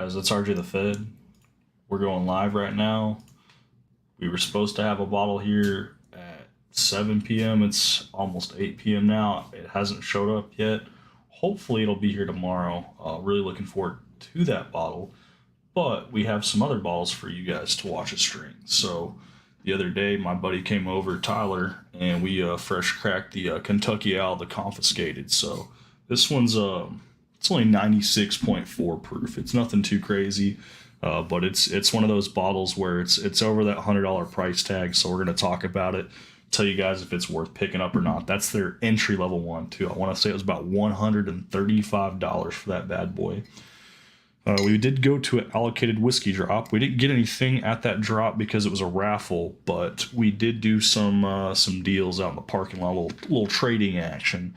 guys, it's RJ the Fed. We're going live right now. We were supposed to have a bottle here at 7 p.m. It's almost 8 p.m. now. It hasn't showed up yet. Hopefully, it'll be here tomorrow. Really looking forward to that bottle. But we have some other bottles for you guys to watch a stream. So the other day, my buddy came over, Tyler, and we fresh cracked the Kentucky Owl, the confiscated. So this one's it's only 96.4 proof. It's nothing too crazy, but it's one of those bottles where it's over that $100 price tag. So we're gonna talk about it, tell you guys if it's worth picking up or not. That's their entry level one too. I want to say it was about $135 for that bad boy. We did go to an allocated whiskey drop. We didn't get anything at that drop because it was a raffle, but we did do some deals out in the parking lot, little trading action.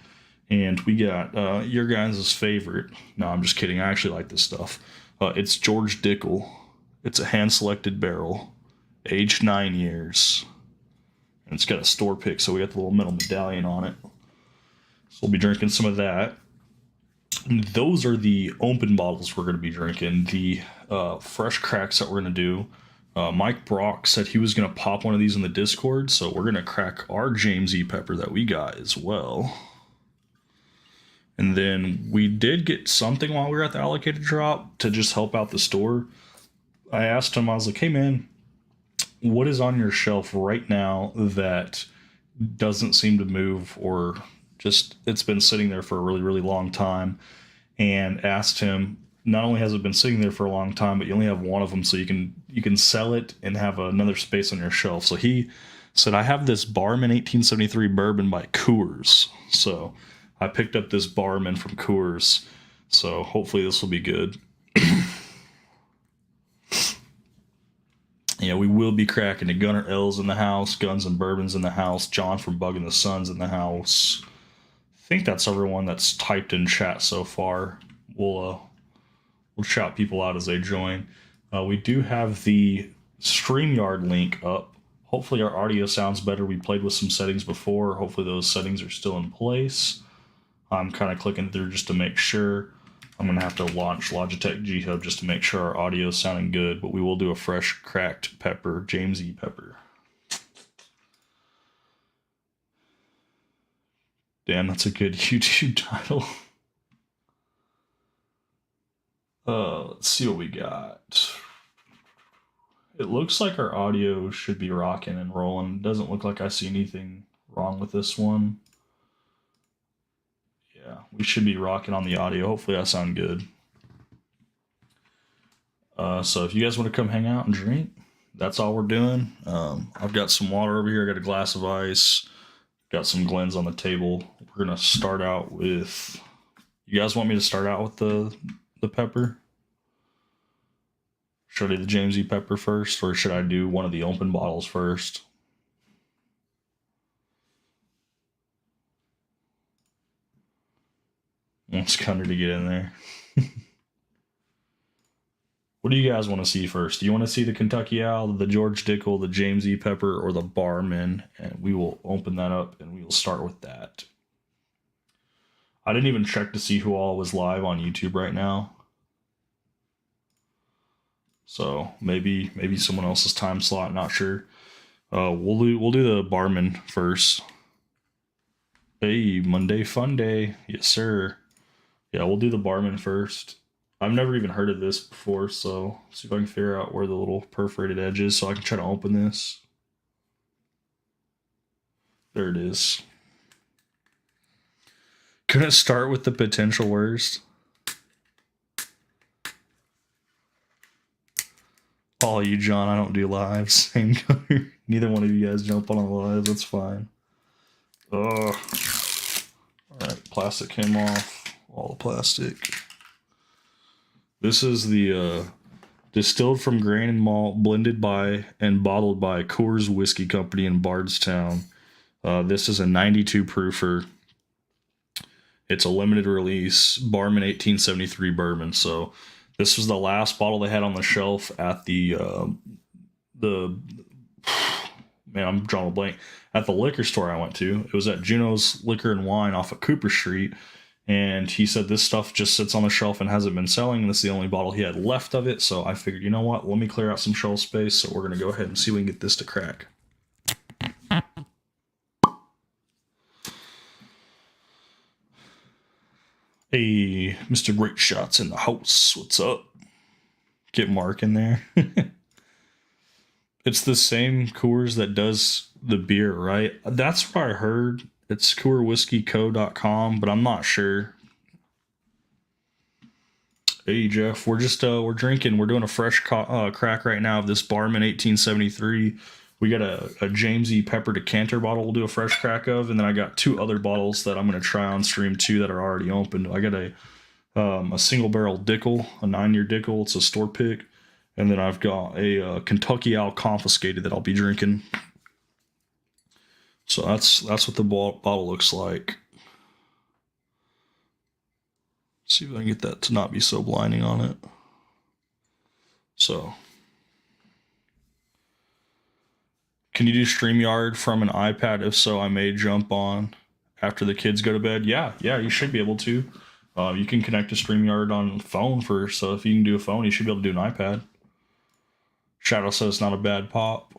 And we got your guys' favorite. No, I'm just kidding. I actually like this stuff. It's George Dickel. It's a hand-selected barrel, aged 9 years. And it's got a store pick, so we got the little metal medallion on it. So we'll be drinking some of that. And those are the open bottles we're going to be drinking. The fresh cracks that we're going to do. Mike Brock said he was going to pop one of these in the Discord, so we're going to crack our James E. Pepper that we got as well. And then we did get something while we were at the allocated drop to just help out the store. I asked him, I was like, hey man, what is on your shelf right now that doesn't seem to move, or just it's been sitting there for a really, really long time? And asked him, not only has it been sitting there for a long time, but you only have one of them, so you can sell it and have another space on your shelf. So he said, I have this Barman 1873 bourbon by Coors. So I picked up this Barman from Coors, so hopefully this will be good. Yeah, we will be cracking the Gunner L's in the house, Guns and Bourbons in the house, John from Bug and the Sons in the house. I think that's everyone that's typed in chat so far. We'll shout people out as they join. We do have the StreamYard link up. Hopefully our audio sounds better. We played with some settings before. Hopefully those settings are still in place. I'm kind of clicking through just to make sure. I'm going to have to launch Logitech G Hub just to make sure our audio is sounding good, but we will do a fresh cracked pepper, James E. Pepper. Damn, that's a good YouTube title. Let's see what we got. It looks like our audio should be rocking and rolling. It doesn't look like I see anything wrong with this one. Yeah, we should be rocking on the audio. Hopefully I sound good. So if you guys want to come hang out and drink, that's all we're doing. I've got some water over here. I got a glass of ice. Got some Glens on the table. We're going to start out with... You guys want me to start out with the pepper? Should I do the James E. Pepper first, or should I do one of the open bottles first? Wants Gunner to get in there. What do you guys want to see first? Do you want to see the Kentucky Owl, the George Dickel, the James E. Pepper, or the Barman? And we will open that up and we will start with that. I didn't even check to see who all was live on YouTube right now. So maybe someone else's time slot, not sure. We'll do the Barman first. Hey, Monday Fun Day. Yes, sir. Yeah, we'll do the Barman first. I've never even heard of this before, so see if I can figure out where the little perforated edge is so I can try to open this. There it is. Couldn't start with the potential worst. Oh, you, John, I don't do lives. Same color. Neither one of you guys jump on a live. That's fine. Alright, plastic came off. All the plastic. This is the distilled from grain and malt, blended by and bottled by Coors Whiskey Company in Bardstown. This is a 92 proofer. It's a limited release Barman 1873 bourbon. So this was the last bottle they had on the shelf at the man, I'm drawing a blank. At the liquor store I went to. It was at Juno's Liquor and Wine off of Cooper Street. And he said this stuff just sits on the shelf and hasn't been selling, and this is the only bottle he had left of it. So I figured, you know what? Let me clear out some shelf space. So we're going to go ahead and see if we can get this to crack. Hey, Mr. Great Shots in the house. What's up? Get Mark in there. It's the same Coors that does the beer, right? That's what I heard. It's CoorWhiskeyCo.com, but I'm not sure. Hey Jeff, we're drinking. We're doing a fresh crack right now of this Barman 1873. We got a James E. Pepper decanter bottle. We'll do a fresh crack of, and then I got two other bottles that I'm gonna try on stream too that are already opened. I got a single barrel Dickel, a 9-year Dickel. It's a store pick, and then I've got a Kentucky Owl confiscated that I'll be drinking. So that's what the bottle looks like. See if I can get that to not be so blinding on it. So, can you do StreamYard from an iPad? If so, I may jump on after the kids go to bed. Yeah, you should be able to. You can connect to StreamYard on phone first, so if you can do a phone, you should be able to do an iPad. Shadow says it's not a bad pop.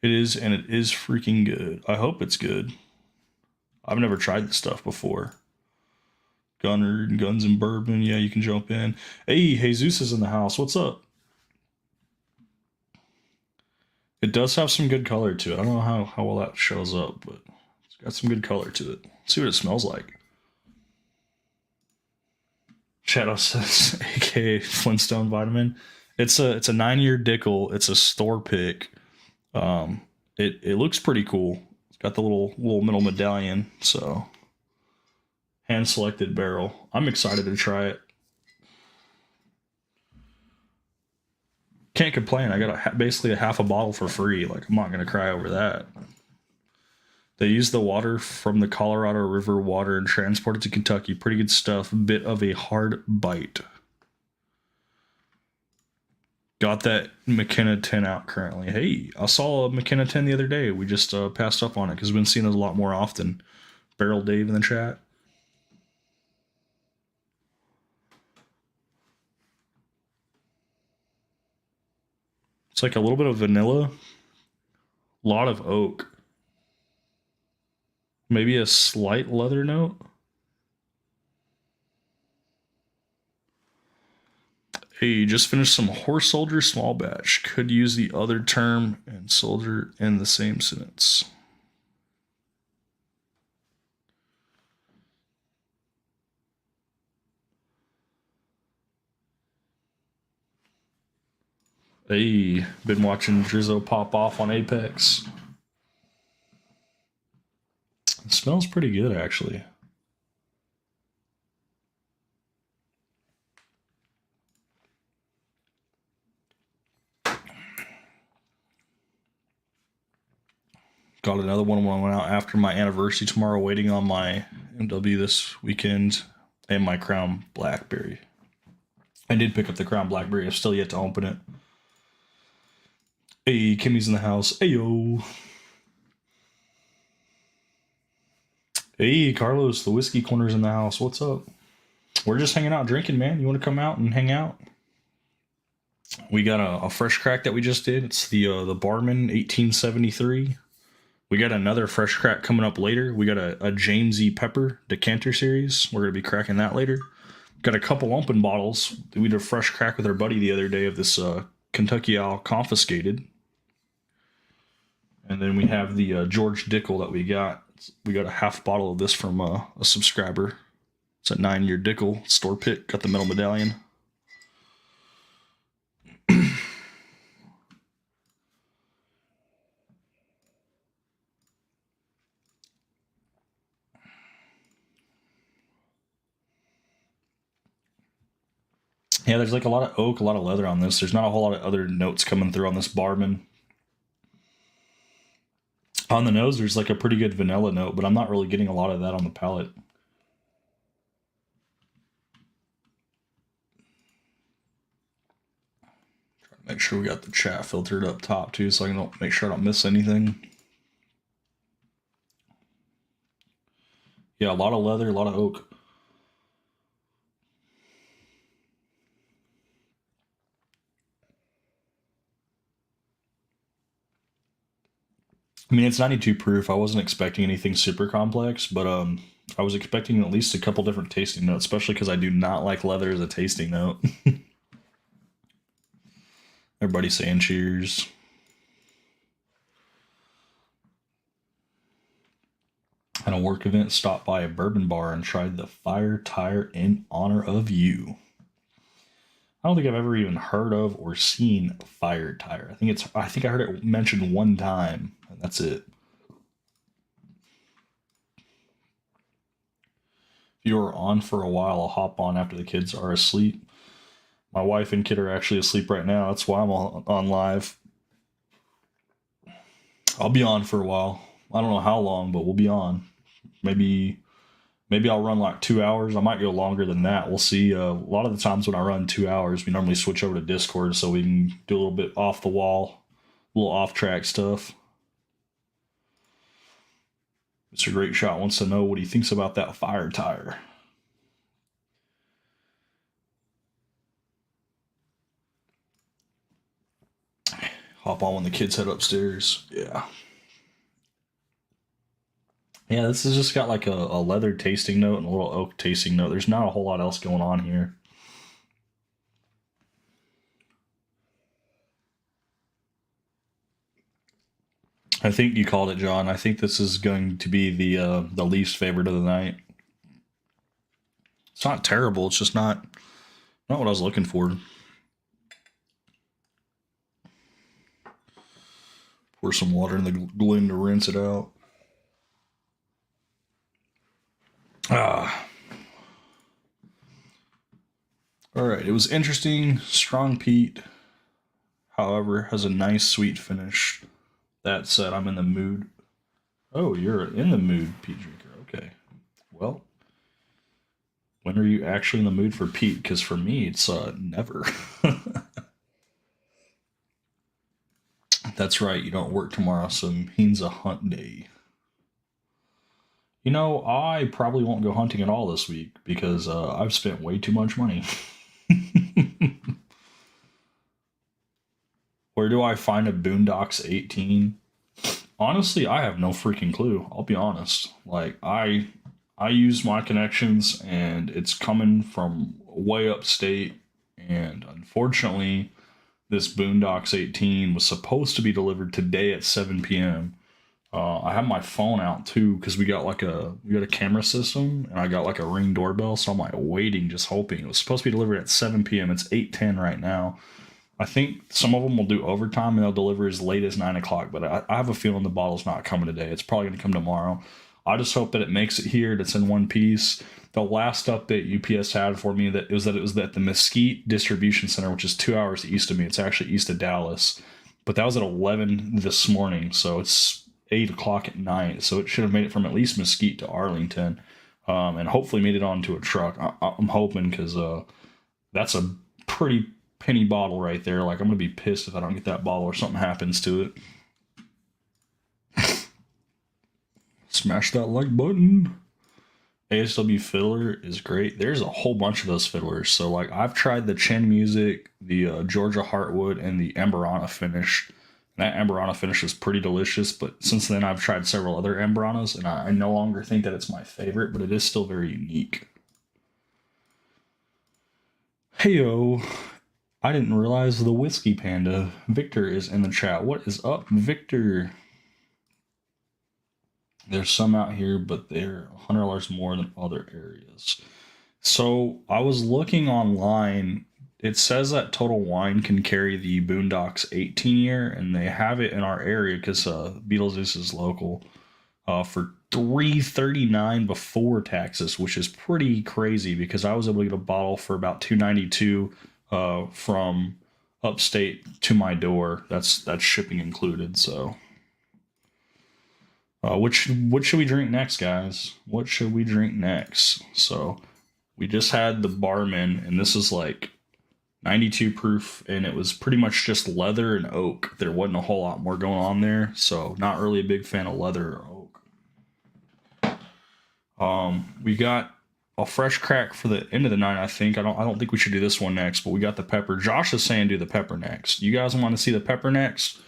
It is, and it is freaking good. I hope it's good. I've never tried this stuff before. Gunner and Guns and Bourbon. Yeah, you can jump in. Hey, Jesus is in the house. What's up? It does have some good color to it. I don't know how well that shows up, but it's got some good color to it. Let's see what it smells like. Shadow says, aka Flintstone Vitamin. It's a 9-year Dickel. It's a store pick. It looks pretty cool. It's got the little middle medallion. So hand selected barrel. I'm excited to try it. Can't complain. I got basically a half a bottle for free. Like, I'm not gonna cry over that. They use the water from the Colorado River water and transport it to Kentucky. Pretty good stuff. Bit of a hard bite. Got that McKenna 10 out currently. Hey, I saw a McKenna 10 the other day. We just passed up on it because we've been seeing those a lot more often. Barrel Dave in the chat. It's like a little bit of vanilla, a lot of oak, maybe a slight leather note. Hey, just finished some Horse Soldier small batch. Could use the other term and soldier in the same sentence. Hey, been watching Drizzo pop off on Apex. It smells pretty good, actually. Got another one when I went out after my anniversary tomorrow, waiting on my MW this weekend and my Crown Blackberry. I did pick up the Crown Blackberry. I've still yet to open it. Hey, Kimmy's in the house. Hey, yo. Hey, Carlos, the Whiskey Corner's in the house. What's up? We're just hanging out drinking, man. You want to come out and hang out? We got a fresh crack that we just did. It's the Barman 1873. We got another fresh crack coming up later. We got a James E. Pepper decanter series. We're going to be cracking that later. Got a couple open bottles. We did a fresh crack with our buddy the other day of this Kentucky Owl confiscated. And then we have the George Dickel that we got. We got a half bottle of this from a subscriber. It's a 9-year Dickel store pick. Got the metal medallion. Yeah, there's like a lot of oak, a lot of leather on this. There's not a whole lot of other notes coming through on this Barman. On the nose, there's like a pretty good vanilla note, but I'm not really getting a lot of that on the palate. Trying to make sure we got the chat filtered up top too, so I can make sure I don't miss anything. Yeah, Yeah, a lot of leather, a lot of oak. I mean, it's 92 proof. I wasn't expecting anything super complex, but I was expecting at least a couple different tasting notes, especially because I do not like leather as a tasting note. Everybody saying cheers. At a work event, stopped by a bourbon bar and tried the fire tire in honor of you. I don't think I've ever even heard of or seen fire tire. I think I heard it mentioned one time, and that's it. If you're on for a while, I'll hop on after the kids are asleep. My wife and kid are actually asleep right now. That's why I'm on live. I'll be on for a while. I don't know how long, but we'll be on. Maybe I'll run like 2 hours. I might go longer than that. We'll see. A lot of the times when I run 2 hours, we normally switch over to Discord so we can do a little bit off the wall, a little off track stuff. Mr. Great Shot wants to know what he thinks about that fire tire. Hop on when the kids head upstairs. Yeah. Yeah, this has just got like a leather tasting note and a little oak tasting note. There's not a whole lot else going on here. I think you called it, John. I think this is going to be the least favorite of the night. It's not terrible. It's just not what I was looking for. Pour some water in the Glen to rinse it out. Ah. All right. It was interesting. Strong peat, however, has a nice sweet finish. That said, I'm in the mood. Oh, you're in the mood, peat drinker. Okay. Well, when are you actually in the mood for peat? Because for me, it's never. That's right. You don't work tomorrow, so it means a hunt day. You know, I probably won't go hunting at all this week because I've spent way too much money. Where do I find a Boondocks 18? Honestly, I have no freaking clue. I'll be honest. Like I use my connections and it's coming from way upstate and unfortunately this Boondocks 18 was supposed to be delivered today at 7 p.m. I have my phone out too because we got a camera system and I got like a Ring doorbell, so I'm like waiting, just hoping. It was supposed to be delivered at 7 p.m. It's 8:10 right now. I think some of them will do overtime and they'll deliver as late as 9 o'clock. But I have a feeling the bottle's not coming today. It's probably going to come tomorrow. I just hope that it makes it here. That's in one piece. The last update UPS had for me that it was at the Mesquite Distribution Center, which is 2 hours east of me. It's actually east of Dallas, but that was at 11 this morning, so it's 8 o'clock at night. So it should have made it from at least Mesquite to Arlington, and hopefully made it onto a truck. I'm hoping because that's a pretty penny bottle right there. Like I'm gonna be pissed if I don't get that bottle or something happens to it. Smash that like button. ASW fiddler is great. There's a whole bunch of those fiddlers. So like I've tried the Chen Music, the Georgia Heartwood, and the Amberana finish. And that Amberana finish is pretty delicious. But since then I've tried several other Amberanas, and I no longer think that it's my favorite, but it is still very unique. Heyo. I didn't realize the Whiskey Panda. Victor is in the chat. What is up, Victor? There's some out here, but they're $100 more than other areas. So I was looking online. It says that Total Wine can carry the Boondocks 18 year, and they have it in our area because Beetlejuice is local for $339 before taxes, which is pretty crazy because I was able to get a bottle for about $292 from upstate to my door. That's shipping included. So. What should we drink next, guys? What should we drink next? So we just had the Barman, and this is like 92 proof, and it was pretty much just leather and oak. There wasn't a whole lot more going on there, so not really a big fan of leather or oak. We got a fresh crack for the end of the night. I think I don't think we should do this one next, but we got the pepper. Josh is saying do the pepper next. You guys want to see the pepper next,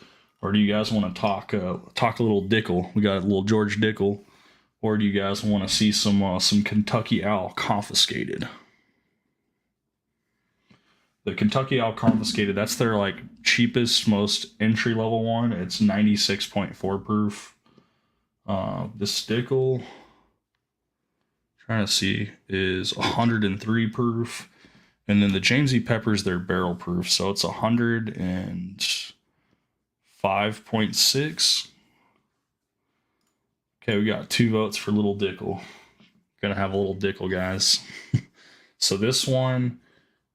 or do you guys want to talk a little Dickel? We got a little George Dickel, or do you guys want to see some Kentucky Owl confiscated? The Kentucky Owl confiscated. That's their like cheapest, most entry level one. It's 96.4 proof. This Dickel, trying to see, is 103 proof, and then the James E. Pepper is their barrel proof, so it's 105.6. Okay, we got 2 votes for Little Dickel. Gonna have a Little Dickel, guys. So this one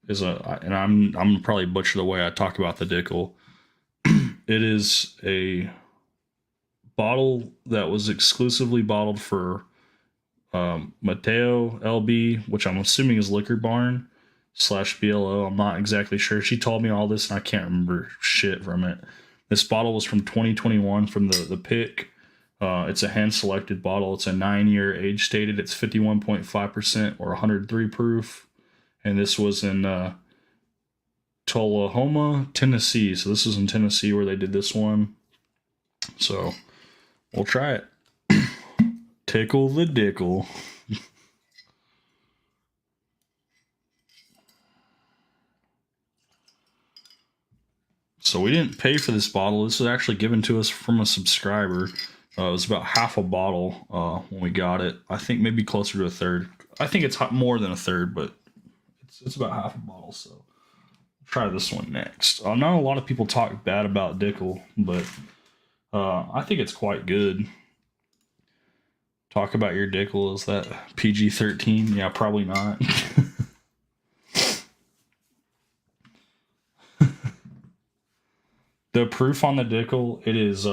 is and I'm probably butcher the way I talk about the Dickel. It is a bottle that was exclusively bottled for Mateo LB, which I'm assuming is Liquor Barn / BLO. I'm not exactly sure. She told me all this and I can't remember shit from it. This bottle was from 2021 from the pick. It's a hand selected bottle. It's a 9-year age stated. It's 51.5% or 103 proof. And this was in Tullahoma, Tennessee. So this is in Tennessee where they did this one. So we'll try it. Tickle the Dickel. So we didn't pay for this bottle. This was actually given to us from a subscriber. It was about half a bottle when we got it. I think maybe closer to a third. I think it's more than a third, but it's about half a bottle. So try this one next. I know a lot of people talk bad about Dickel, but I think it's quite good. Talk about your Dickel. Is that PG-13? Yeah, probably not. The proof on the Dickel, it is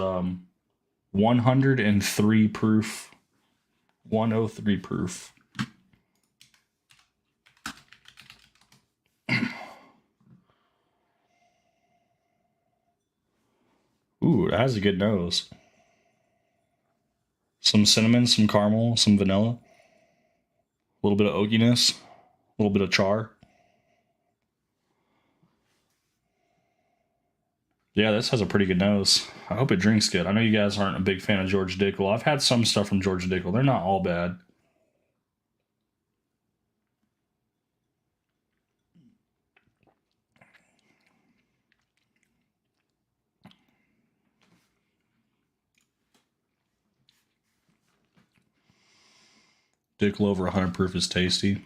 103 proof. 103 proof. Ooh, it has a good nose. Some cinnamon, some caramel, some vanilla. A little bit of oakiness. A little bit of char. Yeah, this has a pretty good nose. I hope it drinks good. I know you guys aren't a big fan of George Dickel. I've had some stuff from George Dickel. They're not all bad. Dickel over 100 proof is tasty.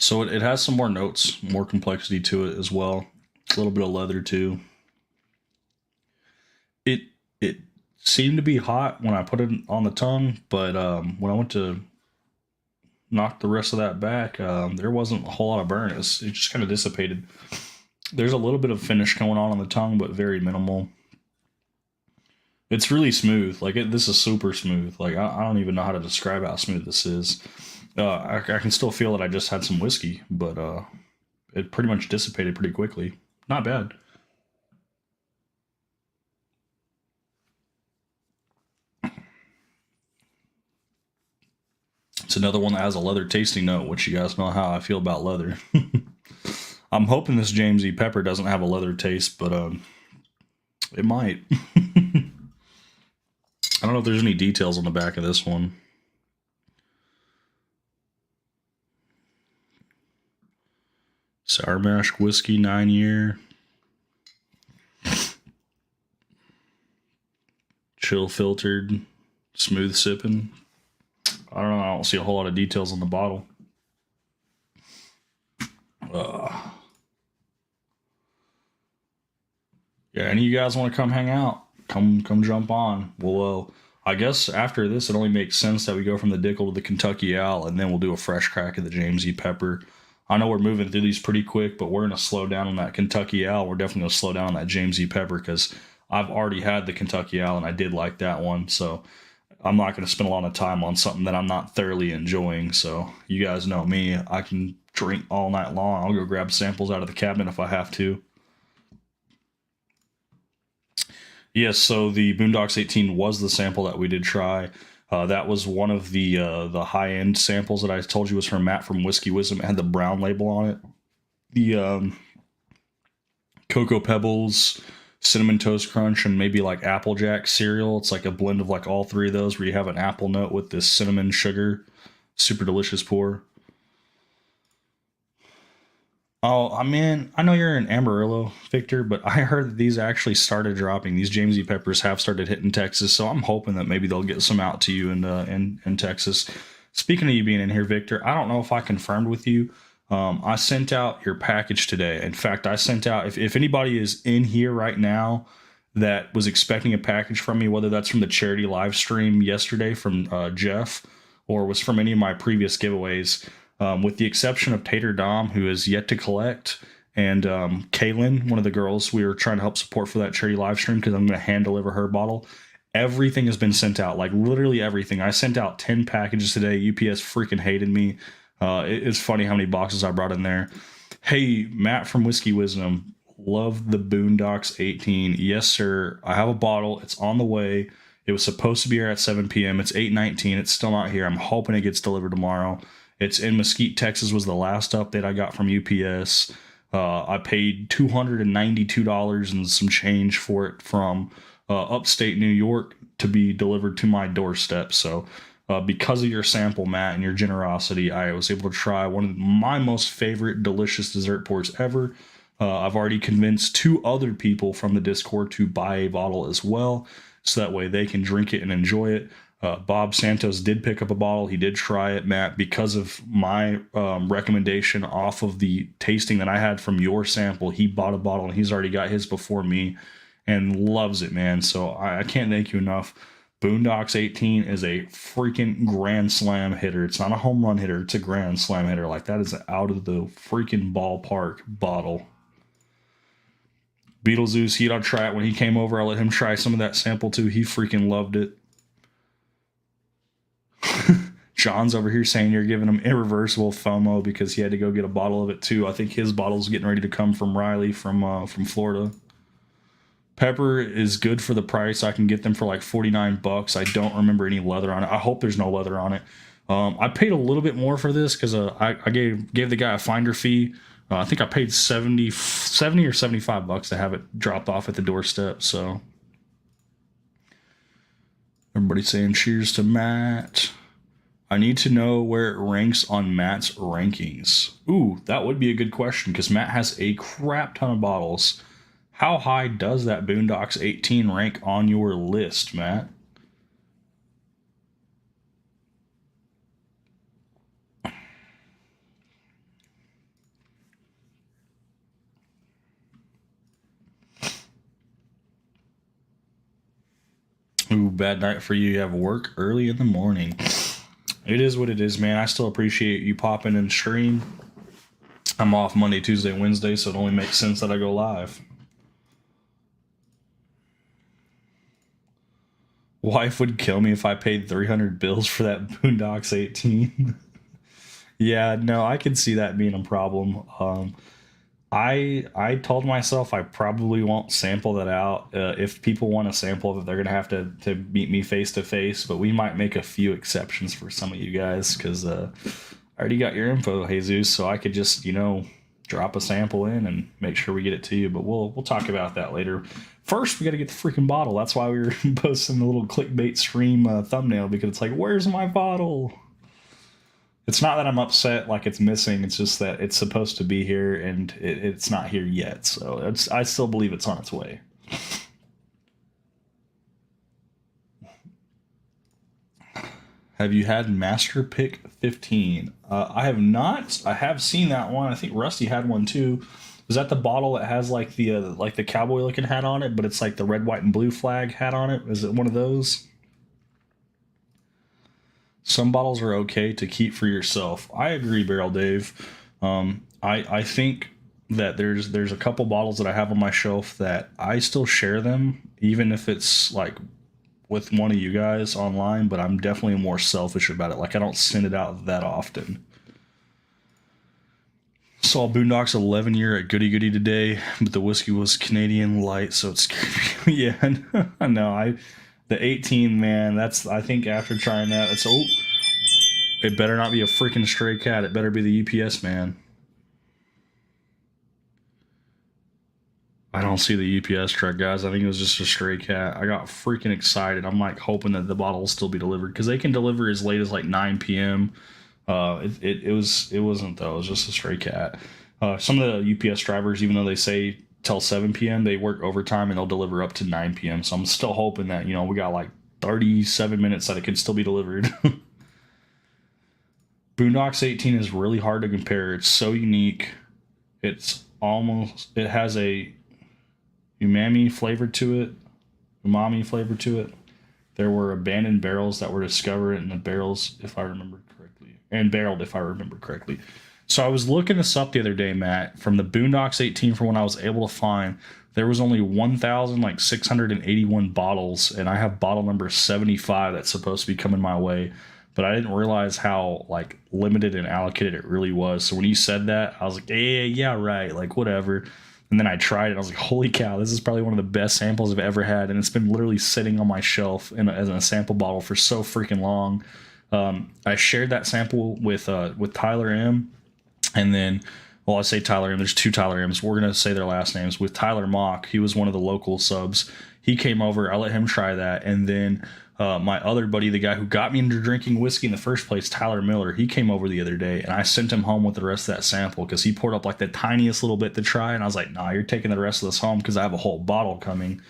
So it has some more notes, more complexity to it as well. A little bit of leather too. It seemed to be hot when I put it on the tongue, but when I went to knock the rest of that back, there wasn't a whole lot of burn. It just kind of dissipated. There's a little bit of finish going on the tongue, but very minimal. It's really smooth. Like this is super smooth. Like I don't even know how to describe how smooth this is. I can still feel that I just had some whiskey, but it pretty much dissipated pretty quickly. Not bad. It's another one that has a leather tasting note, which you guys know how I feel about leather. I'm hoping this James E. Pepper doesn't have a leather taste, but it might. I don't know if there's any details on the back of this one. Sour mash whiskey, 9-year. Chill filtered, smooth sipping. I don't know. I don't see a whole lot of details on the bottle. Yeah, any of you guys want to come hang out? Come jump on. Well, I guess after this, it only makes sense that we go from the Dickel to the Kentucky Owl, and then we'll do a fresh crack of the James E. Pepper. I know we're moving through these pretty quick, but we're going to slow down on that Kentucky Owl. We're definitely going to slow down on that James E. Pepper because I've already had the Kentucky Owl, and I did like that one. So I'm not going to spend a lot of time on something that I'm not thoroughly enjoying. So you guys know me. I can drink all night long. I'll go grab samples out of the cabinet if I have to. Yes, so the Boondocks 18 was the sample that we did try. That was one of the high end samples that I told you was from Matt from Whiskey Wisdom. It had the brown label on it. The Cocoa Pebbles, Cinnamon Toast Crunch, and maybe like Applejack cereal. It's like a blend of like all three of those where you have an apple note with this cinnamon sugar. Super delicious pour. Oh, I mean, I know you're in Amarillo, Victor, but I heard that these actually started dropping. These Jamesy peppers have started hitting Texas, so I'm hoping that maybe they'll get some out to you in Texas. Speaking of you being in here, Victor, I don't know if I confirmed with you. I sent out your package today. In fact, I sent out if anybody is in here right now that was expecting a package from me, whether that's from the charity live stream yesterday from Jeff or was from any of my previous giveaways with the exception of Tater Dom, who is yet to collect, and Kaylin, one of the girls we were trying to help support for that charity live stream because I'm going to hand deliver her bottle. Everything has been sent out, like literally everything. I sent out 10 packages today. UPS freaking hated me. It's funny how many boxes I brought in there. Hey, Matt from Whiskey Wisdom, love the Boondocks 18. Yes, sir. I have a bottle. It's on the way. It was supposed to be here at 7 p.m. It's 8:19. It's still not here. I'm hoping it gets delivered tomorrow. It's in Mesquite, Texas was the last update I got from UPS. I paid $292 and some change for it from upstate New York to be delivered to my doorstep. So because of your sample, Matt, and your generosity, I was able to try one of my most favorite delicious dessert pours ever. I've already convinced two other people from the Discord to buy a bottle as well, so that way they can drink it and enjoy it. Bob Santos did pick up a bottle. He did try it, Matt, because of my recommendation off of the tasting that I had from your sample. He bought a bottle and he's already got his before me and loves it, man. So I can't thank you enough. Boondocks 18 is a freaking grand slam hitter. It's not a home run hitter. It's a grand slam hitter. Like, that is out of the freaking ballpark bottle. Beetlejuice, he ought to try it when he came over. I let him try some of that sample too. He freaking loved it. John's over here saying you're giving him irreversible FOMO because he had to go get a bottle of it too. I think his bottle's getting ready to come from Riley from Florida. Pepper is good for the price. I can get them for like $49. I don't remember any leather on it. I hope there's no leather on it. I paid a little bit more for this because I gave the guy a finder fee. I think I paid 70 or $75 to have it dropped off at the doorstep. So everybody's saying cheers to Matt. I need to know where it ranks on Matt's rankings. Ooh, that would be a good question because Matt has a crap ton of bottles. How high does that Boondocks 18 rank on your list, Matt? Ooh, bad night for you. You have work early in the morning. It is what it is, man. I still appreciate you popping in stream. I'm off Monday, Tuesday, Wednesday, so it only makes sense that I go live. Wife would kill me if I paid 300 bills for that Boondocks 18. Yeah, no, I can see that being a problem. I told myself I probably won't sample that out. If people want a sample of it, they're gonna have to meet me face to face. But we might make a few exceptions for some of you guys because I already got your info, Jesus. So I could just drop a sample in and make sure we get it to you. But we'll talk about that later. First, we got to get the freaking bottle. That's why we were posting the little clickbait stream thumbnail because it's like, where's my bottle? It's not that I'm upset like it's missing. It's just that it's supposed to be here and it's not here yet. So I still believe it's on its way. Have you had Master Pick 15? I have not. I have seen that one. I think Rusty had one too. Is that the bottle that has like the cowboy looking hat on it, but it's like the red, white, and blue flag hat on it? Is it one of those? Some bottles are okay to keep for yourself. I agree, Barrel Dave. I think that there's a couple bottles that I have on my shelf that I still share them, even if it's like with one of you guys online, but I'm definitely more selfish about it. Like, I don't send it out that often. saw Boondocks 11 year at Goody Goody today, but the whiskey was Canadian light, so it scared me. Yeah, no, the 18, man, that's, I think after trying that, it's, oh, it better not be a freaking stray cat. It better be the UPS man. I don't see the UPS truck, guys. I think it was just a stray cat. I got freaking excited. I'm like hoping that the bottle will still be delivered because they can deliver as late as like 9 p.m. It wasn't though. It was just a stray cat. Some of the UPS drivers, even though they say till 7 p.m., they work overtime and they'll deliver up to 9 p.m. So I'm still hoping that, we got like 37 minutes that it can still be delivered. Boondocks 18 is really hard to compare. It's so unique. It has a umami flavor to it. There were abandoned barrels that were discovered in the barrels, if I remember correctly, and barreled, if I remember correctly. So I was looking this up the other day, Matt, from the Boondocks 18, from what I was able to find, there was only 1,681 bottles, and I have bottle number 75 that's supposed to be coming my way. But I didn't realize how like limited and allocated it really was. So when you said that, I was like, yeah, right, like whatever. And then I tried it. And I was like, holy cow, this is probably one of the best samples I've ever had. And it's been literally sitting on my shelf as a sample bottle for so freaking long. I shared that sample with Tyler M. And then, well, I say Tyler M. There's two Tyler M's. We're going to say their last names. With Tyler Mock, he was one of the local subs. He came over. I let him try that. And then my other buddy, the guy who got me into drinking whiskey in the first place, Tyler Miller, he came over the other day, and I sent him home with the rest of that sample because he poured up like the tiniest little bit to try, and I was like, nah, you're taking the rest of this home because I have a whole bottle coming.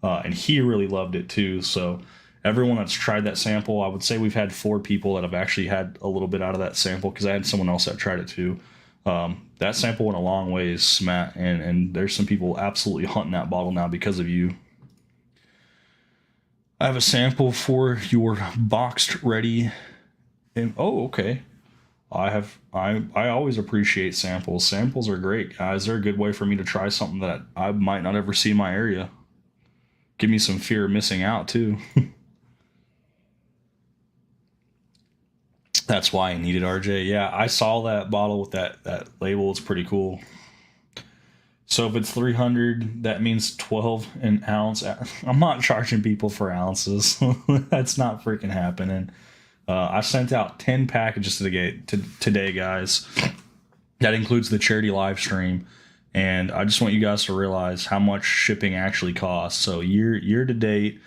And he really loved it too. So everyone that's tried that sample, I would say we've had 4 people that have actually had a little bit out of that sample because I had someone else that tried it too. That sample went a long ways, Matt, and there's some people absolutely hunting that bottle now because of you. I have a sample for your boxed ready. And, oh, okay. I always appreciate samples. Samples are great, guys. They're a good way for me to try something that I might not ever see in my area. Give me some fear of missing out too. That's why I needed RJ. Yeah, I saw that bottle with that label. It's pretty cool. So if it's 300, that means 12 an ounce. I'm not charging people for ounces. That's not freaking happening. I sent out 10 packages today, guys. That includes the charity live stream. And I just want you guys to realize how much shipping actually costs. So year to date,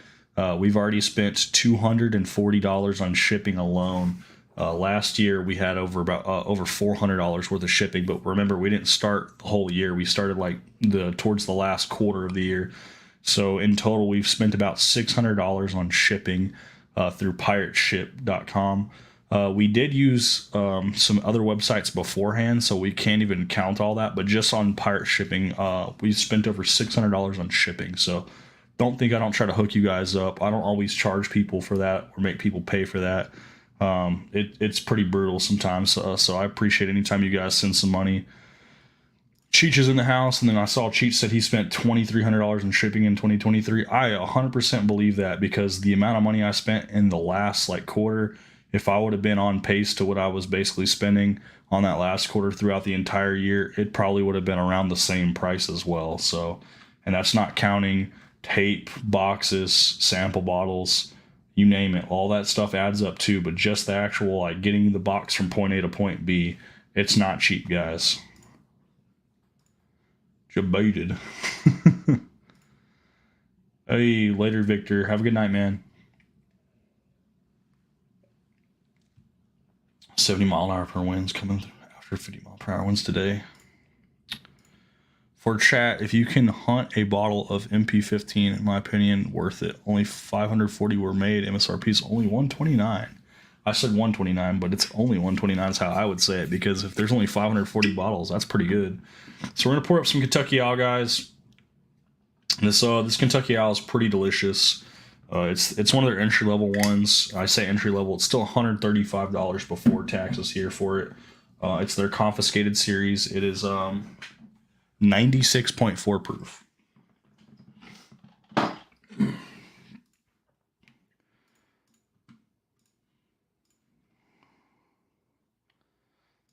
we've already spent $240 on shipping alone. Last year we had over $400 worth of shipping, but remember we didn't start the whole year. We started like towards the last quarter of the year. So in total we've spent about $600 on shipping through pirateship.com. We did use some other websites beforehand, so we can't even count all that, but just on pirate shipping, we spent over $600 on shipping. So don't think I don't try to hook you guys up. I don't always charge people for that or make people pay for that. It's pretty brutal sometimes. So I appreciate anytime you guys send some money. Cheech is in the house, and then I saw Cheech said he spent $2,300 in shipping in 2023. I 100% believe that because the amount of money I spent in the last quarter, if I would have been on pace to what I was basically spending on that last quarter throughout the entire year, it probably would have been around the same price as well. So, and that's not counting tape, boxes, sample bottles, you name it. All that stuff adds up too, but just the actual getting the box from point A to point B, it's not cheap, guys. Debated. Hey, later, Victor. Have a good night, man. 70-mile-an-hour winds coming through after 50-mile-per-hour winds today. For chat, if you can hunt a bottle of MP15, in my opinion, worth it. Only 540 were made. MSRP is only 129. I said 129, but it's only 129 is how I would say it, because if there's only 540 bottles, that's pretty good. So we're gonna pour up some Kentucky Owl, guys. This Kentucky Owl is pretty delicious. It's one of their entry level ones. I say entry level. It's still $135 before taxes here for it. It's their confiscated series. It is 96.4 proof.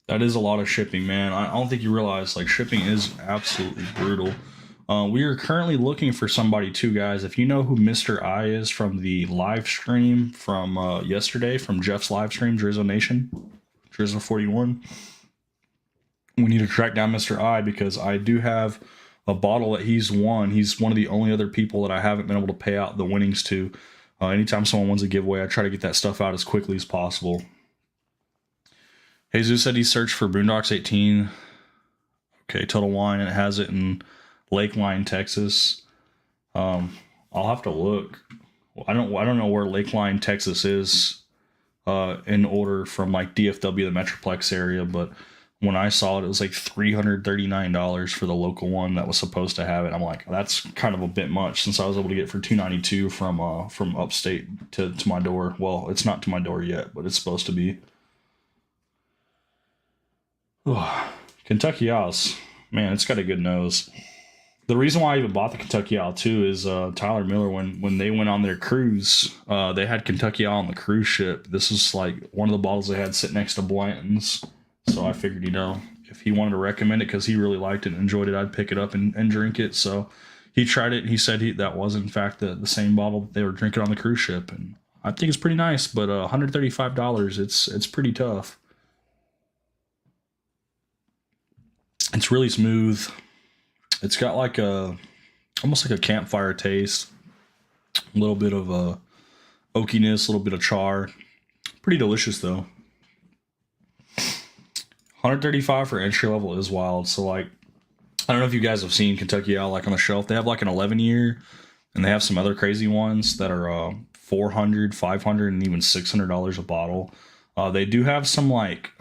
That is a lot of shipping, man. I don't think you realize like shipping is absolutely brutal. We are currently looking for somebody too, guys. If you know who Mr. I is from the live stream from yesterday, from Jeff's live stream, Drizzo Nation, Drizzo 41, we need to track down Mr. I because I do have a bottle that he's won. He's one of the only other people that I haven't been able to pay out the winnings to. Anytime someone wins a giveaway, I try to get that stuff out as quickly as possible. Jesus said he searched for Boondocks 18. Okay, Total Wine, and it has it in Lakeline, Texas. I'll have to look. I don't know where Lakeline, Texas is in order from like DFW, the Metroplex area, but when I saw it, it was like $339 for the local one that was supposed to have it. I'm like, that's kind of a bit much since I was able to get it for $292 from upstate to my door. Well, it's not to my door yet, but it's supposed to be. Kentucky Owls, man, it's got a good nose. The reason why I even bought the Kentucky Owl too is Tyler Miller, when they went on their cruise, they had Kentucky Owl on the cruise ship. This is like one of the bottles they had sitting next to Blanton's. So I figured, if he wanted to recommend it because he really liked it and enjoyed it, I'd pick it up and drink it. So he tried it and he said that was in fact the same bottle that they were drinking on the cruise ship. And I think it's pretty nice, but $135, it's pretty tough. It's really smooth. It's got like almost like a campfire taste. A little bit of oakiness, a little bit of char. Pretty delicious though. $135 for entry level is wild. So like, I don't know if you guys have seen Kentucky Owl like on the shelf. They have like an 11-year, and they have some other crazy ones that are $400, $500, and even $600 a bottle. They do have some like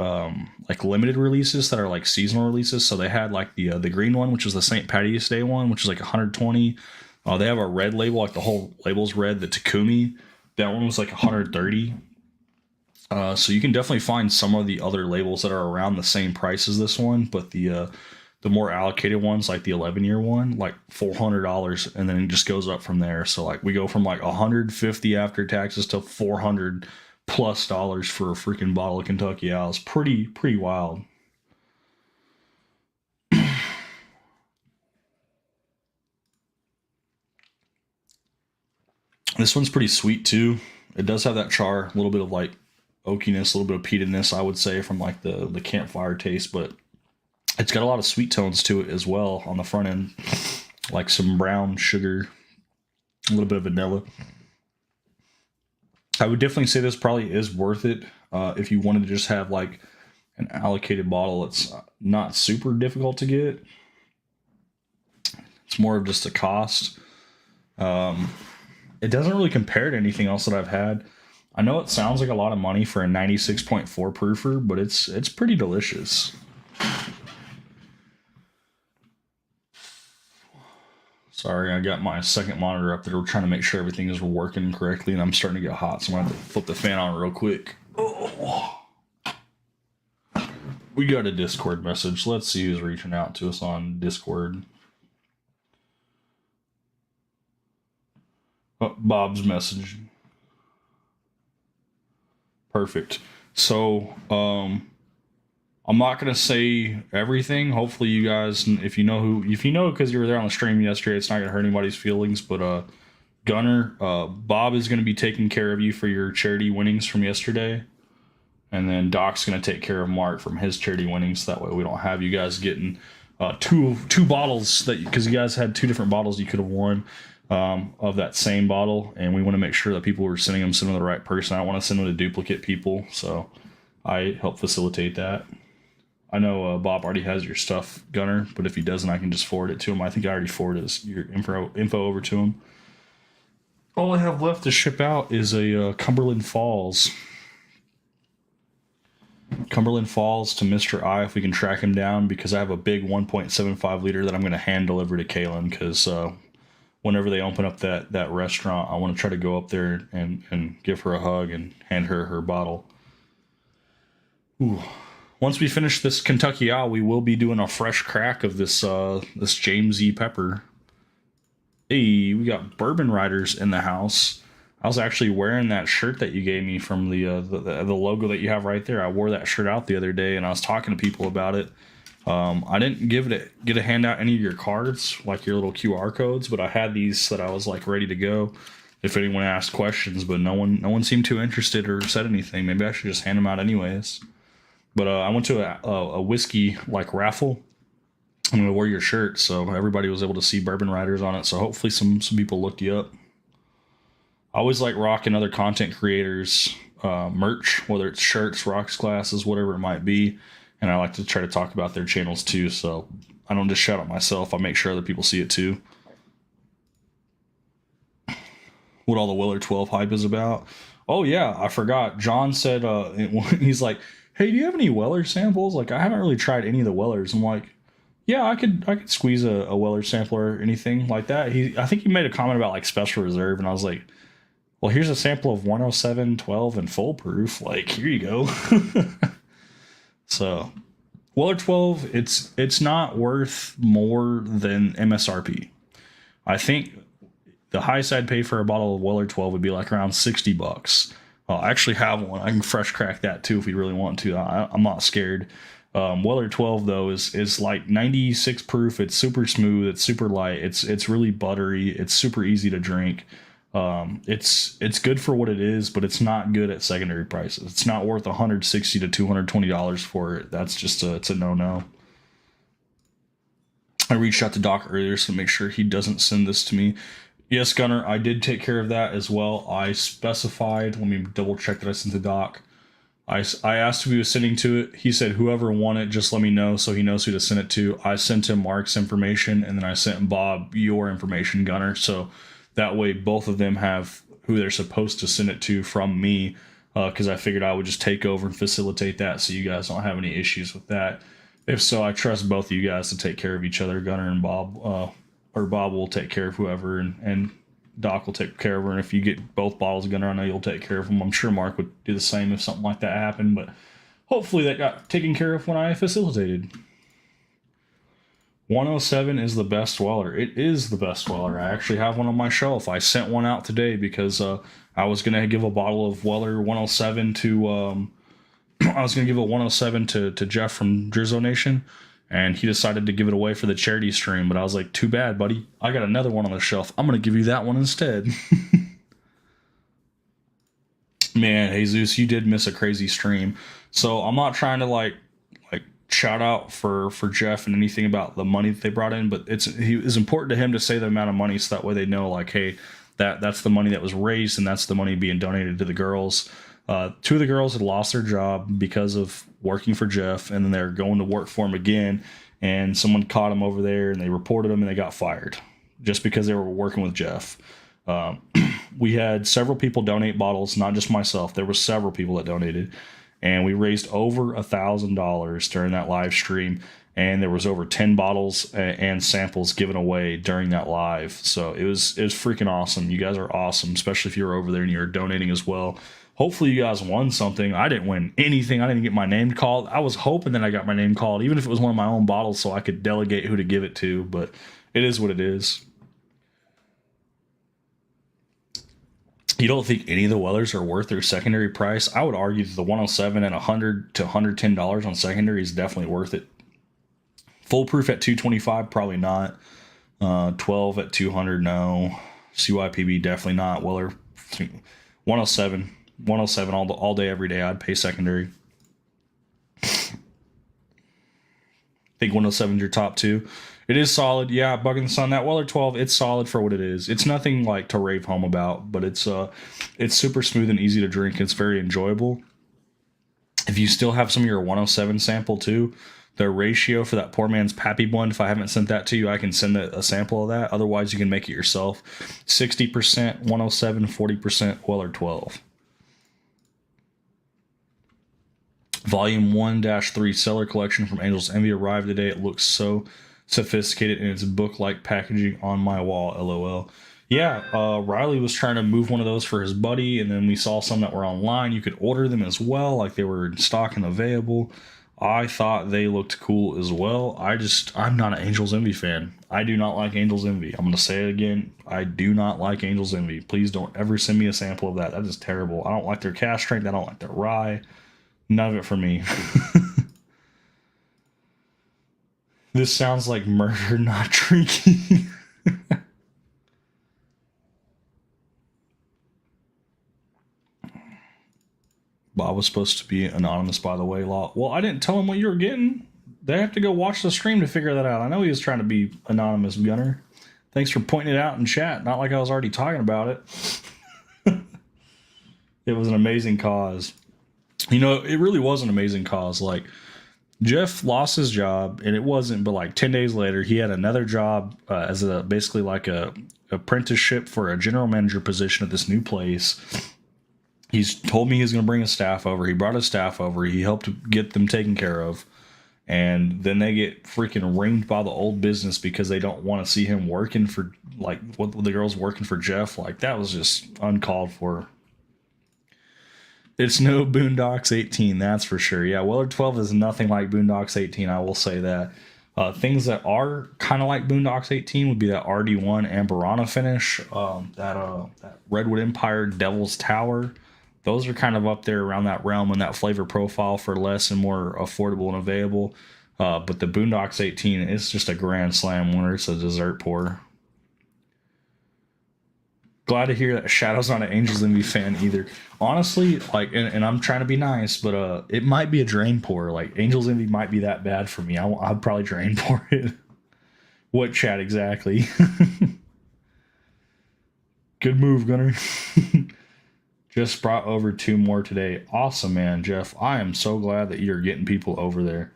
limited releases that are like seasonal releases. So they had like the green one, which was the St. Patty's Day one, which is like 120. They have a red label, like the whole label's red. The Takumi, that one was like 130. So you can definitely find some of the other labels that are around the same price as this one, but the more allocated ones, like the 11-year one, like $400, and then it just goes up from there. So like we go from like 150 after taxes to $400+ for a freaking bottle of Kentucky Owl. It's pretty wild. This one's pretty sweet too. It does have that char, a little bit of like oakiness, a little bit of peatedness, I would say, from like the campfire taste, but it's got a lot of sweet tones to it as well on the front end, like some brown sugar, a little bit of vanilla. I would definitely say this probably is worth it if you wanted to just have like an allocated bottle. It's not super difficult to get. It's more of just a cost. It doesn't really compare to anything else that I've had. I know it sounds like a lot of money for a 96.4 proofer, but it's pretty delicious. Sorry, I got my second monitor up there. We're trying to make sure everything is working correctly, and I'm starting to get hot, so I'm going to have to flip the fan on real quick. Oh. We got a Discord message. Let's see who's reaching out to us on Discord. Oh, Bob's message. Perfect. So, I'm not gonna say everything. Hopefully, you guys, if you know because you were there on the stream yesterday, it's not gonna hurt anybody's feelings. But Gunner, Bob is gonna be taking care of you for your charity winnings from yesterday, and then Doc's gonna take care of Mark from his charity winnings. That way, we don't have you guys getting two bottles because you guys had 2 different bottles you could have won. Of that same bottle, and we want to make sure that people were sending them to the right person. I don't want to send them to duplicate people, so I help facilitate that. I know Bob already has your stuff, Gunner, but if he doesn't, I can just forward it to him. I think I already forwarded your info over to him. All I have left to ship out is a Cumberland Falls. Cumberland Falls to Mr. I, if we can track him down, because I have a big 1.75 liter that I'm going to hand deliver to Kaylin, because whenever they open up that restaurant, I want to try to go up there and give her a hug and hand her bottle. Ooh. Once we finish this Kentucky Owl, we will be doing a fresh crack of this James E. Pepper. Hey, we got Bourbon Riders in the house. I was actually wearing that shirt that you gave me from the logo that you have right there. I wore that shirt out the other day, and I was talking to people about it. I didn't get a hand out any of your cards, like your little QR codes, but I had these that I was like ready to go if anyone asked questions. But no one seemed too interested or said anything. Maybe I should just hand them out anyways. But I went to a whiskey like raffle. I'm gonna wear your shirt, so everybody was able to see Bourbon Riders on it. So hopefully some people looked you up. I always like rocking other content creators' merch, whether it's shirts, rocks, glasses, whatever it might be. And I like to try to talk about their channels too. So I don't just shout out myself. I make sure other people see it too. What all the Weller 12 hype is about. Oh yeah, I forgot. John said he's like, "Hey, do you have any Weller samples? Like, I haven't really tried any of the Wellers." I'm like, "Yeah, I could squeeze a Weller sampler or anything like that." I think he made a comment about like Special Reserve, and I was like, "Well, here's a sample of 107, 12, and Full Proof. Like, here you go." So, Weller 12, it's not worth more than MSRP. I think the highest I'd pay for a bottle of Weller 12 would be like around $60. I actually have one. I can fresh crack that too if you really want to. I'm not scared. Weller 12 though is like 96 proof. It's super smooth. It's super light. It's really buttery. It's super easy to drink. It's good for what it is, but it's not good at secondary prices. It's not worth $160 to $220 for it. That's just it's a no. I reached out to Doc earlier to make sure he doesn't send this to me. Yes, Gunner, I did take care of that as well. I specified. Let me double check that I sent to Doc. I asked who he was sending to it. He said, whoever won it, just let me know so he knows who to send it to. I sent him Mark's information, and then I sent Bob your information, Gunner. So that way both of them have who they're supposed to send it to from me, because I figured I would just take over and facilitate that so you guys don't have any issues with that. If so, I trust both of you guys to take care of each other, Gunner and Bob. Or Bob will take care of whoever, and Doc will take care of her. And if you get both bottles of Gunner, I know you'll take care of them. I'm sure Mark would do the same if something like that happened, but hopefully that got taken care of when I facilitated. 107 is the best Weller. It is the best Weller. I actually have one on my shelf. I sent one out today because I was going to give a bottle of Weller 107 to I was going to give a 107 to Jeff from Drizzo Nation, and he decided to give it away for the charity stream. But I was like, too bad, buddy. I got another one on the shelf. I'm going to give you that one instead. Man, Jesus, you did miss a crazy stream. So I'm not trying to like shout out for Jeff and anything about the money that they brought in, but it's important to him to say the amount of money so that way they know, like, hey, that's the money that was raised and that's the money being donated to the girls. Two of the girls had lost their job because of working for Jeff, and then they're going to work for him again, and someone caught them over there and they reported them and they got fired just because they were working with Jeff. We had several people donate bottles, not just myself. There were several people that donated, and we raised over $1,000 during that live stream, and there was over 10 bottles and samples given away during that live. So it was freaking awesome. You guys are awesome, especially if you're over there and you're donating as well. Hopefully you guys won something. I didn't win anything. I didn't get my name called. I was hoping that I got my name called, even if it was one of my own bottles, so I could delegate who to give it to, but it is what it is. You don't think any of the Wellers are worth their secondary price? I would argue that the 107 at $100 to $110 on secondary is definitely worth it. Full proof at $225, probably not. 12 at $200, no. CYPB, definitely not. Weller, 107. 107 all day, every day. I'd pay secondary. I think 107 is your top two. It is solid. Yeah, Bug in the Sun. That Weller 12, it's solid for what it is. It's nothing like to rave home about, but it's super smooth and easy to drink. It's very enjoyable. If you still have some of your 107 sample too, the ratio for that poor man's Pappy blend, if I haven't sent that to you, I can send a sample of that. Otherwise, you can make it yourself. 60% 107, 40% Weller 12. Volume 1-3 Cellar Collection from Angel's Envy arrived today. It looks so sophisticated in its book-like packaging on my wall, LOL. Yeah, Riley was trying to move one of those for his buddy, and then we saw some that were online. You could order them as well, like they were in stock and available. I thought they looked cool as well. I'm not an Angel's Envy fan. I do not like Angel's Envy. I'm going to say it again. I do not like Angel's Envy. Please don't ever send me a sample of that. That is terrible. I don't like their cast strength. I don't like their rye. None of it for me. This sounds like murder, not drinking. Bob was supposed to be anonymous, by the way. Law. Well, I didn't tell him what you were getting. They have to go watch the stream to figure that out. I know he was trying to be anonymous, Gunner. Thanks for pointing it out in chat. Not like I was already talking about it. It was an amazing cause. You know, it really was an amazing cause. Like, Jeff lost his job, and it wasn't, but like 10 days later, he had another job as a basically like a apprenticeship for a general manager position at this new place. He's told me he's going to bring his staff over. He brought his staff over. He helped get them taken care of. And then they get freaking ringed by the old business because they don't want to see him working for, like, what the girls working for Jeff. Like, that was just uncalled for. It's no Boondocks 18, that's for sure. Yeah, Weller 12 is nothing like Boondocks 18, I will say that. Things that are kind of like Boondocks 18 would be that RD1 Amberana finish, that Redwood Empire Devil's Tower. Those are kind of up there around that realm and that flavor profile for less and more affordable and available. But the Boondocks 18 is just a grand slam winner. It's a dessert pour. Glad to hear that Shadow's not an Angels Envy fan either. Honestly, like, and I'm trying to be nice, but it might be a drain pour. Like, Angels Envy might be that bad for me. I'd probably drain pour it. What chat exactly? Good move, Gunner. Just brought over 2 more today. Awesome, man, Jeff. I am so glad that you're getting people over there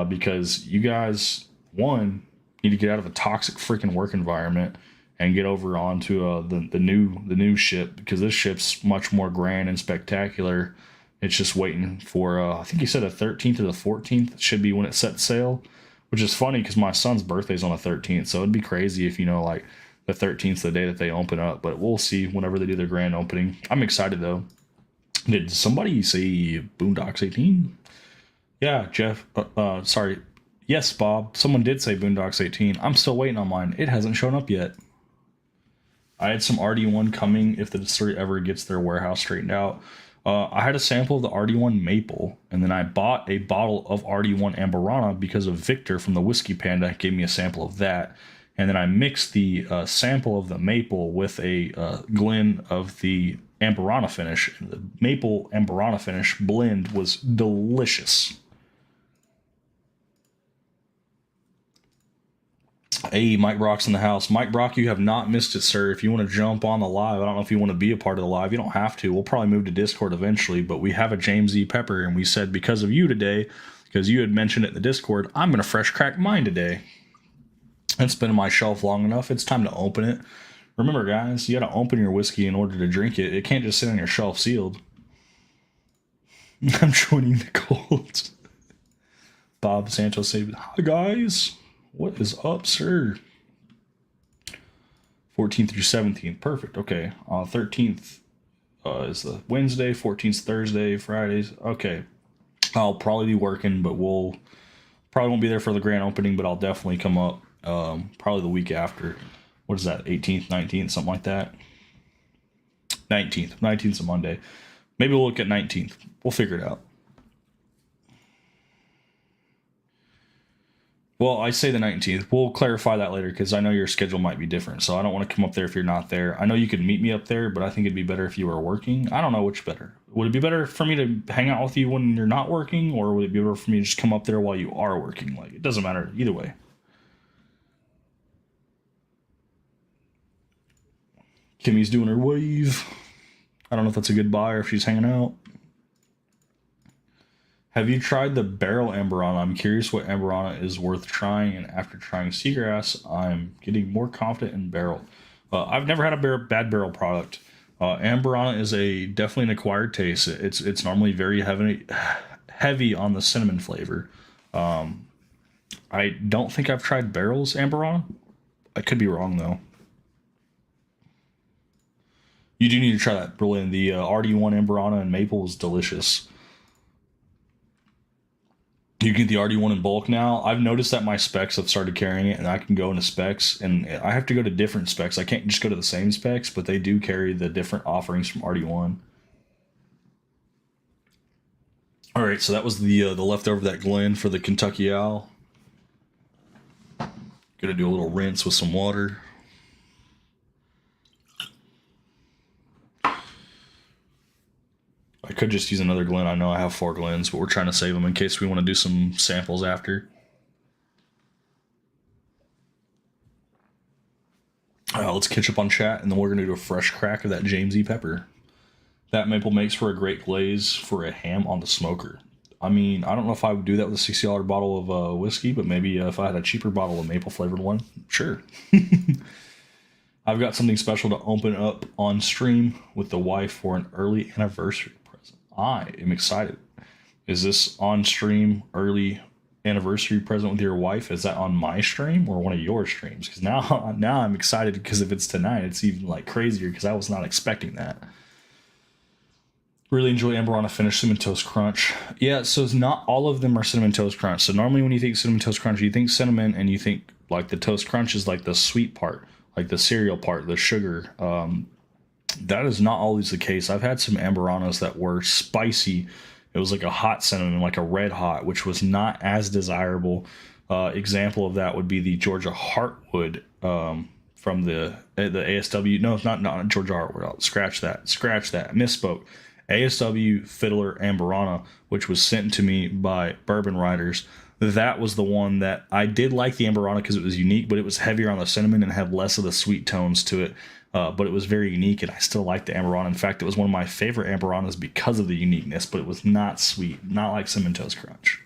because you guys, one, need to get out of a toxic freaking work environment and get over onto the new ship, because this ship's much more grand and spectacular. It's just waiting for I think you said the 13th or the 14th should be when it sets sail, which is funny because my son's birthday's on the 13th, so it'd be crazy if, you know, like, the 13th is the day that they open up, but we'll see whenever they do their grand opening. I'm excited though. Did somebody say Boondocks 18? Yeah, Jeff. Sorry. Yes, Bob. Someone did say Boondocks 18. I'm still waiting on mine. It hasn't shown up yet. I had some RD1 coming if the distillery ever gets their warehouse straightened out. I had a sample of the RD1 Maple, and then I bought a bottle of RD1 Amberana because of Victor from the Whiskey Panda gave me a sample of that. And then I mixed the sample of the Maple with a Glen of the Amberana finish. The Maple Amberana finish blend was delicious. Hey, Mike Brock's in the house. Mike Brock, you have not missed it, sir. If you want to jump on the live, I don't know if you want to be a part of the live. You don't have to. We'll probably move to Discord eventually, but we have a James E. Pepper, and we said because of you today, because you had mentioned it in the Discord, I'm going to fresh crack mine today. It's been on my shelf long enough. It's time to open it. Remember, guys, you got to open your whiskey in order to drink it. It can't just sit on your shelf sealed. I'm joining the Colts. Bob Santos said, "Hi, guys. What is up, sir?" 14th through 17th. Perfect. Okay. 13th is the Wednesday. 14th Thursday. Fridays. Okay. I'll probably be working, but we'll probably won't be there for the grand opening, but I'll definitely come up. Probably the week after. What is that? 18th, 19th, something like that. 19th. 19th is a Monday. Maybe we'll look at 19th. We'll figure it out. Well, I say the 19th. We'll clarify that later because I know your schedule might be different. So I don't want to come up there if you're not there. I know you could meet me up there, but I think it'd be better if you were working. I don't know which better. Would it be better for me to hang out with you when you're not working, or would it be better for me to just come up there while you are working? Like, it doesn't matter either way. Kimmy's doing her wave. I don't know if that's a good buy or if she's hanging out. Have you tried the barrel Amberana? I'm curious what Amberana is worth trying, and after trying Seagrass, I'm getting more confident in barrel. I've never had a bad barrel product. Amberana is definitely an acquired taste. It's normally very heavy on the cinnamon flavor. I don't think I've tried barrels Amberana. I could be wrong though. You do need to try that, Berlin. The RD1 Amberana and maple is delicious. You can get the RD1 in bulk now. I've noticed that my specs have started carrying it, and I can go into specs, and I have to go to different specs. I can't just go to the same specs, but they do carry the different offerings from RD1. All right, so that was the leftover of that Glen for the Kentucky Owl. Gonna do a little rinse with some water. I could just use another Glen. I know I have 4 Glens, but we're trying to save them in case we want to do some samples after. Let's catch up on chat, and then we're gonna do a fresh crack of that James E. Pepper. That maple makes for a great glaze for a ham on the smoker. I mean, I don't know if I would do that with a $60 bottle of whiskey, but maybe if I had a cheaper bottle of maple flavored one, sure. I've got something special to open up on stream with the wife for an early anniversary present. I am excited. Is this on stream early anniversary present with your wife? Is that on my stream or one of your streams? Because now I'm excited because if it's tonight, it's even like crazier because I was not expecting that. Really enjoy Amberana Finish Cinnamon Toast Crunch. Yeah, so it's not all of them are Cinnamon Toast Crunch. So normally when you think Cinnamon Toast Crunch, you think cinnamon and you think like the Toast Crunch is like the sweet part, like the cereal part, the sugar. That is not always the case. I've had some Amberanas that were spicy. It was like a hot cinnamon, like a red hot, which was not as desirable. Example of that would be the Georgia Heartwood from the ASW. No, it's not Georgia Heartwood. I'll scratch that. Misspoke. ASW Fiddler Amberana, which was sent to me by Bourbon Riders. That was the one that I did like the Amberana because it was unique, but it was heavier on the cinnamon and had less of the sweet tones to it. But it was very unique, and I still liked the Amberana. In fact, it was one of my favorite Amberanas because of the uniqueness, but it was not sweet, not like Cinnamon Toast Crunch.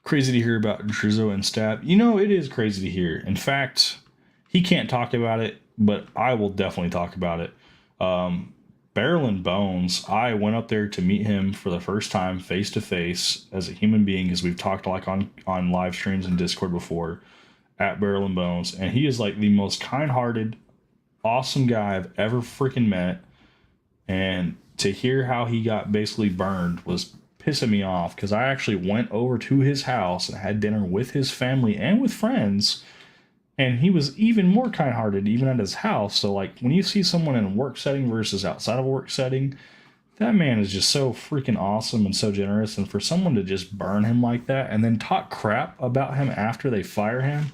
Crazy to hear about Drizzo and Stab. You know, it is crazy to hear. In fact, he can't talk about it, but I will definitely talk about it. Barrel and Bones, I went up there to meet him for the first time face to face as a human being, because we've talked like on live streams and Discord before at Barrel and Bones, and he is like the most kind-hearted, awesome guy I've ever freaking met. And to hear how he got basically burned was pissing me off, because I actually went over to his house and had dinner with his family and with friends, and he was even more kind-hearted even at his house. So like when you see someone in a work setting versus outside of a work setting, that man is just so freaking awesome and so generous. And for someone to just burn him like that and then talk crap about him after they fire him,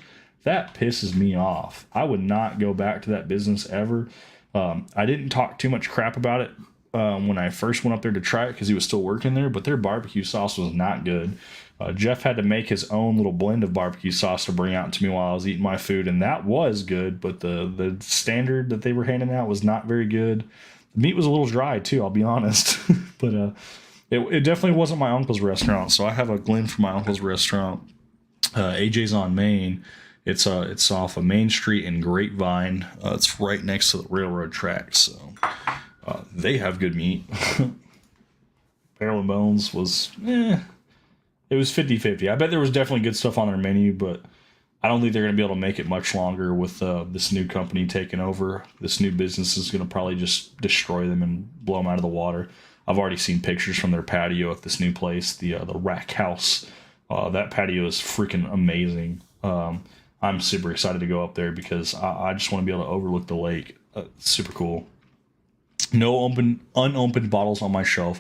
that pisses me off. I would not go back to that business ever. I didn't talk too much crap about it when I first went up there to try it because he was still working there, but their barbecue sauce was not good. Jeff had to make his own little blend of barbecue sauce to bring out to me while I was eating my food, and that was good, but the standard that they were handing out was not very good. The meat was a little dry, too, I'll be honest. But it definitely wasn't my uncle's restaurant, so I have a Glen from my uncle's restaurant. AJ's on Main. It's off of Main Street in Grapevine. It's right next to the railroad tracks, so they have good meat. Barrel and Bones was, it was 50-50. I bet there was definitely good stuff on their menu, but I don't think they're going to be able to make it much longer with this new company taking over. This new business is going to probably just destroy them and blow them out of the water. I've already seen pictures from their patio at this new place, the Rack House. That patio is freaking amazing. I'm super excited to go up there because I just want to be able to overlook the lake. Super cool. No unopened bottles on my shelf.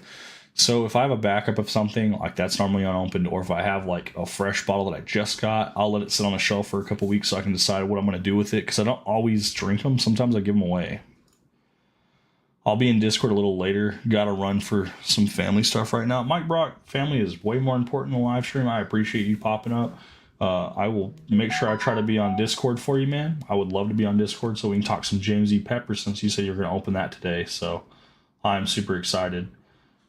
So if I have a backup of something, like that's normally unopened, or if I have like a fresh bottle that I just got, I'll let it sit on the shelf for a couple weeks so I can decide what I'm going to do with it, because I don't always drink them. Sometimes I give them away. I'll be in Discord a little later. Got to run for some family stuff right now. Mike Brock, family is way more important than live stream. I appreciate you popping up. I will make sure I try to be on Discord for you, man. I would love to be on Discord so we can talk some James E. Pepper, since you said you're going to open that today. So I'm super excited.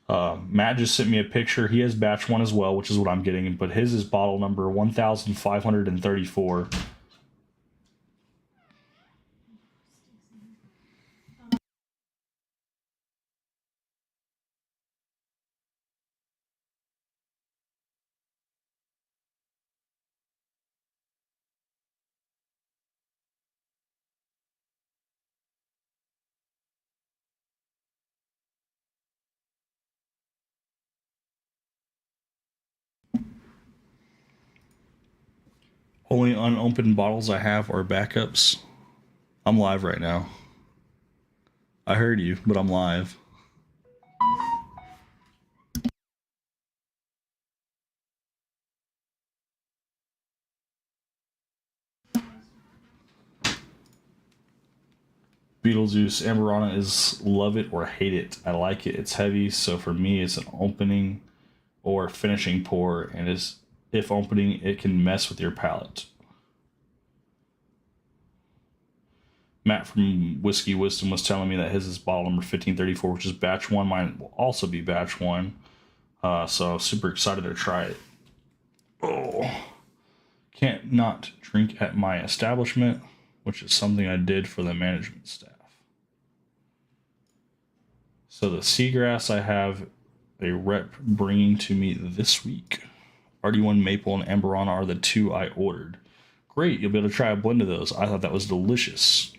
Matt just sent me a picture. He has batch 1 as well, which is what I'm getting, but his is bottle number 1534. Only unopened bottles I have are backups. I'm live right now. I heard you, but I'm live. Beetlejuice Amberana is love it or hate it. I like it. It's heavy, so for me, it's an opening or finishing pour, and is if opening, it can mess with your palate. Matt from Whiskey Wisdom was telling me that his is bottle number 1534, which is batch one. Mine will also be batch one. So I was super excited to try it. Oh, can't not drink at my establishment, which is something I did for the management staff. So the seagrass I have a rep bringing to me this week. RD1 Maple and Amberana are the two I ordered. Great, you'll be able to try a blend of those. I thought that was delicious.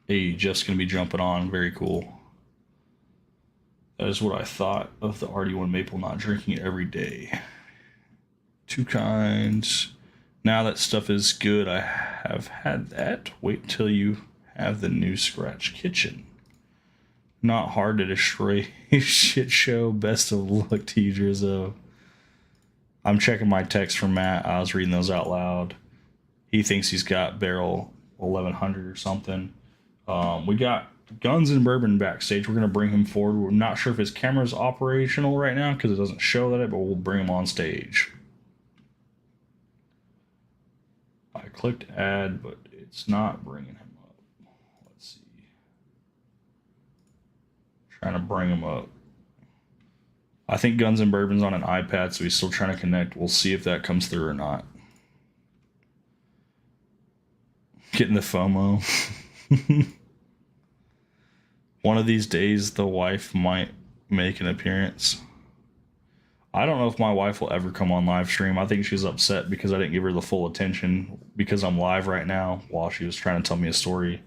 Hey, Jeff's going to be jumping on. Very cool. That is what I thought of the RD1 Maple, not drinking it every day. Two kinds. Now that stuff is good. I have had that. Wait till you have the new Scratch Kitchen. Not hard to destroy a shit show. Best of luck to you, Drizzo. I'm checking my text from Matt. I was reading those out loud. He thinks he's got barrel 1100 or something. We got Guns and Bourbon backstage. We're going to bring him forward. We're not sure if his camera's operational right now because it doesn't show that, but we'll bring him on stage. I clicked add, but it's not bringing him up. Let's see. Trying to bring him up. I think Guns and Bourbon's on an iPad, so he's still trying to connect. We'll see if that comes through or not. Getting the FOMO. One of these days, the wife might make an appearance. I don't know if my wife will ever come on live stream. I think she's upset because I didn't give her the full attention because I'm live right now while she was trying to tell me a story.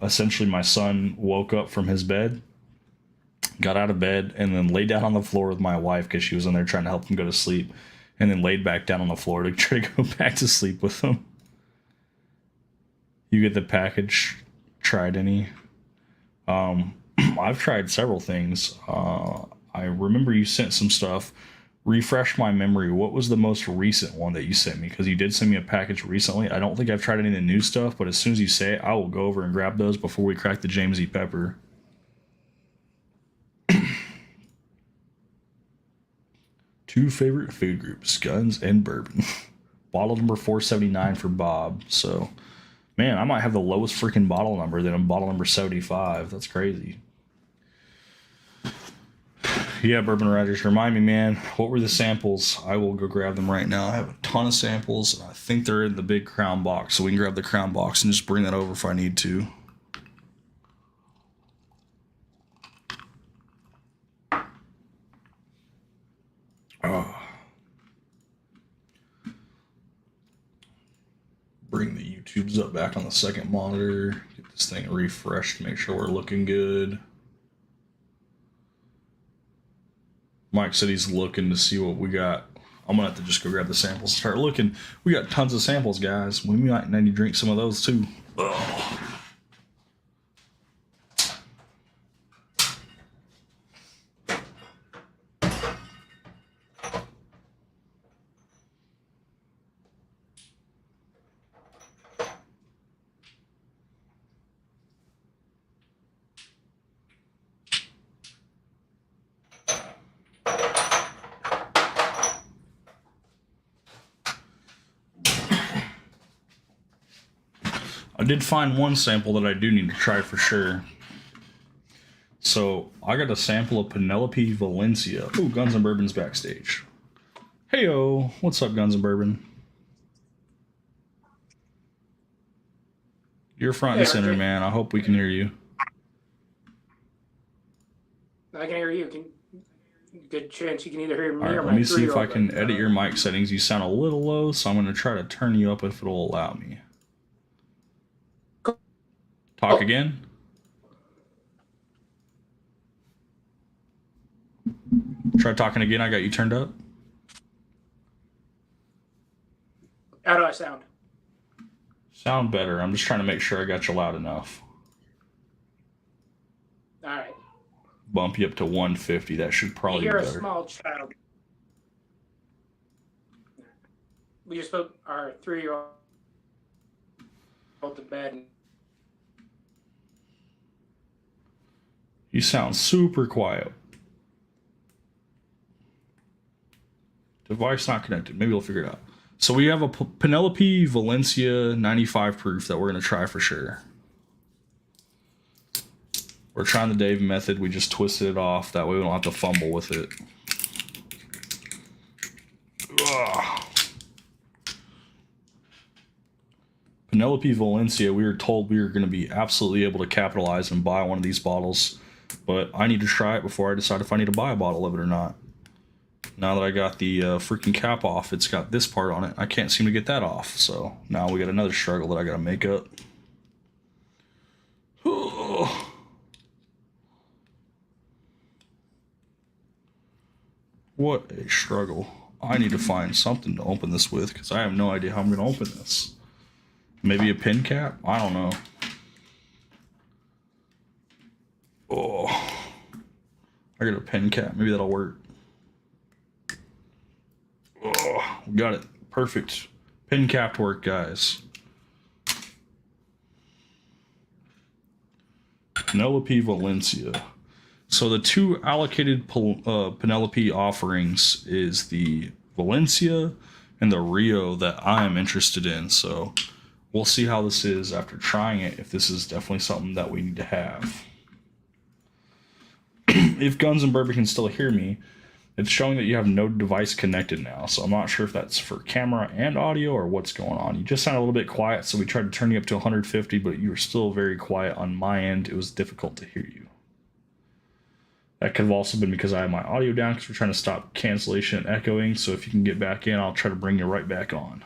Essentially, my son woke up from his bed, got out of bed, and then laid down on the floor with my wife because she was in there trying to help him go to sleep, and then laid back down on the floor to try to go back to sleep with him. You get the package. Tried any? I've tried several things. I remember you sent some stuff. Refresh my memory. What was the most recent one that you sent me? Because you did send me a package recently. I don't think I've tried any of the new stuff, but as soon as you say it, I will go over and grab those before we crack the James E. Pepper. Two favorite food groups, Guns and Bourbon. Bottle number 479 for Bob. So, man, I might have the lowest freaking bottle number than a bottle number 75. That's crazy. Yeah, Bourbon Riders, remind me, man, what were the samples? I will go grab them right now. I have a ton of samples, and I think they're in the big crown box, so we can grab the crown box and just bring that over if I need to. Bring the YouTubes up back on the second monitor. Get this thing refreshed, make sure we're looking good. Mike said he's looking to see what we got. I'm gonna have to just go grab the samples and start looking. We got tons of samples, guys. We might need to drink some of those too. Ugh. I did find one sample that I do need to try for sure. So I got a sample of Penelope Valencia. Ooh, Guns and Bourbon's backstage. Heyo, what's up, Guns and Bourbon? You're front and center, man. I hope we can hear you. I can hear you. Good chance you can either hear me or let me see if I can edit your mic settings. You sound a little low, so I'm going to try to turn you up if it'll allow me. Talk again. Try talking again. I got you turned up. How do I sound? Sound better. I'm just trying to make sure I got you loud enough. All right. Bump you up to 150. That should You probably be hear a better. small child. We just put our 3-year-old to bed. You sound super quiet. Device not connected. Maybe we'll figure it out. So we have a Penelope Valencia 95 proof that we're going to try for sure. We're trying the Dave method. We just twisted it off. That way we don't have to fumble with it. Ugh. Penelope Valencia, we were told we were going to be absolutely able to capitalize and buy one of these bottles. But I need to try it before I decide if I need to buy a bottle of it or not. Now that I got the freaking cap off, it's got this part on it. I can't seem to get that off. So now we got another struggle that I got to make up. What a struggle. I need to find something to open this with because I have no idea how I'm going to open this. Maybe a pin cap? I don't know. Oh, I got a pin cap. Maybe that'll work. Oh, got it. Perfect. Pin cap work, guys. Penelope Valencia. So the two allocated Penelope offerings is the Valencia and the Rio that I'm interested in. So we'll see how this is after trying it, if this is definitely something that we need to have. If Guns and Bourbon can still hear me, it's showing that you have no device connected now. So I'm not sure if that's for camera and audio or what's going on. You just sound a little bit quiet, so we tried to turn you up to 150, but you were still very quiet on my end. It was difficult to hear you. That could have also been because I have my audio down because we're trying to stop cancellation and echoing. So if you can get back in, I'll try to bring you right back on.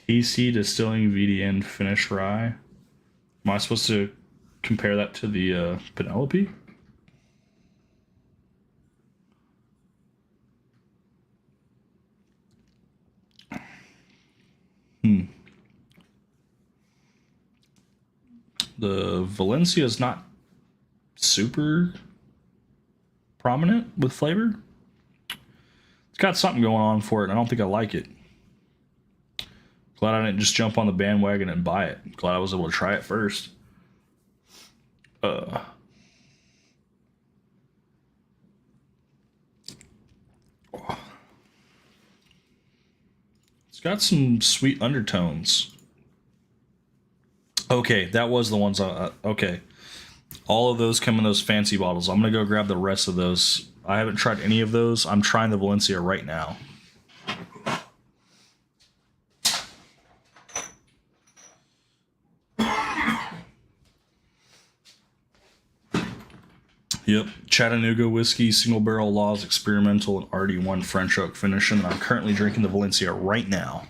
TC Distilling VDN Finish Rye. Am I supposed to compare that to the Penelope? The Valencia is not super prominent with flavor. It's got something going on for it, and I don't think I like it. Glad I didn't just jump on the bandwagon and buy it. Glad I was able to try it first. It's got some sweet undertones. Okay, that was the ones okay. All of those come in those fancy bottles. I'm going to go grab the rest of those. I haven't tried any of those. I'm trying the Valencia right now. Yep, Chattanooga whiskey, single barrel laws, experimental, and RD1 French oak finish. And I'm currently drinking the Valencia right now.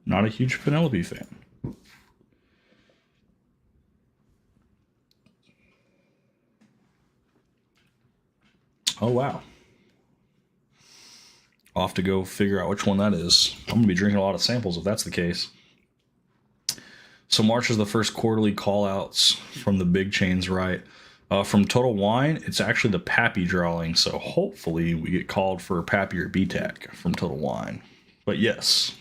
Not a huge Penelope fan. Oh, wow. I'll have to go figure out which one that is. I'm going to be drinking a lot of samples if that's the case. So March is the first quarterly call-outs from the big chains, right? From Total Wine, it's actually the Pappy drawing, so hopefully we get called for Pappy or BTAC from Total Wine. But yes.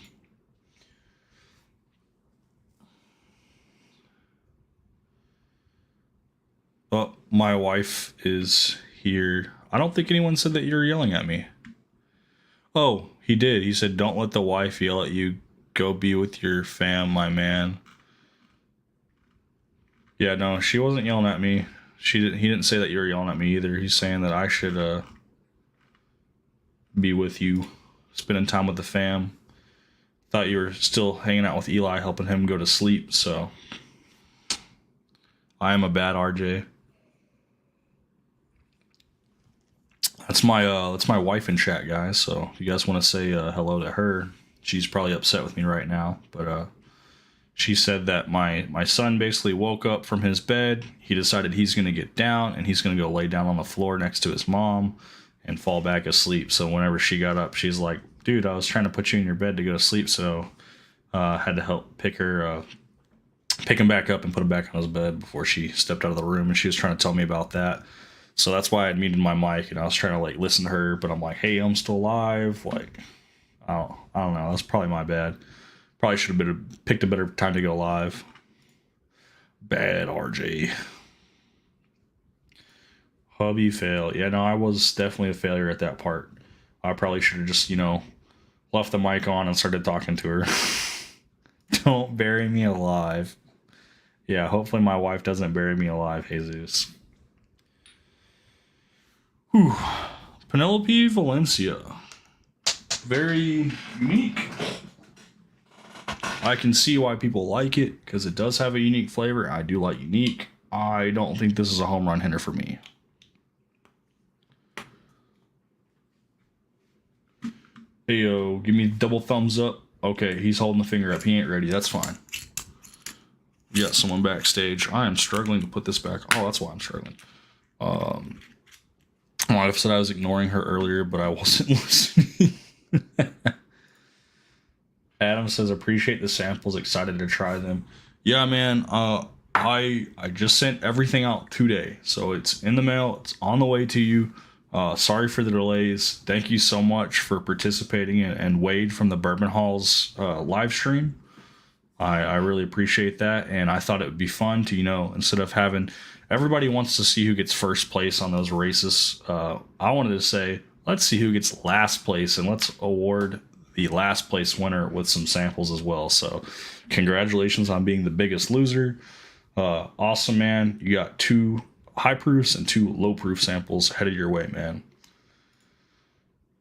Oh, my wife is here. I don't think anyone said that you're yelling at me. Oh, he did. He said, don't let the wife yell at you. Go be with your fam, my man. Yeah, no, she wasn't yelling at me. He didn't say that you were yelling at me either. He's saying that I should be with you, spending time with the fam. Thought you were still hanging out with Eli, helping him go to sleep, so I am a bad RJ. That's my wife in chat, guys. So if you guys want to say hello to her, she's probably upset with me right now, but She said that my son basically woke up from his bed. He decided he's going to get down and he's going to go lay down on the floor next to his mom and fall back asleep. So whenever she got up, she's like, dude, I was trying to put you in your bed to go to sleep. So had to help pick him back up and put him back on his bed before she stepped out of the room. And she was trying to tell me about that. So that's why I had muted my mic and I was trying to like listen to her, but I'm like, hey, I'm still alive. Like, I don't know. That's probably my bad. Probably should have picked a better time to go live. Bad RJ. Hubby fail. Yeah, no, I was definitely a failure at that part. I probably should have just, left the mic on and started talking to her. Don't bury me alive. Yeah, hopefully my wife doesn't bury me alive, Jesus. Whew. Penelope Valencia. Very unique. I can see why people like it because it does have a unique flavor. I do like unique. I don't think this is a home run hitter for me. Hey, yo, give me double thumbs up. Okay, he's holding the finger up. He ain't ready. That's fine. We got someone backstage. I am struggling to put this back. Oh, that's why I'm struggling. My wife said I was ignoring her earlier, but I wasn't listening. Adam says, appreciate the samples, excited to try them. Yeah, man, I just sent everything out today. So it's in the mail. It's on the way to you. Sorry for the delays. Thank you so much for participating and Wade from the Bourbon Halls live stream. I really appreciate that. And I thought it would be fun to, instead of having everybody wants to see who gets first place on those races. I wanted to say, let's see who gets last place and let's award the last place winner with some samples as well. So congratulations on being the biggest loser. Awesome, man. You got 2 high proofs and 2 low proof samples headed your way, man.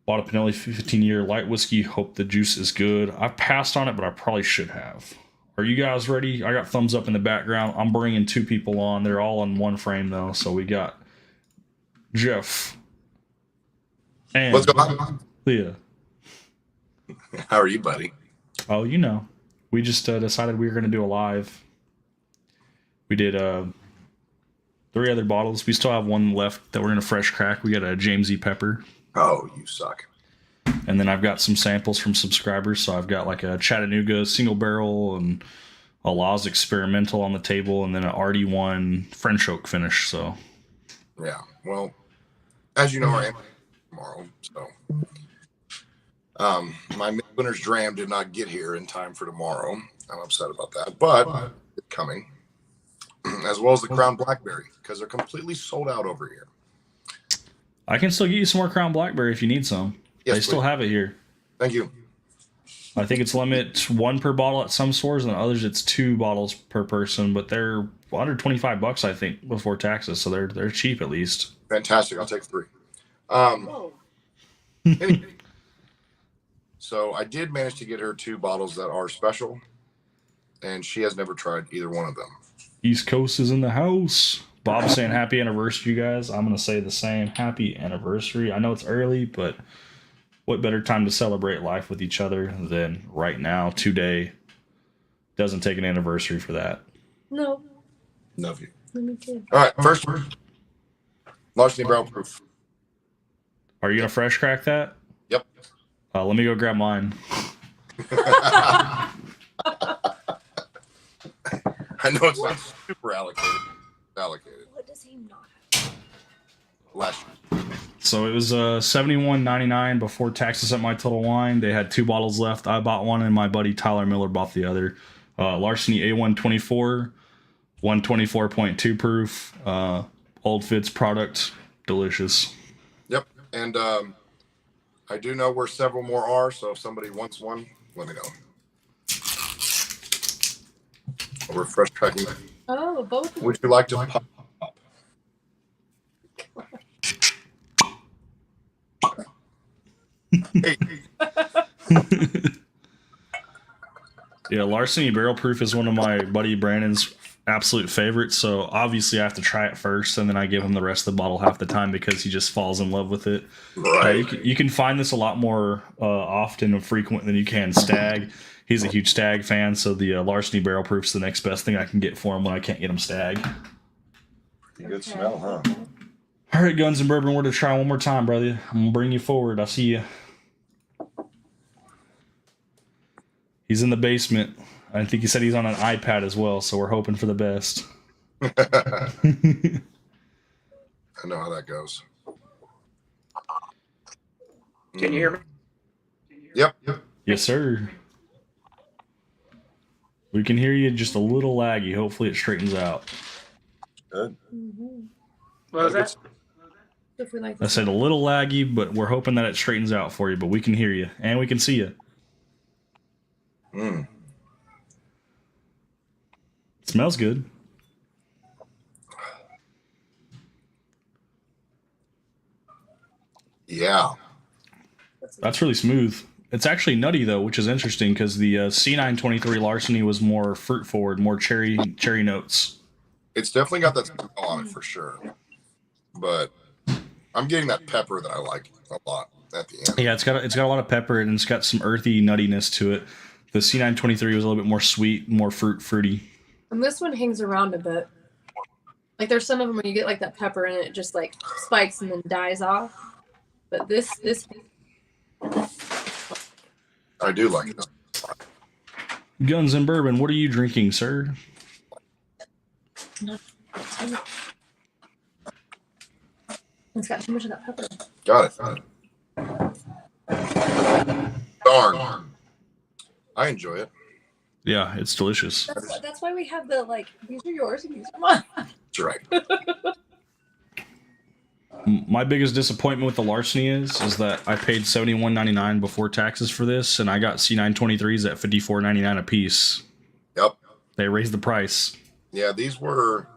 Bought a Penelope 15-year light whiskey. Hope the juice is good. I passed on it, but I probably should have. Are you guys ready? I got thumbs up in the background. I'm bringing 2 people on. They're all in one frame though. So we got Jeff and What's going on? Leah. How are you, buddy? Oh, we just decided we were going to do a live. We did 3 other bottles. We still have 1 left that we're going to fresh crack. We got a James E. Pepper. Oh, you suck. And then I've got some samples from subscribers. So I've got like a Chattanooga single barrel and a Laws Experimental on the table and then an RD1 French Oak finish. So, yeah. Well, as you know, I am tomorrow. So, my winner's dram did not get here in time for tomorrow. I'm upset about that, but it's coming. As well as the Crown Blackberry because they're completely sold out over here. I can still get you some more Crown Blackberry if you need some. Yes, they still have it here. Thank you. I think it's limit 1 per bottle at some stores, and others it's 2 bottles per person. But they're under $25, I think, before taxes, so they're cheap at least. Fantastic. I'll take 3. Anyway, so I did manage to get her 2 bottles that are special, and she has never tried either one of them. East Coast is in the house. Bob's saying happy anniversary, you guys. I'm going to say the same. Happy anniversary. I know it's early, but what better time to celebrate life with each other than right now, today? Doesn't take an anniversary for that. No. Love you. Me too. All right, first, larceny barrel proof. Are you going to fresh crack that? Yep. Let me go grab mine. I know it's not super allocated. What does he not have? Last year. So it was $71.99 before taxes at My Total Wine. They had 2 bottles left. I bought one, and my buddy Tyler Miller bought the other. Larceny A124, 124.2 proof. Old Fitz product, delicious. Yep, and I do know where several more are. So if somebody wants one, let me know. We're fresh cracking. Oh, both of Would you like to pop? Hey. Yeah, Larceny Barrel Proof is one of my buddy Brandon's absolute favorite. So obviously I have to try it first, and then I give him the rest of the bottle half the time because he just falls in love with it. Right. You can find this a lot more often and frequent than you can Stag. He's a huge Stag fan, so the Larceny Barrel Proof's the next best thing I can get for him when I can't get him Stag. Pretty good smell, huh? All right, Guns and Bourbon, we're to try one more time, brother. I'm gonna bring you forward. I'll see you. He's in the basement. I think he said he's on an iPad as well, so we're hoping for the best. I know how that goes. Can you hear me? Yep. Yes, sir. We can hear you just a little laggy. Hopefully it straightens out. Good. What was that? If we like I said a little laggy, but we're hoping that it straightens out for you. But we can hear you and we can see you. Mm. It smells good. Yeah. That's really smooth. It's actually nutty though, which is interesting because the C923 Larceny was more fruit forward, more cherry notes. It's definitely got that smell on it for sure. But I'm getting that pepper that I like a lot at the end. Yeah, it's got a lot of pepper and it's got some earthy nuttiness to it. The C923 was a little bit more sweet, more fruity. And this one hangs around a bit. Like there's some of them when you get like that pepper and it just like spikes and then dies off. But this I do like it. Guns and Bourbon, what are you drinking, sir? it's got too much of that pepper. Got it. Darn. I enjoy it. Yeah, it's delicious. That's why we have the like these are yours and these are mine. That's right. My biggest disappointment with the Larceny is that I paid $71.99 before taxes for this, and I got C923s at $54.99 a piece. Yep. They raised the price. Yeah, these were.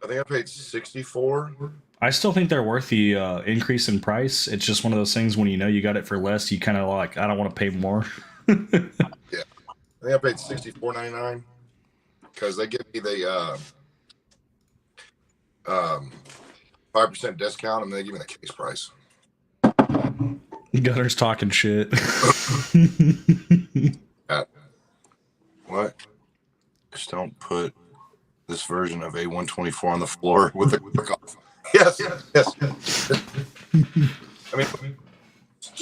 I think I paid 64. I still think they're worth the increase in price. It's just one of those things when you know you got it for less, you kind of like, I don't want to pay more. Yeah, I think I paid $64.99 because they give me the 5% discount and they give me the case price. Gunner's talking shit. What? Just don't put this version of A124 on the floor with the cook off. Yes. I mean,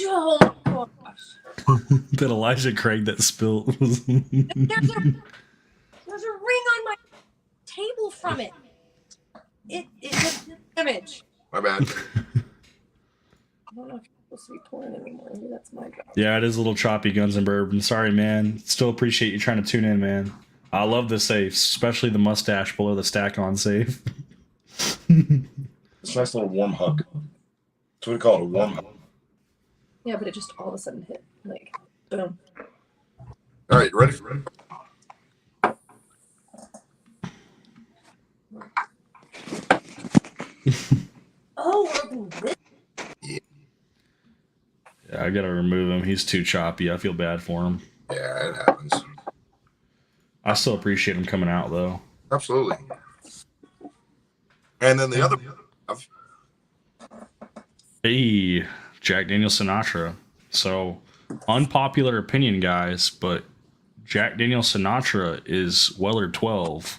Oh my gosh. That Elijah Craig that spilled. There's a ring on my table from it. It's an image. my bad. I don't know if you're supposed to be pouring anymore. Maybe that's my job. Yeah, it is a little choppy, Guns and Bourbon. Sorry, man. Still appreciate you trying to tune in, man. I love the safes, especially the mustache below the stack on safe. It's a nice little warm hug. That's what we call it, a warm hug. Yeah, but it just all of a sudden hit. Like, boom. All right, you ready for it? Oh, we're doing this. Yeah, I gotta remove him. He's too choppy. I feel bad for him. Yeah, it happens. I still appreciate him coming out, though. Absolutely. And then the other. Hey, Jack Daniel's Sinatra. So, unpopular opinion, guys, but Jack Daniel's Sinatra is Weller 12.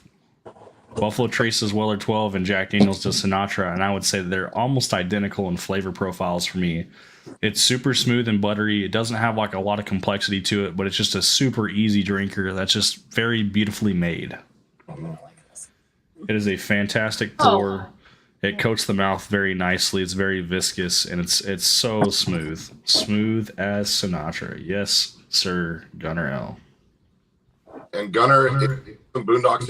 Buffalo Trace is Weller 12, and Jack Daniel's does Sinatra, and I would say they're almost identical in flavor profiles for me. It's super smooth and buttery. It doesn't have like a lot of complexity to it, but it's just a super easy drinker that's just very beautifully made. It is a fantastic pour. It coats the mouth very nicely. It's very viscous, and it's so smooth. Smooth as Sinatra. Yes, sir, Gunner L. And Gunner, some Boondocks.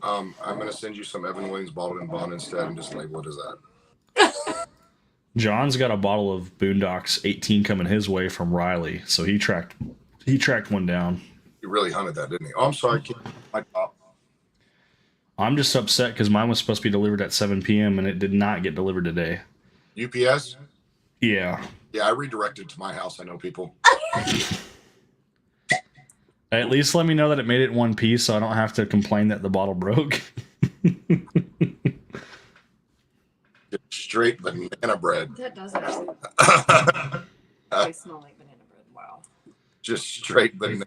I'm going to send you some Evan Williams bottled in bond instead and just label it as that. John's got a bottle of Boondocks 18 coming his way from Riley, so he tracked one down. He really hunted that, didn't he? Oh, I'm sorry. My top. I'm just upset because mine was supposed to be delivered at 7 p.m. and it did not get delivered today. UPS? Yeah. Yeah, I redirected to my house. I know people. At least let me know that it made it in one piece, so I don't have to complain that the bottle broke. Just straight banana bread. That does actually smell like banana bread. Wow. Just straight banana.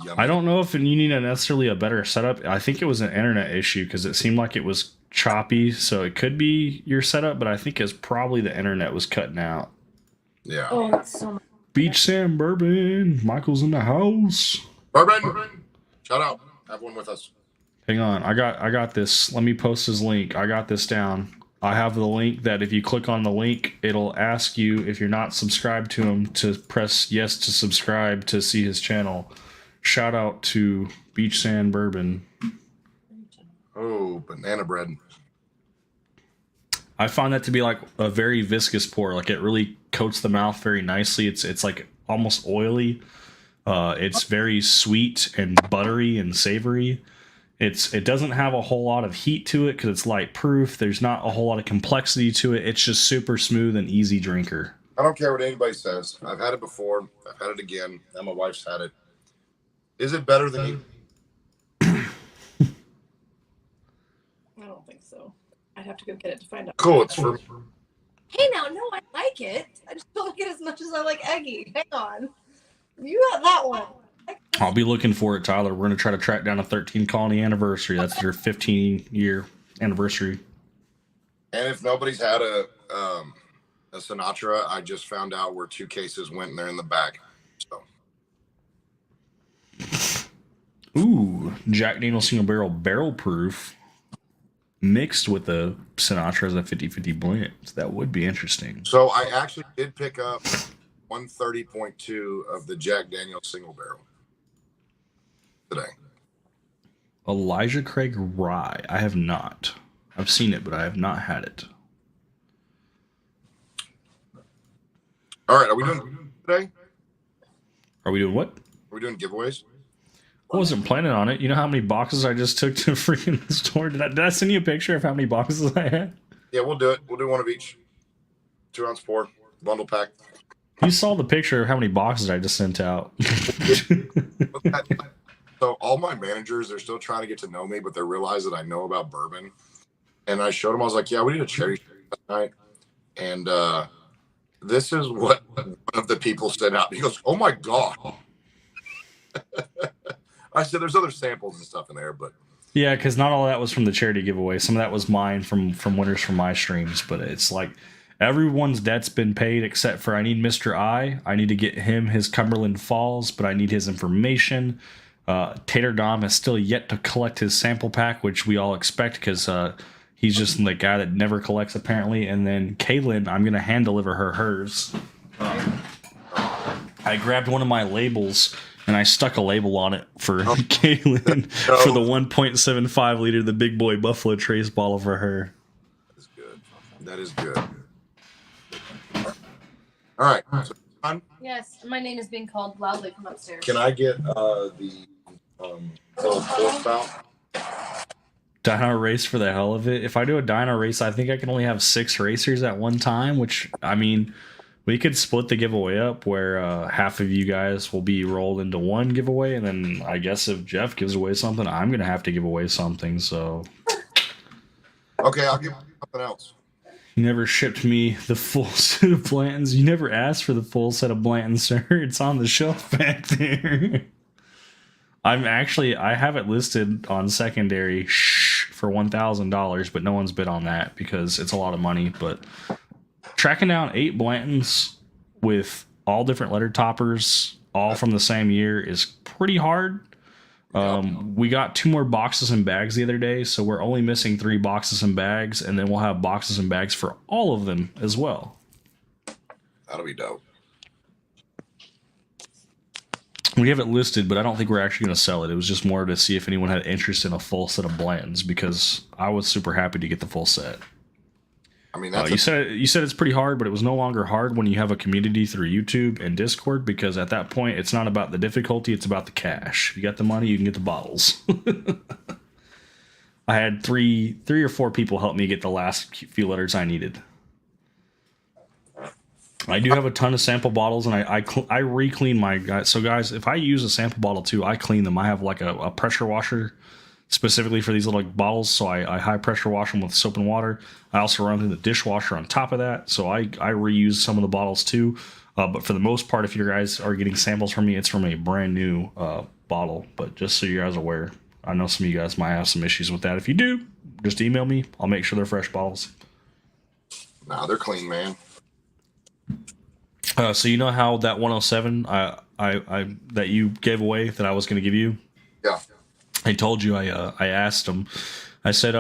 Yummy. I don't know if you need necessarily a better setup. I think it was an internet issue because it seemed like it was choppy, so it could be your setup, but I think it's probably the internet was cutting out. Yeah. Oh, that's so much. Beach Sand Bourbon. Michael's in the house. Bourbon. Shout out. Have one with us. Hang on. I got this. Let me post his link. I got this down. I have the link that if you click on the link, it'll ask you if you're not subscribed to him to press yes to subscribe to see his channel. Shout out to Beach Sand Bourbon. Oh, banana bread. I find that to be like a very viscous pour. Like it really coats the mouth very nicely. It's like almost oily. It's very sweet and buttery and savory. It doesn't have a whole lot of heat to it because it's light proof. There's not a whole lot of complexity to it. It's just super smooth and easy drinker. I don't care what anybody says. I've had it before. I've had it again. Now my wife's had it. Is it better than you? I don't think so. I'd have to go get it to find out. Cool. It's for Hey, now, no, I like it. I just don't like it as much as I like Eggy. Hang on. You got that one. I'll be looking for it, Tyler. We're going to try to track down a 13 Colony anniversary. That's their 15-year anniversary. And if nobody's had a Sinatra, I just found out where 2 cases went and they're in the back. So Ooh, Jack Daniel's Single Barrel proof mixed with the Sinatra as a 50-50 blend. That would be interesting. So I actually did pick up 130.2 of the Jack Daniel's Single Barrel today. Elijah Craig Rye. I have not. I've seen it, but I have not had it. All right, are we doing today? Are we doing what? Are we doing giveaways? I wasn't planning on it. You know how many boxes I just took to freaking store? Did I send you a picture of how many boxes I had? Yeah, we'll do it. We'll do one of each. 2-ounce pour, bundle pack. You saw the picture of how many boxes I just sent out. So all my managers, they're still trying to get to know me, but they realize that I know about bourbon. And I showed them, I was like, yeah, we did a cherry last night. And this is what one of the people sent out. He goes, oh my God. I said, there's other samples and stuff in there, but. Yeah, because not all of that was from the charity giveaway. Some of that was mine from winners from my streams. But it's like everyone's debt's been paid except for I need Mr. I need to get him his Cumberland Falls, but I need his information. Tater Dom has still yet to collect his sample pack, which we all expect because he's just the guy that never collects apparently. And then Kaylin, I'm going to hand deliver hers. I grabbed one of my labels and I stuck a label on it for Kaylin for the 1.75 liter, the big boy Buffalo Trace bottle for her. That's good. That is good. All right. So, Yes, my name is being called loudly from upstairs. can I get the little pour spout? Dyno race for the hell of it. If I do a dyno race, I think I can only have 6 racers at one time, which, I mean, we could split the giveaway up where half of you guys will be rolled into one giveaway, and then I guess if Jeff gives away something, I'm going to have to give away something, so. Okay, I'll give you something else. You never shipped me the full set of Blantons. You never asked for the full set of Blantons, sir. It's on the shelf back there. I have it listed on secondary for $1,000, but no one's bid on that because it's a lot of money. But tracking down 8 Blantons with all different letter toppers, all from the same year, is pretty hard. We got 2 more boxes and bags the other day, so we're only missing 3 boxes and bags, and then we'll have boxes and bags for all of them as well. That'll be dope. We have it listed, but I don't think we're actually going to sell it. It was just more to see if anyone had interest in a full set of Blantons, because I was super happy to get the full set. I mean, that's you said it's pretty hard, but it was no longer hard when you have a community through YouTube and Discord, because at that point, it's not about the difficulty, it's about the cash. If you got the money, you can get the bottles. I had three or four people help me get the last few letters I needed. I do have a ton of sample bottles, and I re-clean my guys. So guys, if I use a sample bottle too, I clean them. I have like a pressure washer specifically for these little like, bottles, so I high pressure wash them with soap and water. I also run through the dishwasher on top of that, so I reuse some of the bottles too. But for the most part, if you guys are getting samples from me, it's from a brand new bottle. But just so you guys are aware, I know some of you guys might have some issues with that. If you do, just email me. I'll make sure they're fresh bottles. Nah, they're clean, man. So you know how that 107 I that you gave away that I was going to give you? Yeah. I told you I asked him. I said,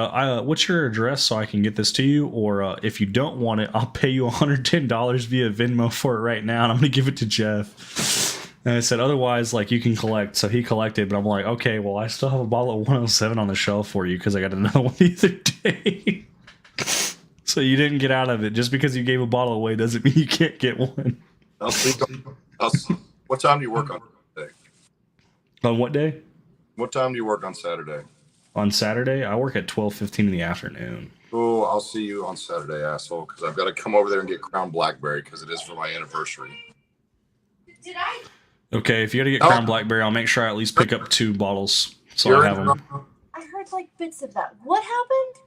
"What's your address so I can get this to you? Or if you don't want it, I'll pay you $110 via Venmo for it right now, and I'm going to give it to Jeff." And I said, "Otherwise, like you can collect." So he collected, but I'm like, "Okay, well, I still have a bottle of 107 on the shelf for you because I got another one the other day." So you didn't get out of it. Just because you gave a bottle away doesn't mean you can't get one. I'll see. What time do you work on Saturday? On what day? What time do you work on Saturday? On Saturday, I work at 12:15 in the afternoon. Oh, I'll see you on Saturday, asshole, because I've got to come over there and get Crown Blackberry because it is for my anniversary. Did I? Okay, if you got to get Crown Blackberry, I'll make sure I at least pick up 2 bottles so I have them. I heard like bits of that. What happened?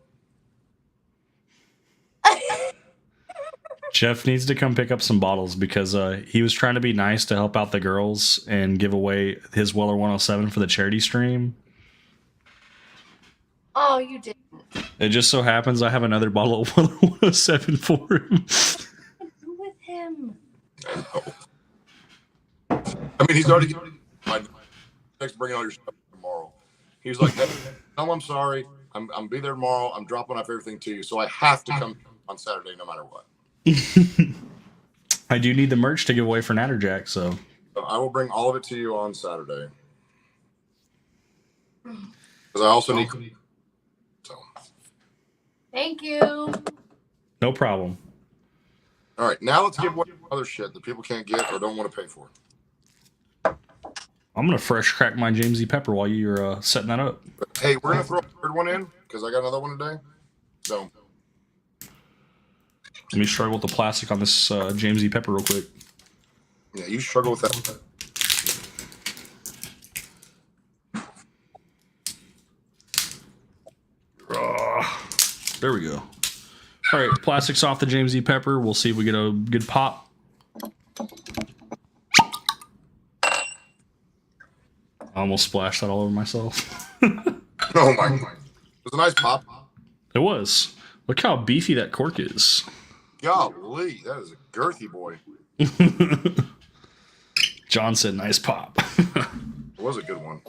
Jeff needs to come pick up some bottles because he was trying to be nice to help out the girls and give away his Weller 107 for the charity stream. Oh, you didn't. It just so happens I have another bottle of Weller 107 for him. Who with him? I know. I mean, he's already my text bringing all your stuff tomorrow. He's like, "Hey, tell him I'm sorry. I'm be there tomorrow. I'm dropping off everything to you, so I have to come on Saturday no matter what." I do need the merch to give away for Natterjack, so I will bring all of it to you on Saturday. Because I also need. So. Thank you. no problem. All right, now let's give away other shit that people can't get or don't want to pay for. I'm gonna fresh crack my Jamesy Pepper while you're setting that up. Hey, we're gonna throw a third one in because I got another one today. So Let me struggle with the plastic on this Jamesy Pepper real quick. yeah, you struggle with that. There we go. All right, plastic's off the Jamesy Pepper. We'll see if we get a good pop. I almost splashed that all over myself. Oh my! It was a nice pop. It was. Look how beefy that cork is. Golly, that is a girthy boy. John said, "Nice pop." It was a good one.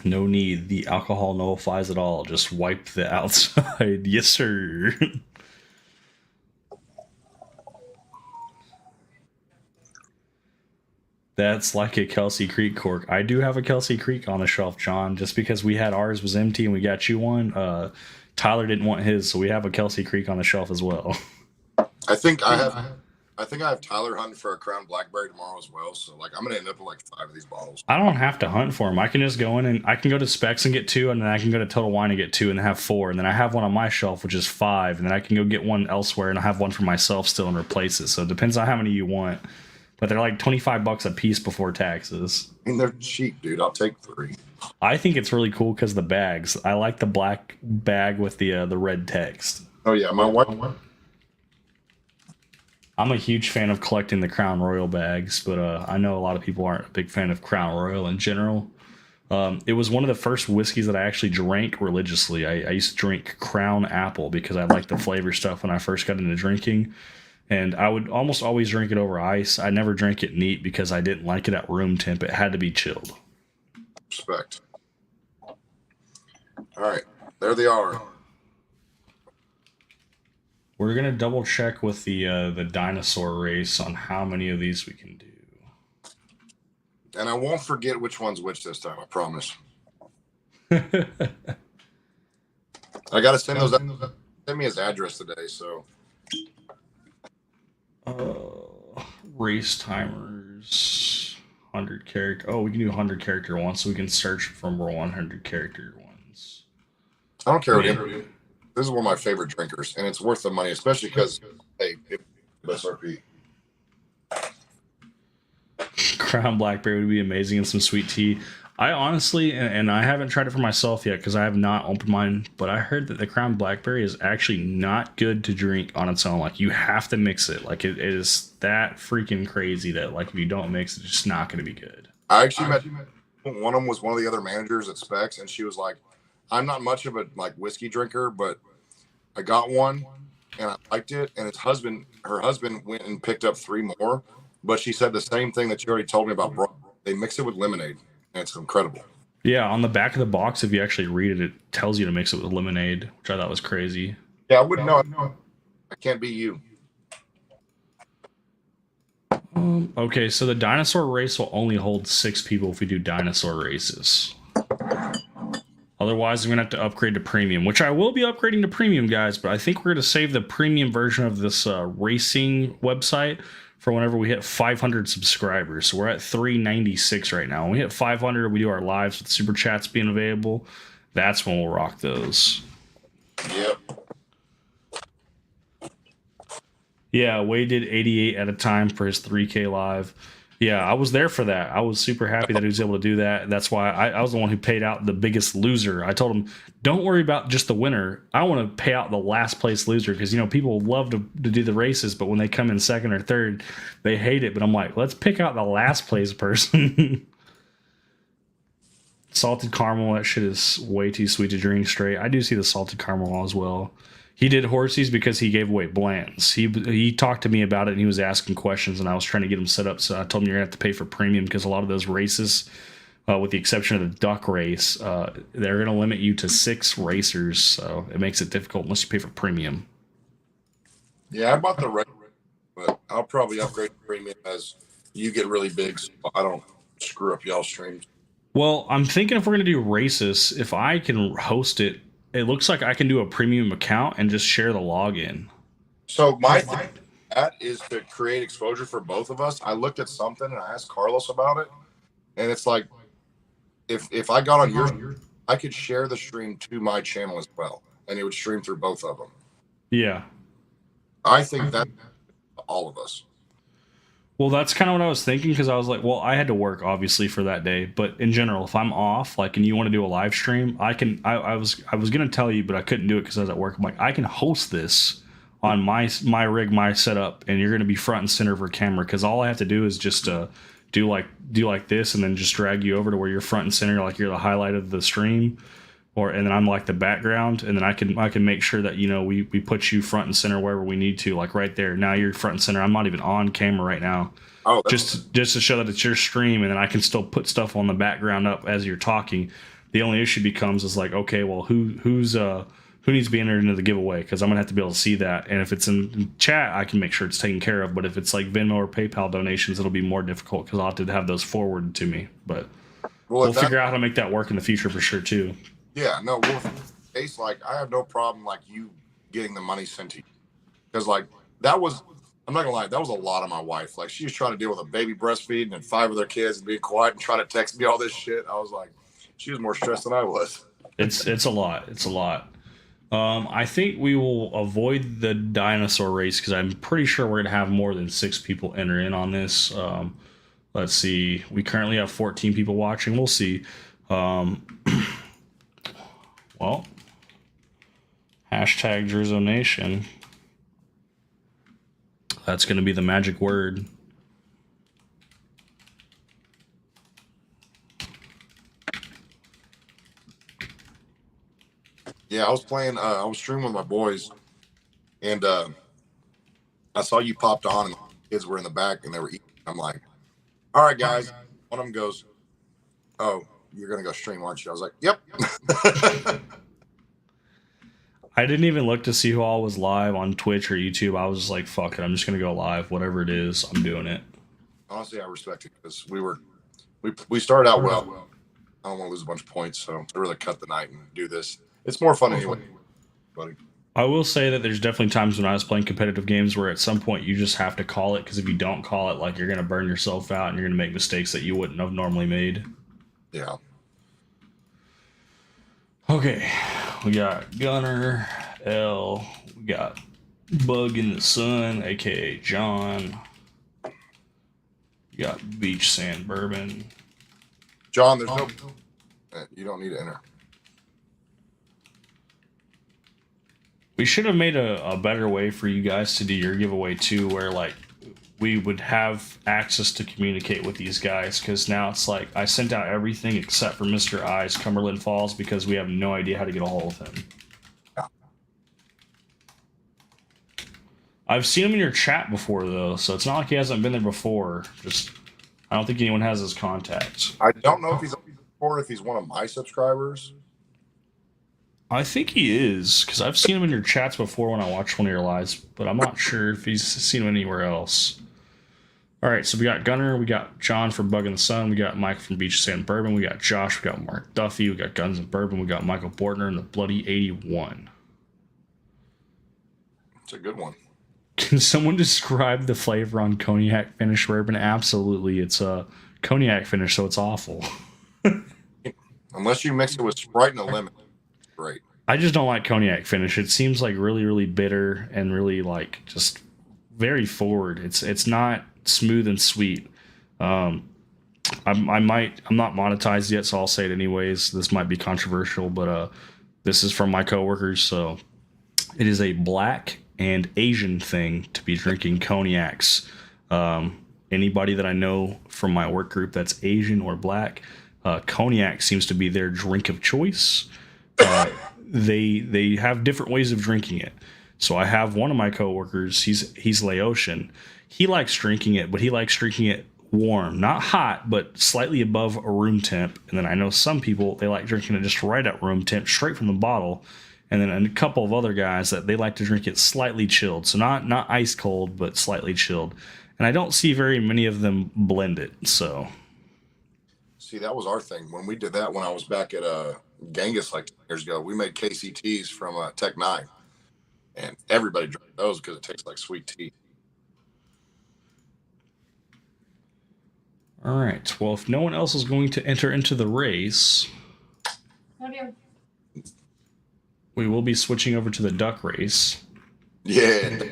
No need. The alcohol nullifies it all. Just wipe the outside. Yes, sir. That's like a Kelsey Creek cork. I do have a Kelsey Creek on the shelf, John. Just because we had ours was empty and we got you one. Tyler didn't want his, so we have a Kelsey Creek on the shelf as well. I think I have Tyler hunting for a Crown Blackberry tomorrow as well. So like I'm gonna end up with like 5 of these bottles. I don't have to hunt for them. I can just go in and I can go to Specs and get 2, and then I can go to Total Wine and get 2 and have 4, and then I have one on my shelf which is 5, and then I can go get one elsewhere and I have one for myself still and replace it. So it depends on how many you want. But they're like $25 a piece before taxes. I mean, they're cheap, dude. I'll take 3. I think it's really cool because the bags. I like the black bag with the red text. Oh yeah, my wife. I'm a huge fan of collecting the Crown Royal bags, but I know a lot of people aren't a big fan of Crown Royal in general. It was one of the first whiskeys that I actually drank religiously. I used to drink Crown Apple because I liked the flavor stuff when I first got into drinking. And I would almost always drink it over ice. I never drank it neat because I didn't like it at room temp. It had to be chilled. Respect. All right, there they are. We're gonna double check with the dinosaur race on how many of these we can do. And I won't forget which one's which this time. I promise. I gotta send those. Send me his address today. So. Race timers, 100 character. Oh, we can do 100 character ones, so we can search from 100 character ones. I don't care what anybody. This is one of my favorite drinkers, and it's worth the money, especially because hey, SRP. Crown Blackberry would be amazing and some sweet tea. I honestly, and I haven't tried it for myself yet because I have not opened mine, but I heard that the Crown Blackberry is actually not good to drink on its own. Like, you have to mix it. Like, it is that freaking crazy that, like, if you don't mix it, it's just not going to be good. I actually met one of them was one of the other managers at Specs, and she was like, I'm not much of a like whiskey drinker, but I got one and I liked it. And her husband went and picked up 3 more, but she said the same thing that you already told me about. They mix it with lemonade, and it's incredible. Yeah, on the back of the box, if you actually read it, it tells you to mix it with lemonade, which I thought was crazy. Yeah, I wouldn't know. I can't be you. Okay, so the dinosaur race will only hold 6 people if we do dinosaur races. Otherwise, I'm going to have to upgrade to premium, which I will be upgrading to premium, guys, but I think we're going to save the premium version of this racing website for whenever we hit 500 subscribers. So we're at 396 right now. When we hit 500, we do our lives with super chats being available. That's when we'll rock those. Yep. Yeah, Wade did 88 at a time for his 3K live. Yeah, I was there for that. I was super happy that he was able to do that. That's why I was the one who paid out the biggest loser. I told him, don't worry about just the winner. I want to pay out the last place loser because, you know, people love to do the races, but when they come in second or third, they hate it. But I'm like, let's pick out the last place person. Salted caramel, that shit is way too sweet to drink straight. I do see the salted caramel as well. He did Horsies because he gave away Blands. He talked to me about it and he was asking questions and I was trying to get him set up. So I told him you're going to have to pay for premium because a lot of those races, with the exception of the duck race, they're going to limit you to 6 racers. So it makes it difficult unless you pay for premium. Yeah, I bought the race, but I'll probably upgrade to premium as you get really big so I don't screw up y'all's streams. Well, I'm thinking if we're going to do races, if I can host it, it looks like I can do a premium account and just share the login. So my thing that is to create exposure for both of us. I looked at something and I asked Carlos about it, and it's like if I got on your, I could share the stream to my channel as well, and it would stream through both of them. Yeah, I think that all of us. well, that's kind of what I was thinking because I was like, well, I had to work obviously for that day, but in general, if I'm off, like, and you want to do a live stream, I can. I was gonna tell you, but I couldn't do it because I was at work. I'm like, I can host this on my rig, my setup, and you're gonna be front and center for camera because all I have to do is just do like this, and then just drag you over to where you're front and center, like you're the highlight of the stream. And then I'm like the background, and then I can make sure that, you know, we put you front and center wherever we need to, like right there. Now you're front and center. I'm not even on camera right now. Oh, just to show that it's your stream, and then I can still put stuff on the background up as you're talking. The only issue becomes is like, okay, well, who needs to be entered into the giveaway? Because I'm gonna have to be able to see that, and if it's in chat, I can make sure it's taken care of. But if it's like Venmo or PayPal donations, it'll be more difficult because I'll have to have those forwarded to me. But we'll figure out how to make that work in the future for sure too. Yeah, no, well, case, like, I have no problem, like, you getting the money sent to you. Because, like, that was, I'm not going to lie, that was a lot of my wife. Like, she was trying to deal with a baby breastfeeding and 5 of their kids and being quiet and trying to text me all this shit. I was like, she was more stressed than I was. It's a lot. It's a lot. I think we will avoid the dinosaur race because I'm pretty sure we're going to have more than 6 people enter in on this. Let's see. We currently have 14 people watching. We'll see. Well, hashtag Drizzo Nation. That's going to be the magic word. Yeah, I was playing, I was streaming with my boys, and I saw you popped on, and the kids were in the back, and they were eating. I'm like, all right, guys. One of them goes, oh, you're going to go stream, aren't you? I was like, yep. I didn't even look to see who all was live on Twitch or YouTube. I was just like, fuck it. I'm just going to go live. Whatever it is, I'm doing it. Honestly, I respect it because we started out well. I don't want to lose a bunch of points, so I really cut the night and do this. It's more fun anyway, buddy. I will say that there's definitely times when I was playing competitive games where at some point you just have to call it because if you don't call it, like, you're going to burn yourself out and you're going to make mistakes that you wouldn't have normally made. Yeah. Okay, we got Gunner, L, we got Bug in the Sun, aka John, You got beach sand bourbon. John, there's no. You don't need to enter. We should have made a better way for you guys to do your giveaway too, where like we would have access to communicate with these guys, because now it's like I sent out everything except for Mr. I's Cumberland Falls because we have no idea how to get a hold of him. Yeah. I've seen him in your chat before though, so it's not like he hasn't been there before. Just I don't think anyone has his contacts. I don't know if he's or if he's one of my subscribers. I think he is, because I've seen him in your chats before when I watched one of your lives, but I'm not sure if he's seen him anywhere else. All right, so we got Gunner, we got John from Bug in the Sun, we got Mike from Beach Sand Bourbon, we got Josh, we got Mark Duffy, we got Guns and Bourbon, we got Michael Bortner, and the Bloody 81. It's a good one. Can someone describe the flavor on cognac finish bourbon? Absolutely, it's a cognac finish, so it's awful. Unless you mix it with Sprite and a lemon. Great. I just don't like cognac finish. It seems like really, really bitter and really like just very forward. It's not smooth and sweet. I'm not monetized yet, so I'll say it anyways. This might be controversial, but this is from my coworkers, so it is a black and Asian thing to be drinking cognacs. Anybody that I know from my work group that's Asian or black, cognac seems to be their drink of choice. They have different ways of drinking it. So I have one of my coworkers, he's Laotian. He likes drinking it, but he likes drinking it warm, not hot, but slightly above a room temp. And then I know some people, they like drinking it just right at room temp, straight from the bottle. And then a couple of other guys that they like to drink it slightly chilled. So not ice cold, but slightly chilled. And I don't see very many of them blend it. So See, that was our thing when we did that. When I was back at Genghis like 10 years ago, we made KCTs from Tech 9, and everybody drank those because it tastes like sweet tea. all right. Well, if no one else is going to enter into the race, we will be switching over to the duck race. Yeah.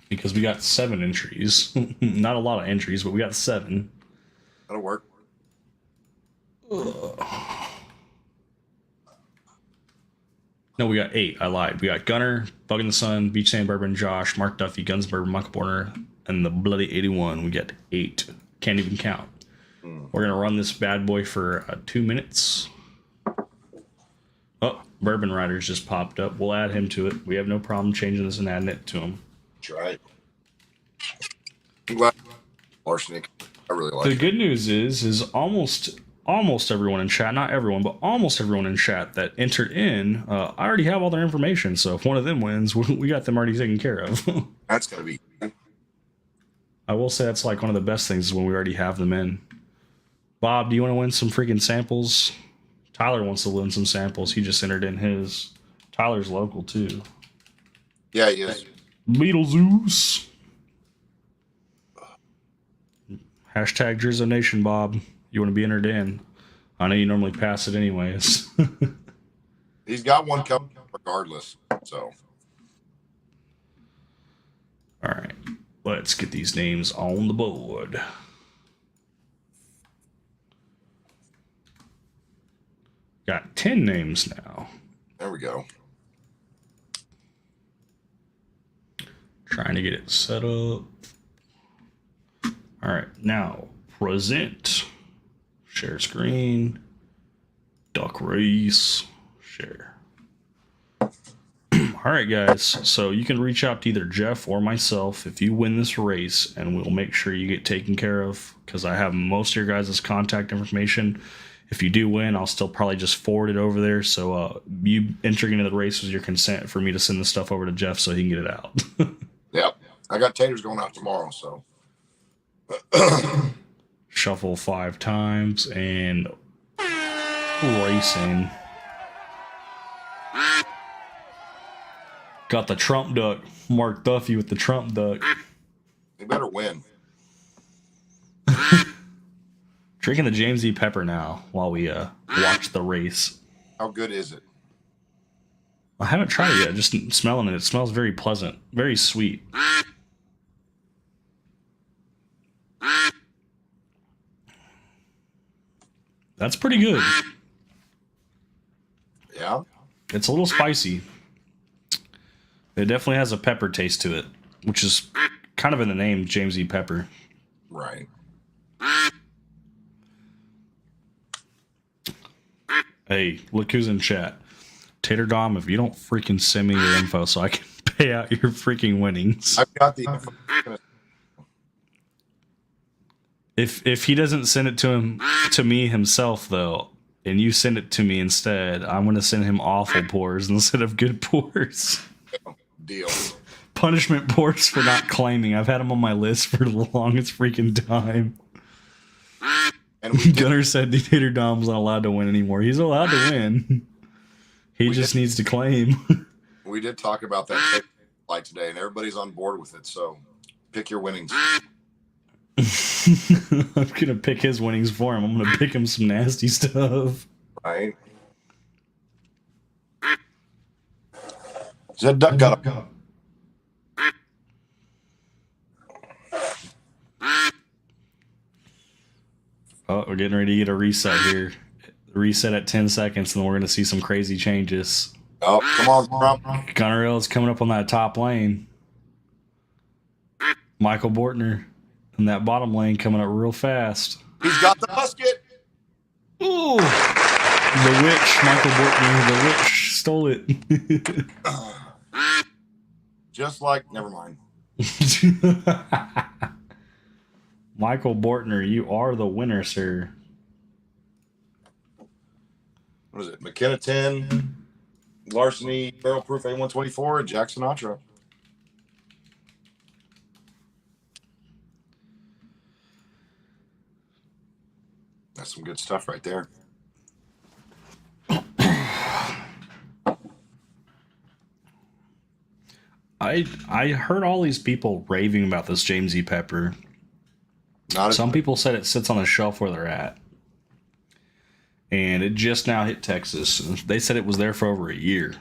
Because we got 7 entries. Not a lot of entries, but we got 7. That'll work. No, we got 8. I lied. We got Gunner, Bug in the Sun, Beach Sand Bourbon, Josh, Mark Duffy, Guns Bourbon, Michael Borner, and the Bloody 81. We got 8. Can't even count. We're going to run this bad boy for 2 minutes. Oh, Bourbon Riders just popped up. We'll add him to it. We have no problem changing this and adding it to him. That's right. I'm glad arsenic. I really like The it. good news is almost everyone in chat, not everyone, but almost everyone in chat that entered in, I already have all their information. So if one of them wins, we got them already taken care of. That's going to be. I will say that's like one of the best things is when we already have them in. Bob, do you want to win some freaking samples? Tyler wants to win some samples. He just entered in his. Tyler's local too. Yeah, he is. Beetlejuice. Hashtag Drizzo Nation, Bob. You want to be entered in? I know you normally pass it anyways. He's got one coming regardless. So. All right, let's get these names on the board. Got 10 names now. There we go. Trying to get it set up. All right, now present. Share screen. Duck race. Share. All right, guys. So you can reach out to either Jeff or myself if you win this race, and we'll make sure you get taken care of because I have most of your guys' contact information. If you do win, I'll still probably just forward it over there. So you entering into the race was your consent for me to send the stuff over to Jeff so he can get it out. Yep. I got taters going out tomorrow, so. Shuffle 5 times and racing. Got the Trump duck. Mark Duffy with the Trump duck. They better win. Drinking the James E. Pepper now while we watch the race. How good is it? I haven't tried it yet. Just smelling it. It smells very pleasant. Very sweet. That's pretty good. Yeah. It's a little spicy. It definitely has a pepper taste to it, which is kind of in the name, James E. Pepper. Right. Hey, look who's in chat. Tater Dom, if you don't freaking send me your info so I can pay out your freaking winnings. I've got the info. If he doesn't send it to me himself though, and you send it to me instead, I'm gonna send him awful pours instead of good pours. Deal. Punishment pours for not claiming. I've had him on my list for the longest freaking time. And we did, Gunner said Tater Dom's not allowed to win anymore. He's allowed to win. He just needs to claim. we did talk about that like today, and everybody's on board with it. So pick your winnings. I'm gonna pick his winnings for him. I'm gonna pick him some nasty stuff. Right. Zed Duck got up. Oh, we're getting ready to get a reset here. Reset at 10 seconds, and then we're going to see some crazy changes. Oh, come on, Trump. Gunner is coming up on that top lane. Michael Bortner in that bottom lane coming up real fast. He's got the musket. Ooh! The witch, Michael Bortner, the witch stole it. Just like, never mind. Michael Bortner, you are the winner, sir. What is it? McKenna 10, Larceny, Barrel Proof A124, and Jack Sinatra. That's some good stuff right there. I heard all these people raving about this James E. Pepper. Some people said it sits on the shelf where they're at. And it just now hit Texas. They said it was there for over a year.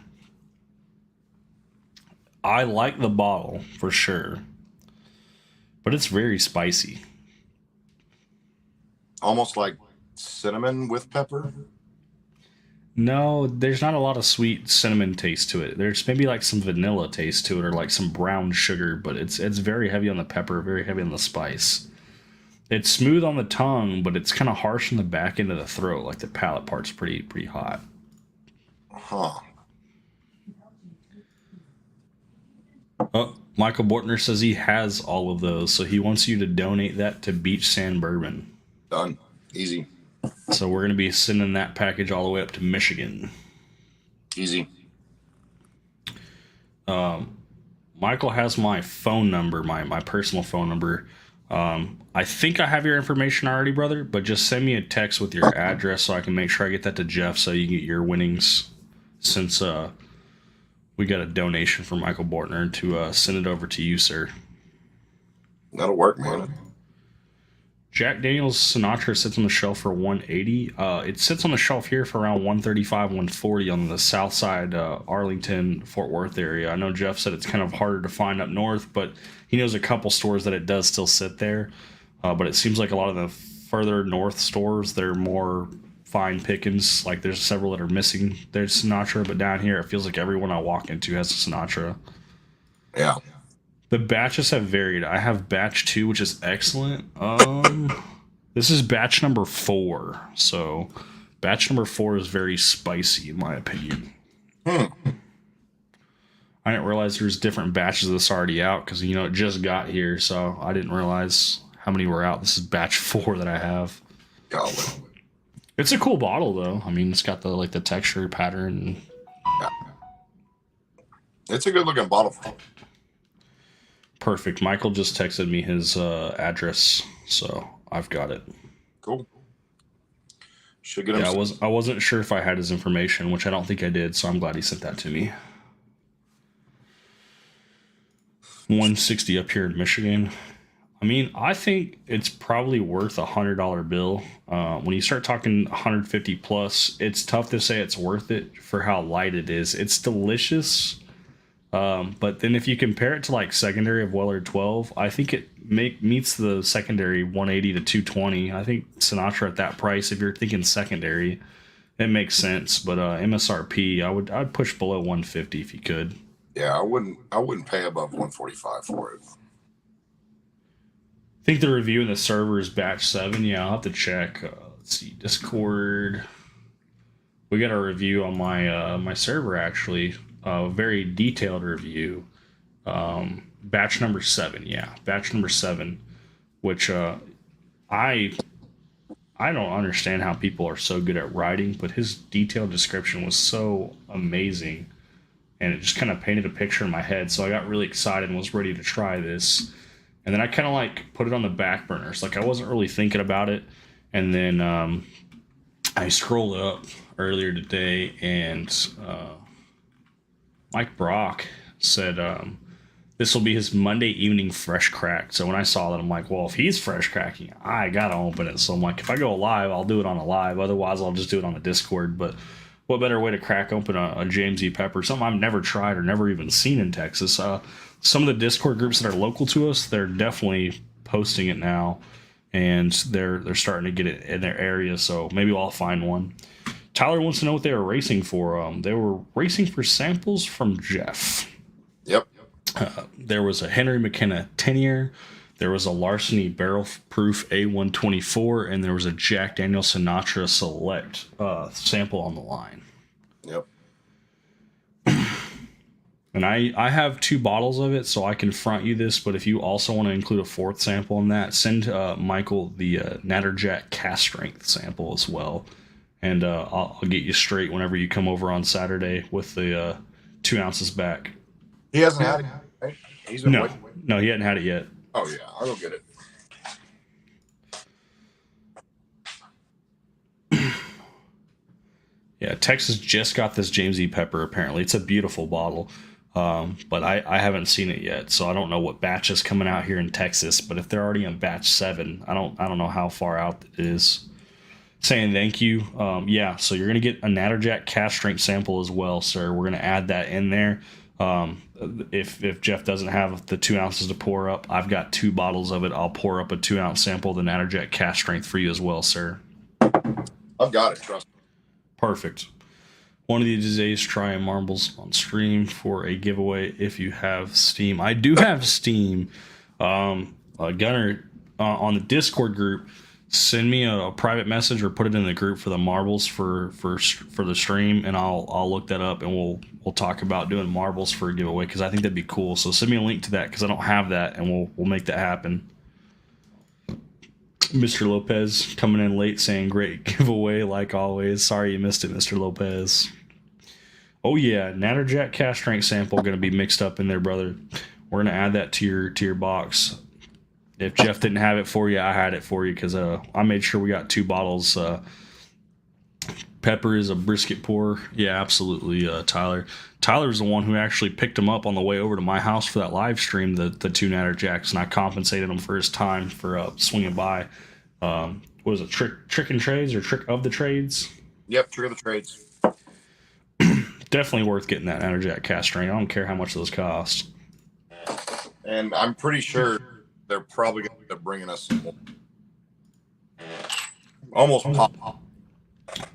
I like the bottle for sure. But it's very spicy. Almost like cinnamon with pepper. No, there's not a lot of sweet cinnamon taste to it. There's maybe like some vanilla taste to it or like some brown sugar, but it's very heavy on the pepper, very heavy on the spice. It's smooth on the tongue, but it's kind of harsh in the back end of the throat. Like the palate part's pretty hot. Huh. Oh, Michael Bortner says he has all of those, so he wants you to donate that to Beach Sand Bourbon. Done. Easy. So we're going to be sending that package all the way up to Michigan. Easy. Michael has my phone number, my personal phone number. I think I have your information already, brother, but just send me a text with your address so I can make sure I get that to Jeff so you can get your winnings, since we got a donation from Michael Bortner to send it over to you, sir. That'll work, man. Jack Daniel's Sinatra sits on the shelf for $180. It sits on the shelf here for around $135, $140 on the south side, Arlington, Fort Worth area. I know Jeff said it's kind of harder to find up north, but he knows a couple stores that it does still sit there. But it seems like a lot of the further north stores, they're more fine pickings. Like there's several that are missing their Sinatra, but down here it feels like everyone I walk into has a Sinatra. Yeah. The batches have varied. I have batch 2, which is excellent. This is batch number 4. So batch number 4 is very spicy, in my opinion. I didn't realize there's different batches of this already out because, it just got here. So I didn't realize how many were out. This is batch 4 that I have. Golly. It's a cool bottle, though. I mean, it's got the texture pattern. Yeah. It's a good looking bottle. Perfect. Michael just texted me his address, so I've got it. Cool. Should get him. Yeah, I wasn't sure if I had his information, which I don't think I did, so I'm glad he sent that to me. 160 up here in Michigan. I mean, I think it's probably worth $100 bill. When you start talking 150 plus, it's tough to say it's worth it for how light it is. It's delicious. But then if you compare it to like secondary of Weller 12, I think it meets the secondary 180 to 220. I think Sinatra at that price, if you're thinking secondary, it makes sense. But MSRP, I'd push below 150 if you could. Yeah, I wouldn't pay above 145 for it. I think the review in the server is batch 7. Yeah, I'll have to check. Let's see, Discord. We got a review on my server actually. A very detailed review. Batch number 7. Yeah, batch number 7. Which I don't understand how people are so good at writing, but his detailed description was so amazing, and it just kind of painted a picture in my head. So I got really excited and was ready to try this. And then I kind of like put it on the back burners. Like I wasn't really thinking about it. And then I scrolled up earlier today, and Mike Brock said this will be his Monday evening fresh crack. So when I saw that, I'm like, well, if he's fresh cracking, I gotta open it. So I'm like, if I go live, I'll do it on a live. Otherwise, I'll just do it on the Discord. But what better way to crack open a James E. Pepper? Something I've never tried or never even seen in Texas. Some of the Discord groups that are local to us, they're definitely posting it now, and they're starting to get it in their area. So maybe I'll find one. Tyler wants to know what they were racing for. They were racing for samples from Jeff. Yep. There was a Henry McKenna 10-year. There was a Larceny Barrel Proof A124, and there was a Jack Daniel Sinatra Select sample on the line. Yep. And I have 2 bottles of it, so I can front you this. But if you also want to include a 4th sample in that, send Michael the Natterjack Cast Strength sample as well. And I'll get you straight whenever you come over on Saturday with the 2 ounces back. He hasn't had it, right? He's been waiting. No, he hadn't had it yet. Oh, yeah. I'll go get it. Yeah, Texas just got this James E. Pepper, apparently. It's a beautiful bottle. But I haven't seen it yet, so I don't know what batch is coming out here in Texas. But if they're already in batch 7, I don't know how far out it is. Saying thank you. Yeah, so you're gonna get a Natterjack Cast Strength sample as well, sir. We're gonna add that in there. If Jeff doesn't have the 2 ounces to pour up, I've got 2 bottles of it. I'll pour up a 2 ounce sample of the Natterjack Cast Strength for you as well, sir. I've got it. Trust me. Perfect. One of these days, try marbles on stream for a giveaway if you have Steam. I do have Steam. Gunner, on the Discord group, send me a private message or put it in the group for the marbles for the stream, and I'll look that up, and we'll talk about doing marbles for a giveaway, because I think that'd be cool. So send me a link to that, because I don't have that, and we'll make that happen. Mr. Lopez coming in late saying great giveaway like always. Sorry you missed it, Mr. Lopez. Oh yeah, Natterjack Cast Strength sample going to be mixed up in there, brother. We're going to add that to your box. If Jeff didn't have it for you, I had it for you, because I made sure we got 2 bottles. Pepper is a brisket pour. Yeah, absolutely, Tyler. Tyler's the one who actually picked him up on the way over to my house for that live stream, the 2 Natterjacks, and I compensated him for his time for swinging by. What was it, Trick and Trades or Trick of the Trades? Yep, Trick of the Trades. Definitely worth getting that Natterjack Cast Strength. I don't care how much those cost. And I'm pretty sure they're probably going to end up bringing us some more. Almost pop.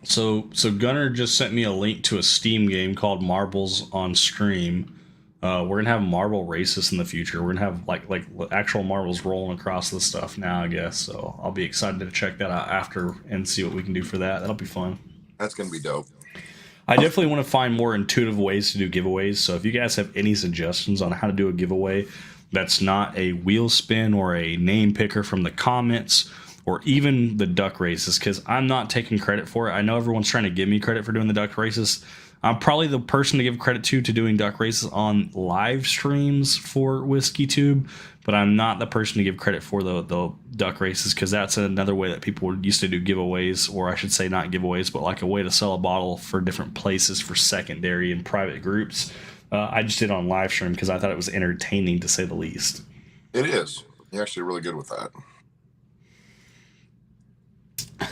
So Gunner just sent me a link to a Steam game called Marbles on Stream. We're gonna have marble races in the future. We're gonna have like actual marbles rolling across the stuff now, I guess. So I'll be excited to check that out after and see what we can do for that. That'll be fun. That's going to be dope. I definitely want to find more intuitive ways to do giveaways. So if you guys have any suggestions on how to do a giveaway that's not a wheel spin or a name picker from the comments, or even the duck races, because I'm not taking credit for it. I know everyone's trying to give me credit for doing the duck races. I'm probably the person to give credit to doing duck races on live streams for Whiskey Tube, but I'm not the person to give credit for the duck races, because that's another way that people used to do giveaways, or I should say not giveaways, but like a way to sell a bottle for different places for secondary and private groups. I just did it on live stream because I thought it was entertaining, to say the least. It is. You're actually really good with that.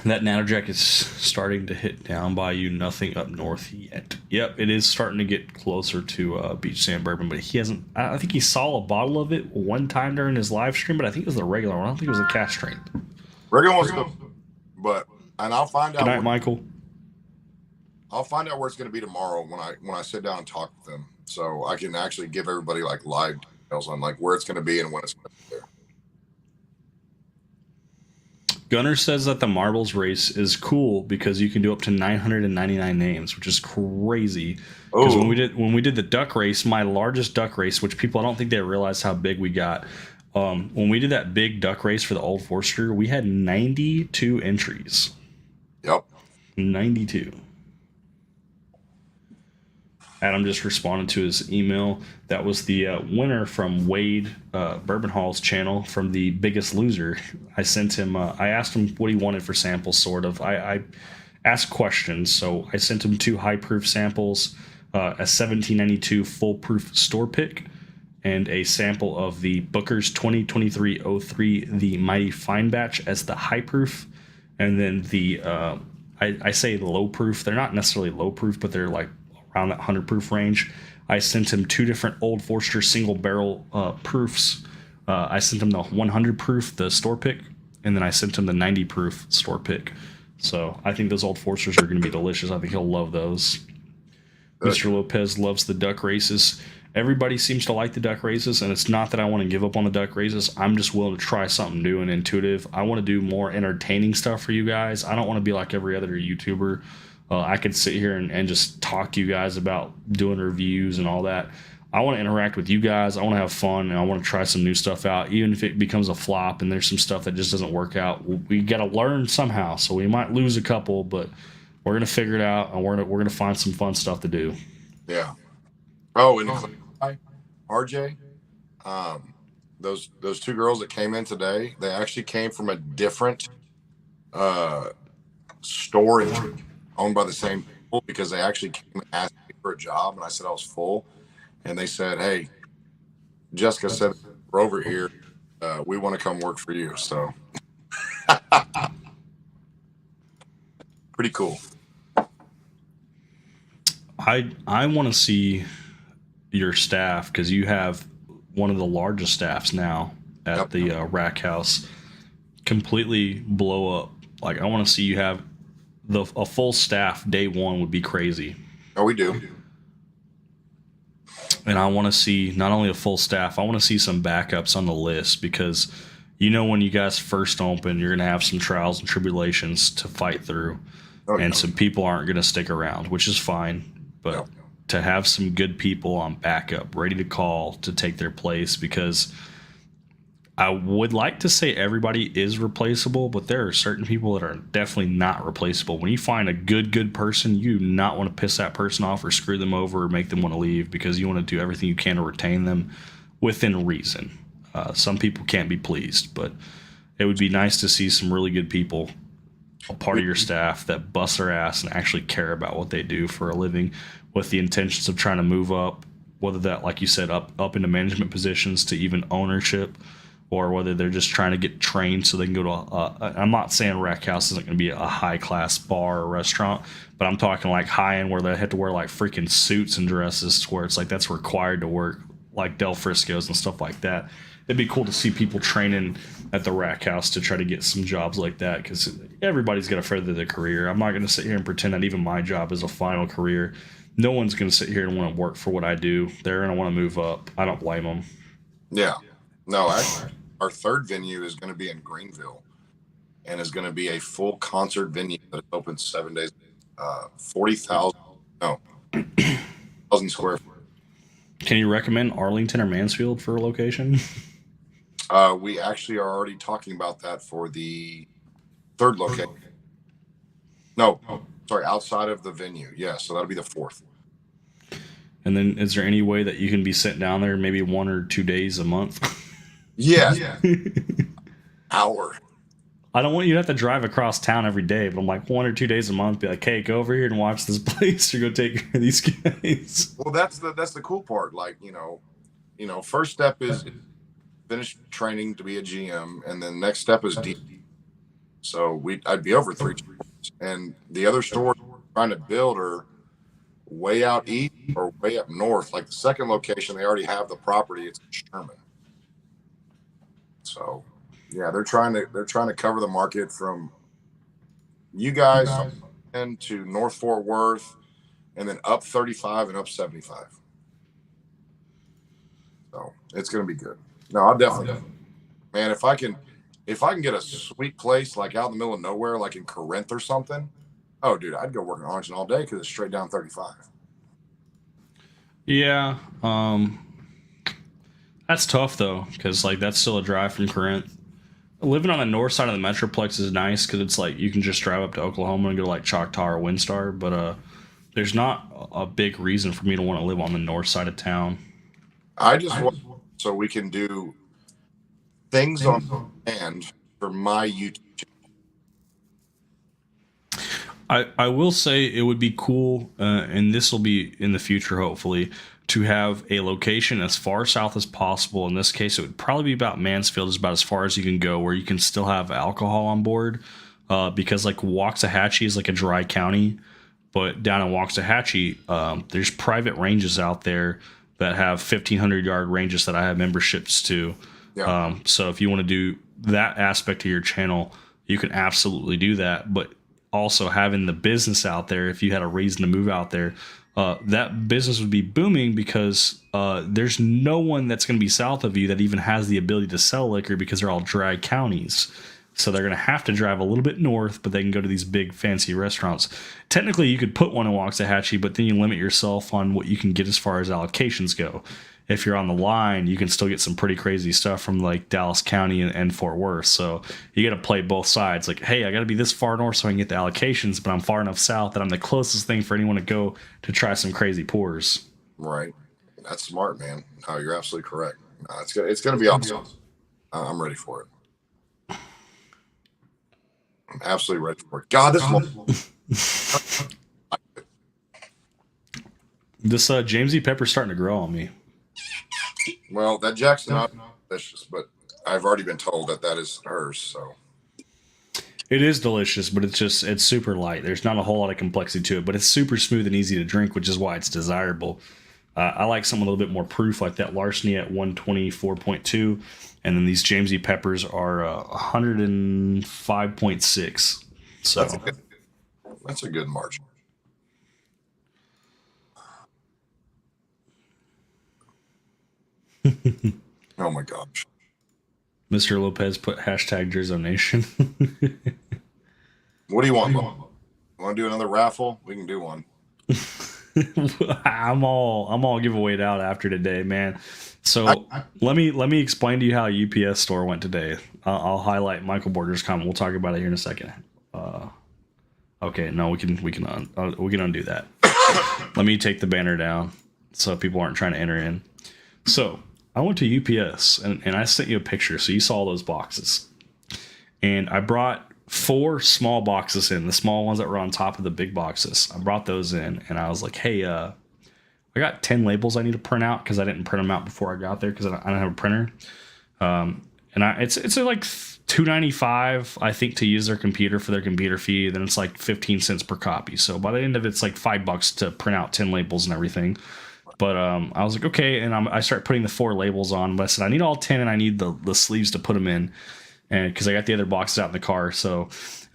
That Natterjack is starting to hit down by you. Nothing up north yet. Yep, it is starting to get closer to Beach Sand Bourbon, but he hasn't. I think he saw a bottle of it one time during his live stream, but I think it was the regular one. I don't think it was the cast strength. Regular one's still, but I'll find Good out. night, Michael. I'll find out where it's going to be tomorrow when I sit down and talk with them, so I can actually give everybody like live details on like where it's going to be and when it's going to be there. Gunner says that the marbles race is cool because you can do up to 999 names, which is crazy. Because when we did the duck race, my largest duck race, which people I don't think they realize how big we got. When we did that big duck race for the Old Forester, we had 92 entries. Yep. 92. Adam just responded to his email. That was the winner from Wade Bourbon Hall's channel from The Biggest Loser. I sent him, I asked him what he wanted for samples, sort of. I asked questions, so I sent him 2 high proof samples, a 1792 full proof store pick, and a sample of the Booker's 2023-03, the Mighty Fine Batch as the high proof, and then the, I say low proof. They're not necessarily low proof, but they're like around that 100 proof range. I sent him 2 different Old Forester single barrel proofs. I sent him the 100 proof, the store pick, and then I sent him the 90 proof store pick. So I think those Old Foresters are going to be delicious. I think he'll love those. Mr. Lopez loves the duck races. Everybody seems to like the duck races, and it's not that I want to give up on the duck races. I'm just willing to try something new and intuitive. I want to do more entertaining stuff for you guys. I don't want to be like every other YouTuber. I could sit here and just talk to you guys about doing reviews and all that. I want to interact with you guys. I want to have fun, and I want to try some new stuff out. Even if it becomes a flop and there's some stuff that just doesn't work out, we got to learn somehow. So we might lose a couple, but we're gonna figure it out, and we're gonna find some fun stuff to do. Yeah. Oh, and RJ, those 2 girls that came in today, they actually came from a different store owned by the same people, because they actually came and asked me for a job, and I said I was full, and they said, "Hey, Jessica said we're over here. We want to come work for you." So pretty cool. I want to see your staff, because you have one of the largest staffs now at the Rack House, completely blow up. Like, I want to see you have a full staff day one would be crazy. Oh, we do. And I want to see not only a full staff, I want to see some backups on the list, because when you guys first open, you're going to have some trials and tribulations to fight through. And some people aren't going to stick around, which is fine. But to have some good people on backup, ready to call to take their place, because I would like to say everybody is replaceable, but there are certain people that are definitely not replaceable. When you find a good person, you do not want to piss that person off or screw them over or make them want to leave, because you want to do everything you can to retain them within reason. Some people can't be pleased, but it would be nice to see some really good people a part of your staff that bust their ass and actually care about what they do for a living, with the intentions of trying to move up, whether that, like you said, up into management positions to even ownership, or whether they're just trying to get trained so they can go to I'm not saying Rack House isn't going to be a high class bar or restaurant, but I'm talking like high end, where they have to wear like freaking suits and dresses, where it's like that's required to work, like Del Frisco's and stuff like that. It'd be cool to see people training at the Rack House to try to get some jobs like that, because everybody's got to further their career. I'm not going to sit here and pretend that even my job is a final career. No one's going to sit here and want to work for what I do. They're going to want to move up. I don't blame them. Yeah. No, actually, our 3rd venue is going to be in Greenville, and is going to be a full concert venue that is open 7 days, 40,000 square feet. Can you recommend Arlington or Mansfield for a location? We actually are already talking about that for the 3rd location. No, sorry, outside of the venue. Yeah, so that'll be the 4th. And then is there any way that you can be sitting down there maybe 1 or 2 days a month? Yeah. Hour. I don't want you to have to drive across town every day, but I'm like 1 or 2 days a month, be like, hey, go over here and watch this place, or go take care of these guys. Well, that's the cool part. Like, first step is finish training to be a GM, and then next step is So I'd be over 3 stores. And the other stores trying to build are way out east or way up north. Like the second location, they already have the property. It's in Sherman. So yeah, they're trying to cover the market from you guys to North Fort Worth, and then up 35 and up 75. So it's gonna be good. No, I'll definitely, man. If I can get a sweet place like out in the middle of nowhere, like in Corinth or something. Oh, dude, I'd go work in auction all day because it's straight down 35. Yeah, that's tough though, because like that's still a drive from Corinth. Living on the north side of the Metroplex is nice because it's like you can just drive up to Oklahoma and go to like Choctaw or Windstar, but there's not a big reason for me to want to live on the north side of town. I just want so we can do things on hand for my YouTube channel. I will say it would be cool, and this will be in the future hopefully, to have a location as far south as possible. In this case, it would probably be about Mansfield, is about as far as you can go, where you can still have alcohol on board, because like Waxahachie is like a dry county, but down in Waxahachie, there's private ranges out there that have 1,500-yard ranges that I have memberships to. Yeah. So if you want to do that aspect of your channel, you can absolutely do that. But also having the business out there, if you had a reason to move out there, that business would be booming because there's no one that's going to be south of you that even has the ability to sell liquor because they're all dry counties. So they're going to have to drive a little bit north, but they can go to these big fancy restaurants. Technically, you could put one in Waxahachie, but then you limit yourself on what you can get as far as allocations go. If you're on the line, you can still get some pretty crazy stuff from like Dallas County and Fort Worth. So you got to play both sides. Like, hey, I got to be this far north so I can get the allocations, but I'm far enough south that I'm the closest thing for anyone to go to try some crazy pours. Right. That's smart, man. No, you're absolutely correct. No, it's gonna be awesome. I'm ready for it. I'm absolutely ready for it. God, This Jamesy pepper's starting to grow on me. Well, that Jackson is delicious, but I've already been told that is hers. So it is delicious, but it's super light. There's not a whole lot of complexity to it, but it's super smooth and easy to drink, which is why it's desirable. I like something a little bit more proof, like that Larceny at 124.2, and then these Jamesy peppers are 105.6. So that's a good margin. Oh my gosh. Mr. Lopez put hashtag Jerzo Nation. What do you want? Want to do another raffle? We can do one. I'm all giveawayed out after today, man. So let me explain to you how a UPS store went today. I'll highlight Michael Border's comment. We'll talk about it here in a second. Okay, no, we can undo that. Let me take the banner down so people aren't trying to enter in. So I went to UPS and I sent you a picture, so you saw those boxes. And I brought 4 small boxes in, the small ones that were on top of the big boxes. I brought those in, and I was like, hey, I got 10 labels I need to print out because I didn't print them out before I got there because I don't have a printer. And it's like $2.95, I think, to use their computer for their computer fee. Then it's like 15 cents per copy. So by the end of it, it's like $5 to print out 10 labels and everything. But I was like, okay, and I started putting the 4 labels on. But I said, I need all 10, and I need the sleeves to put them in, and because I got the other boxes out in the car. So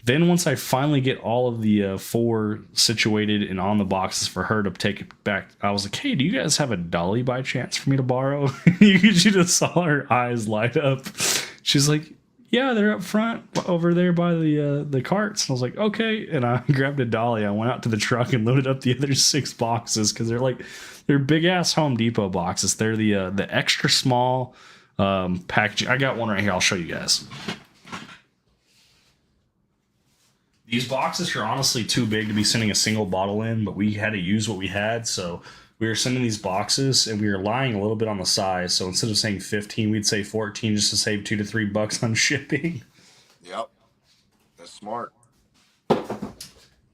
then once I finally get all of the 4 situated and on the boxes for her to take it back, I was like, hey, do you guys have a dolly by chance for me to borrow? You just saw her eyes light up. She's like, yeah, they're up front over there by the carts. And I was like, okay. And I grabbed a dolly. I went out to the truck and loaded up the other 6 boxes because they're big ass Home Depot boxes. They're the extra small packaging. I got one right here. I'll show you guys. These boxes are honestly too big to be sending a single bottle in, but we had to use what we had. So we were sending these boxes and we were lying a little bit on the size. So instead of saying 15, we'd say 14 just to save $2 to $3 on shipping. Yep. That's smart.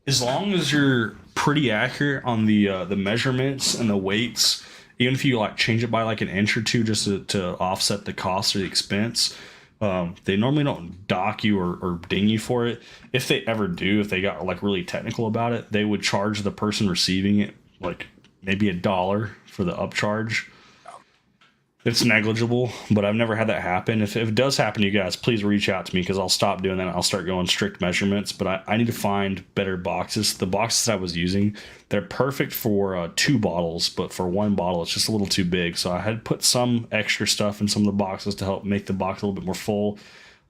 As long as you're pretty accurate on the measurements and the weights, even if you like change it by like an inch or two just to offset the cost or the expense, They normally don't dock you or ding you for it. If they ever do, if they got like really technical about it, they would charge the person receiving it like maybe $1 for the upcharge. It's negligible, but I've never had that happen. If it does happen to you guys, please reach out to me because I'll stop doing that. I'll start going strict measurements, but I need to find better boxes. The boxes I was using, they're perfect for 2 bottles, but for 1 bottle, it's just a little too big. So I had put some extra stuff in some of the boxes to help make the box a little bit more full.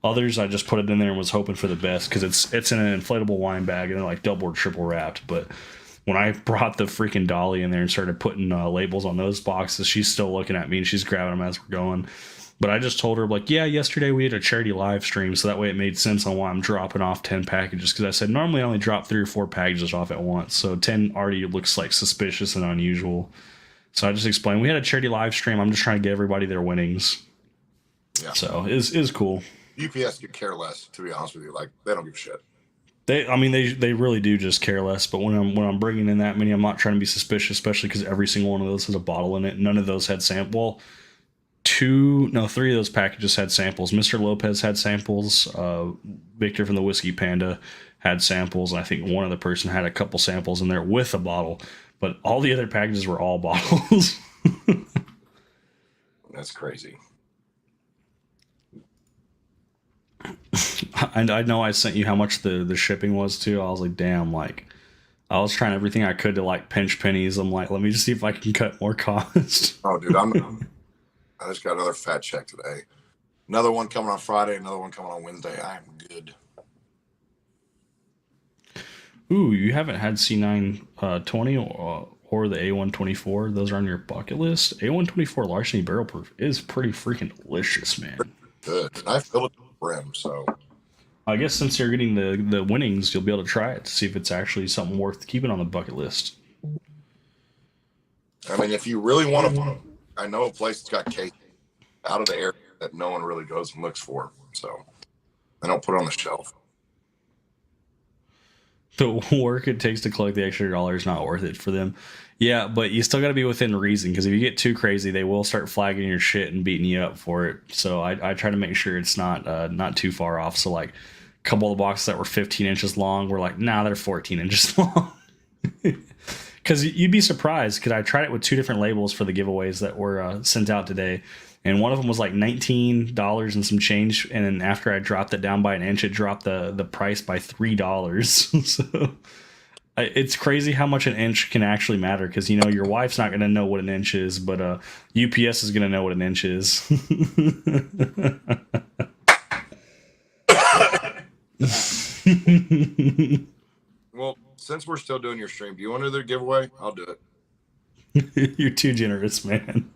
Others, I just put it in there and was hoping for the best because it's in an inflatable wine bag and they're like double or triple wrapped. But when I brought the freaking dolly in there and started putting labels on those boxes, she's still looking at me and she's grabbing them as we're going. But I just told her, like, yeah, yesterday we had a charity live stream, so that way it made sense on why I'm dropping off 10 packages. Because I said normally I only drop 3 or 4 packages off at once, so 10 already looks like suspicious and unusual. So I just explained we had a charity live stream. I'm just trying to get everybody their winnings. Yeah. So is cool. UPS could care less, to be honest with you. Like, they don't give a shit. They really do just care less. But when I'm bringing in that many, I'm not trying to be suspicious, especially because every single one of those has a bottle in it. None of those had sample. 3 of those packages had samples. Mr. Lopez had samples. Victor from the Whiskey Panda had samples. And I think one other person had a couple samples in there with a bottle. But all the other packages were all bottles. That's crazy. And I know I sent you how much the shipping was too. I was like, damn, like I was trying everything I could to like pinch pennies. I'm like, let me just see if I can cut more cost. Oh, dude, I just got another fat check today. Another one coming on Friday, another one coming on Wednesday. I am good. Ooh, you haven't had C920 or the A124. Those are on your bucket list. A124 larceny barrel proof is pretty freaking delicious, man. Good. And I filled it to the brim, so. I guess since you're getting the winnings, you'll be able to try it to see if it's actually something worth keeping on the bucket list. I mean, if you really want to, I know a place that's got cake out of the area that no one really goes and looks for, so I don't put it on the shelf. The work it takes to collect the extra dollar is not worth it for them. Yeah, but you still got to be within reason because if you get too crazy, they will start flagging your shit and beating you up for it. So I try to make sure it's not too far off. So like a couple of the boxes that were 15 inches long were like, nah, they're 14 inches long. Because you'd be surprised because I tried it with 2 different labels for the giveaways that were sent out today. And one of them was like $19 and some change. And then after I dropped it down by an inch, it dropped the price by $3. So it's crazy how much an inch can actually matter because, you know, your wife's not going to know what an inch is, but UPS is going to know what an inch is. Well, since we're still doing your stream, do you want to do the giveaway? I'll do it. You're too generous, man.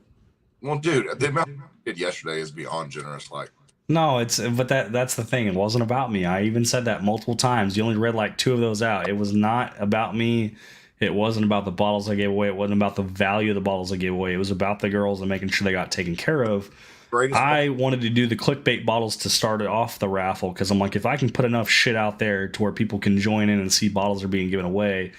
Well, dude, the amount I did yesterday is beyond generous. Like, No, but that's the thing. It wasn't about me. I even said that multiple times. You only read like 2 of those out. It was not about me. It wasn't about the bottles I gave away. It wasn't about the value of the bottles I gave away. It was about the girls and making sure they got taken care of. I wanted to do the clickbait bottles to start it off the raffle because I'm like, if I can put enough shit out there to where people can join in and see bottles are being given away,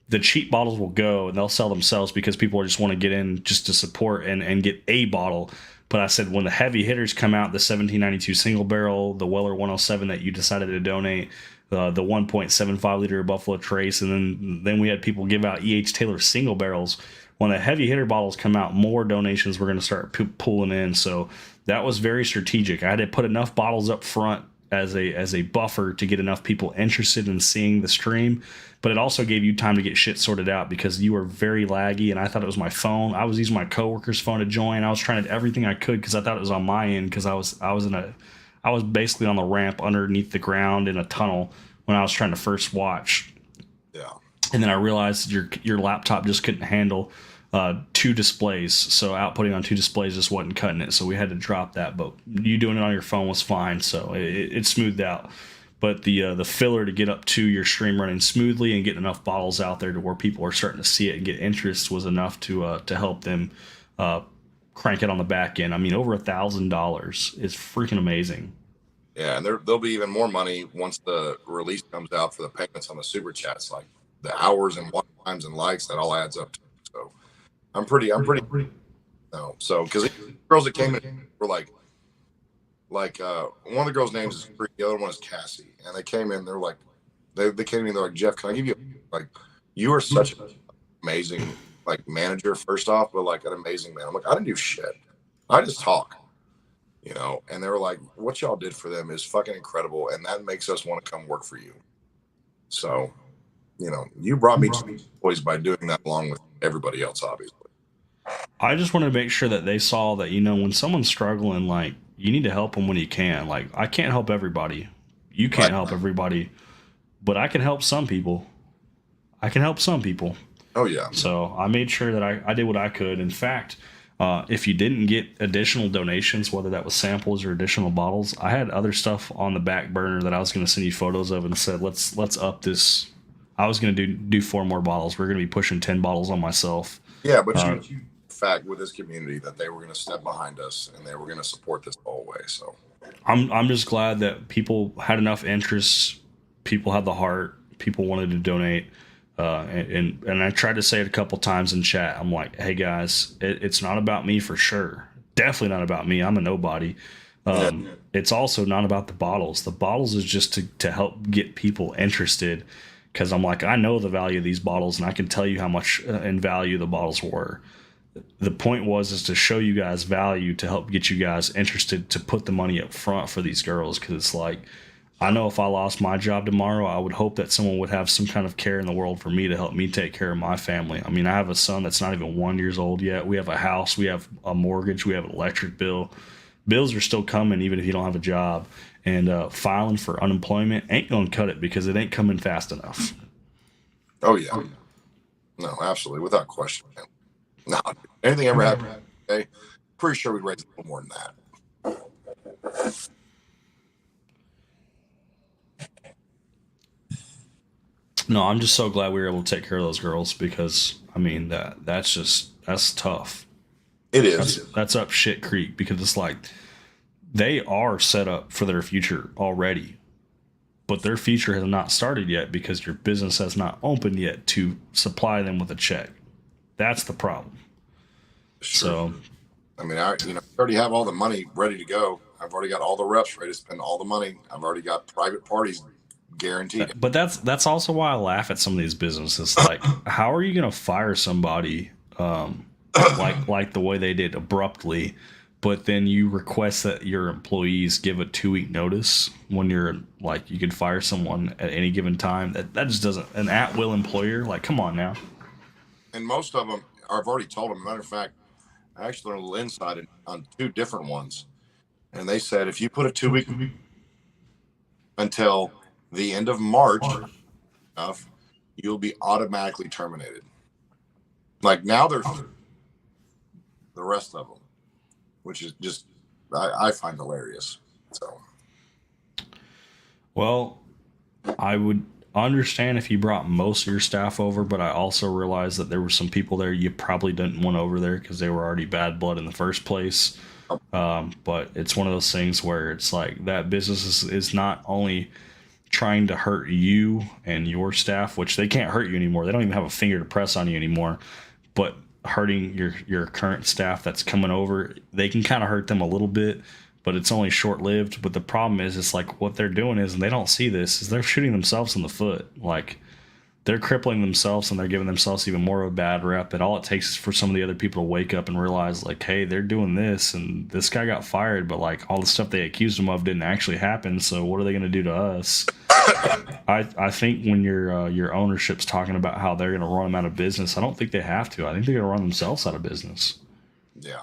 the cheap bottles will go and they'll sell themselves because people just want to get in just to support and get a bottle. But I said when the heavy hitters come out, the 1792 single barrel, the Weller 107 that you decided to donate, the 1.75 liter Buffalo Trace, and then we had people give out E.H. Taylor single barrels. When the heavy hitter bottles come out, more donations were going to start pulling in. So that was very strategic. I had to put enough bottles up front as a buffer to get enough people interested in seeing the stream, but it also gave you time to get shit sorted out because you were very laggy and I thought it was my phone. I was using my coworker's phone to join. I was trying to do everything I could because I thought it was on my end because I was basically on the ramp underneath the ground in a tunnel when I was trying to first watch. yeah. And then I realized your laptop just couldn't handle 2 displays, so outputting on 2 displays just wasn't cutting it, so we had to drop that. But you doing it on your phone was fine, so it smoothed out. But the filler to get up to your stream running smoothly and getting enough bottles out there to where people are starting to see it and get interest was enough to help them crank it on the back end. I mean, over $1,000 is freaking amazing. Yeah, and there'll be even more money once the release comes out for the payments on the super chats, like the hours and watch times and likes, that all adds up to. So I'm pretty no. So because girls that came in were like, Like one of the girls' names is Bree, the other one is Cassie, and they came in. They're like, they came in. They're like, Jeff, can I give you like, you are such an amazing like manager first off, but like an amazing man. I'm like, I didn't do shit. I just talk, you know. And they were like, what y'all did for them is fucking incredible, and that makes us want to come work for you. So, you know, you brought me boys by doing that along with everybody else, obviously. I just wanted to make sure that they saw that, you know, when someone's struggling, like, you need to help them when you can. Like, I can't help everybody. You can't Right. help everybody, but I can help some people. I can help some people. Oh yeah. So I made sure that I did what I could. In fact, if you didn't get additional donations, whether that was samples or additional bottles, I had other stuff on the back burner that I was going to send you photos of and said, let's up this. I was going to do 4 more bottles. We're going to be pushing 10 bottles on myself. Yeah, but you fact with this community that they were going to step behind us and they were going to support this the whole way. So I'm just glad that people had enough interest. People had the heart. People wanted to donate. And I tried to say it a couple times in chat. I'm like, hey guys, it's not about me for sure. Definitely not about me. I'm a nobody. It's also not about the bottles. The bottles is just to help get people interested. Because I'm like, I know the value of these bottles, and I can tell you how much in value the bottles were. The point is to show you guys value, to help get you guys interested, to put the money up front for these girls. Because it's like, I know if I lost my job tomorrow, I would hope that someone would have some kind of care in the world for me to help me take care of my family. I mean, I have a son that's not even 1 year old yet. We have a house, we have a mortgage, we have an electric bill. Bills are still coming even if you don't have a job. And filing for unemployment ain't gonna cut it because it ain't coming fast enough. oh yeah. No, absolutely, without question. Man. No, anything ever happened today, pretty sure we'd raise a little more than that. No, I'm just so glad we were able to take care of those girls because I mean that's tough. It is. That's up shit creek because it's like they are set up for their future already, but their future has not started yet because your business has not opened yet to supply them with a check. That's the problem. Sure. So, I mean, I already have all the money ready to go. I've already got all the reps ready to spend all the money. I've already got private parties guaranteed. but that's also why I laugh at some of these businesses. Like, how are you going to fire somebody like the way they did abruptly, but then you request that your employees give a 2-week notice when you're like you could fire someone at any given time? That just doesn't. An at-will employer, like, come on now. And most of them, I've already told them. Matter of fact, I actually learned a little insight on 2 different ones, and they said if you put a 2-week until the end of March, you'll be automatically terminated. Like now, they're the rest of them, which is just I find hilarious. So, Well, I would understand if you brought most of your staff over, but I also realized that there were some people there you probably didn't want over there because they were already bad blood in the first place. But it's one of those things where it's like that business is not only trying to hurt you and your staff, which they can't hurt you anymore. They don't even have a finger to press on you anymore, but hurting your current staff that's coming over, they can kind of hurt them a little bit, but it's only short lived. But the problem is, it's like what they're doing is, and they don't see this, is they're shooting themselves in the foot. Like they're crippling themselves and they're giving themselves even more of a bad rep. And all it takes is for some of the other people to wake up and realize, like, hey, they're doing this and this guy got fired, but like all the stuff they accused him of didn't actually happen. So what are they going to do to us? I think when your ownership's talking about how they're going to run them out of business, I don't think they have to. I think they're going to run themselves out of business. yeah,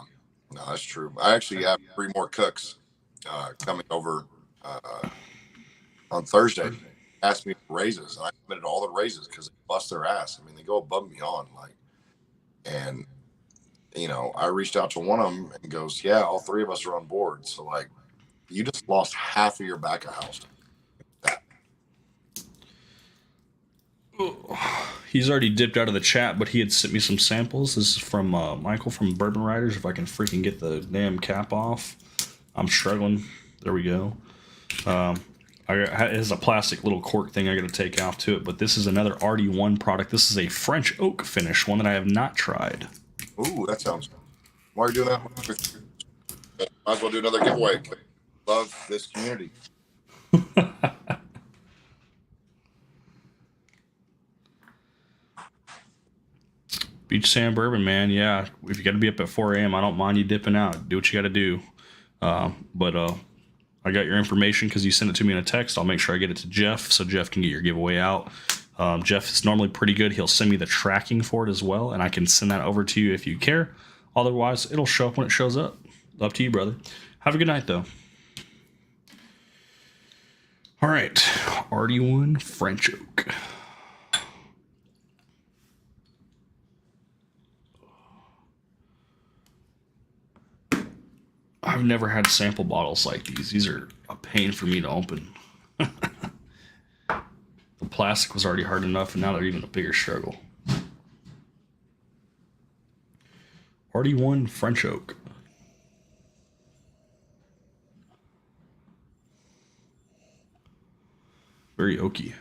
no, that's true. I actually have 3 more cooks coming over on Thursday. Asked me for raises, and I submitted all the raises because they bust their ass. I mean, they go above and beyond. Like, and I reached out to one of them and goes, "Yeah, all 3 of us are on board." So, like, you just lost half of your back of house. He's already dipped out of the chat, but he had sent me some samples. This is from Michael from Bourbon Riders. If I can freaking get the damn cap off. I'm struggling. There we go. It has a plastic little cork thing I got to take off to it, but this is another RD1 product. This is a French oak finish, one that I have not tried. Ooh, that sounds. Why are you doing that? Might as well do another giveaway. love this community. Beach sand bourbon, man. Yeah, if you got to be up at 4 a.m., I don't mind you dipping out. Do what you got to do. But I got your information because you sent it to me in a text. I'll make sure I get it to Jeff so Jeff can get your giveaway out. Jeff is normally pretty good. He'll send me the tracking for it as well, and I can send that over to you if you care. Otherwise, it'll show up when it shows up. Up to you, brother. Have a good night, though. All right, RD1 French Oak. I've never had sample bottles like these. These are a pain for me to open. The plastic was already hard enough, and now they're even a bigger struggle. RD1 French Oak. Very oaky.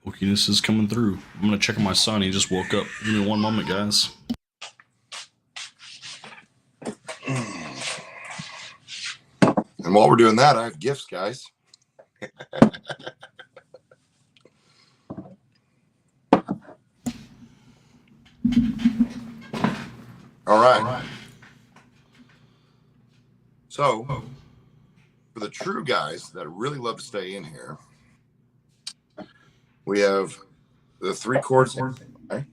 Oakiness is coming through. I'm going to check on my son. He just woke up. Give me one moment, guys. And while we're doing that, I have gifts, guys. All right. So, for the true guys that really love to stay in here, we have the 3 chords. Okay.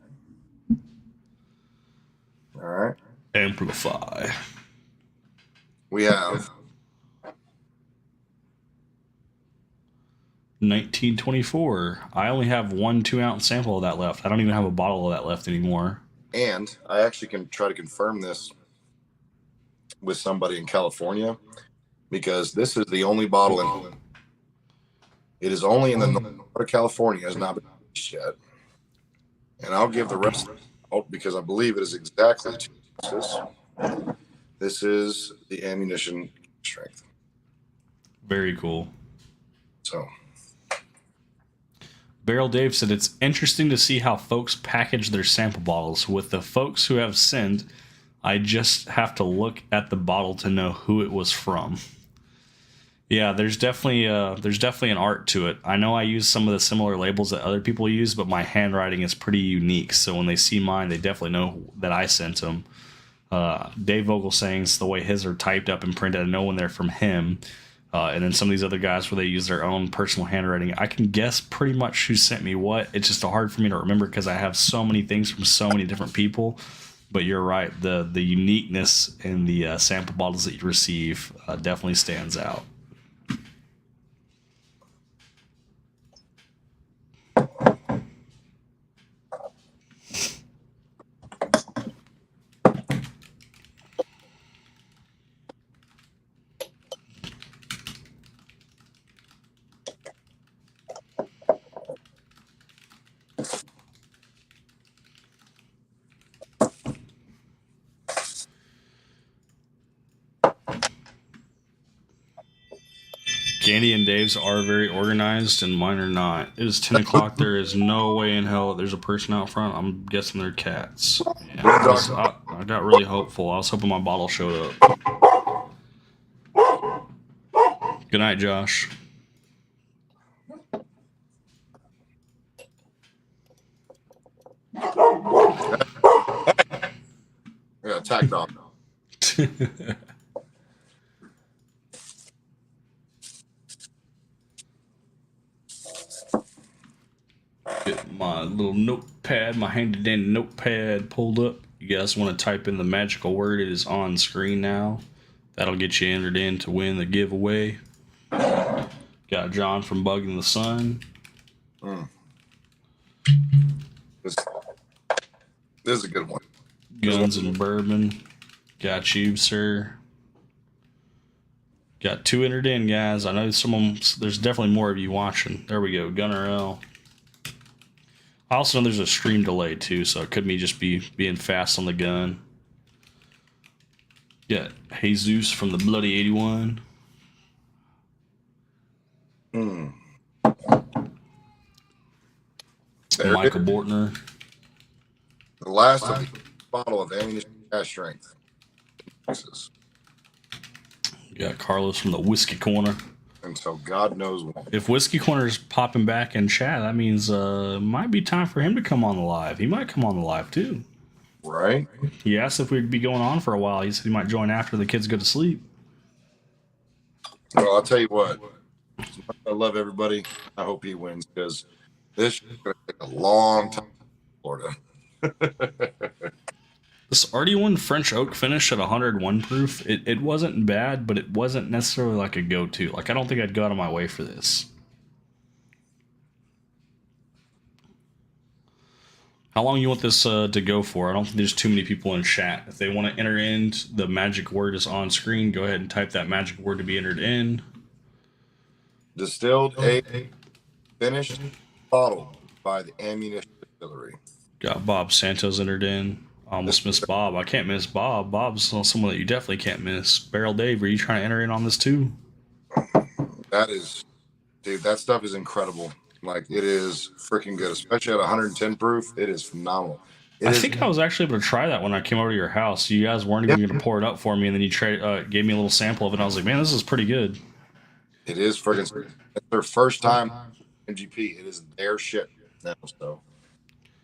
All right. Amplify. We have 1924. I only have 1 2-ounce sample of that left. I don't even have a bottle of that left anymore. And I actually can try to confirm this with somebody in California because this is the only bottle in. It is only in the north of California. It has not been released yet. And I'll give the rest out because I believe it is exactly 2 ounces. This is the ammunition strength. Very cool. So. Barrel Dave said it's interesting to see how folks package their sample bottles. With the folks who have sent, I just have to look at the bottle to know who it was from. Yeah, there's definitely an art to it. I know I use some of the similar labels that other people use, but my handwriting is pretty unique. So when they see mine, they definitely know that I sent them. Dave Vogel saying it's the way his are typed up and printed. I know when they're from him. And then some of these other guys where they use their own personal handwriting, I can guess pretty much who sent me what. It's just hard for me to remember because I have so many things from so many different people. But you're right, the uniqueness in the sample bottles that you receive definitely stands out. Candy and Dave's are very organized, and mine are not. It is 10 o'clock. There is no way in hell that there's a person out front. I'm guessing they're cats. Yeah, I got really hopeful. I was hoping my bottle showed up. Good night, Josh. Yeah, attack dog. Get my little notepad, my handy dandy notepad pulled up. You guys want to type in the magical word? It is on screen now. That'll get you entered in to win the giveaway. Got John from Bugging the Sun. This is a good one. Guns and Bourbon. Got you, sir. Got 2 entered in, guys. I know there's definitely more of you watching. There we go. Gunner L. I also know there's a stream delay too, so it could just be being fast on the gun. Got Jesus from the Bloody 81. Hmm. There it Michael is. Bortner. The last of the bottle of ammunition cash strength. Jesus. We got Carlos from the Whiskey Corner. And so God knows when. If Whiskey Corner's popping back in chat, that means it might be time for him to come on the live. He might come on the live too. Right? He asked if we'd be going on for a while. He said he might join after the kids go to sleep. Well, I'll tell you what. As much as I love everybody, I hope he wins because this is going to take a long time in Florida. This RD1 French Oak finish at 101 proof, it wasn't bad, but it wasn't necessarily like a go-to. Like, I don't think I'd go out of my way for this. How long you want this to go for? I don't think there's too many people in chat. If they want to enter in, the magic word is on screen. Go ahead and type that magic word to be entered in. Distilled, aged, finished, bottled by the Ammunition Distillery. Got Bob Santos entered in. I almost missed Bob. I can't miss Bob. Bob's someone that you definitely can't miss. Barrel Dave, are you trying to enter in on this too? That is, dude, that stuff is incredible. Like, it is freaking good, especially at 110 proof. It is phenomenal. I think I was actually able to try that when I came over to your house. You guys weren't even going to pour it up for me, and then you gave me a little sample of it, and I was like, man, this is pretty good. It is freaking. It's their first time MGP. It is their shit now. So,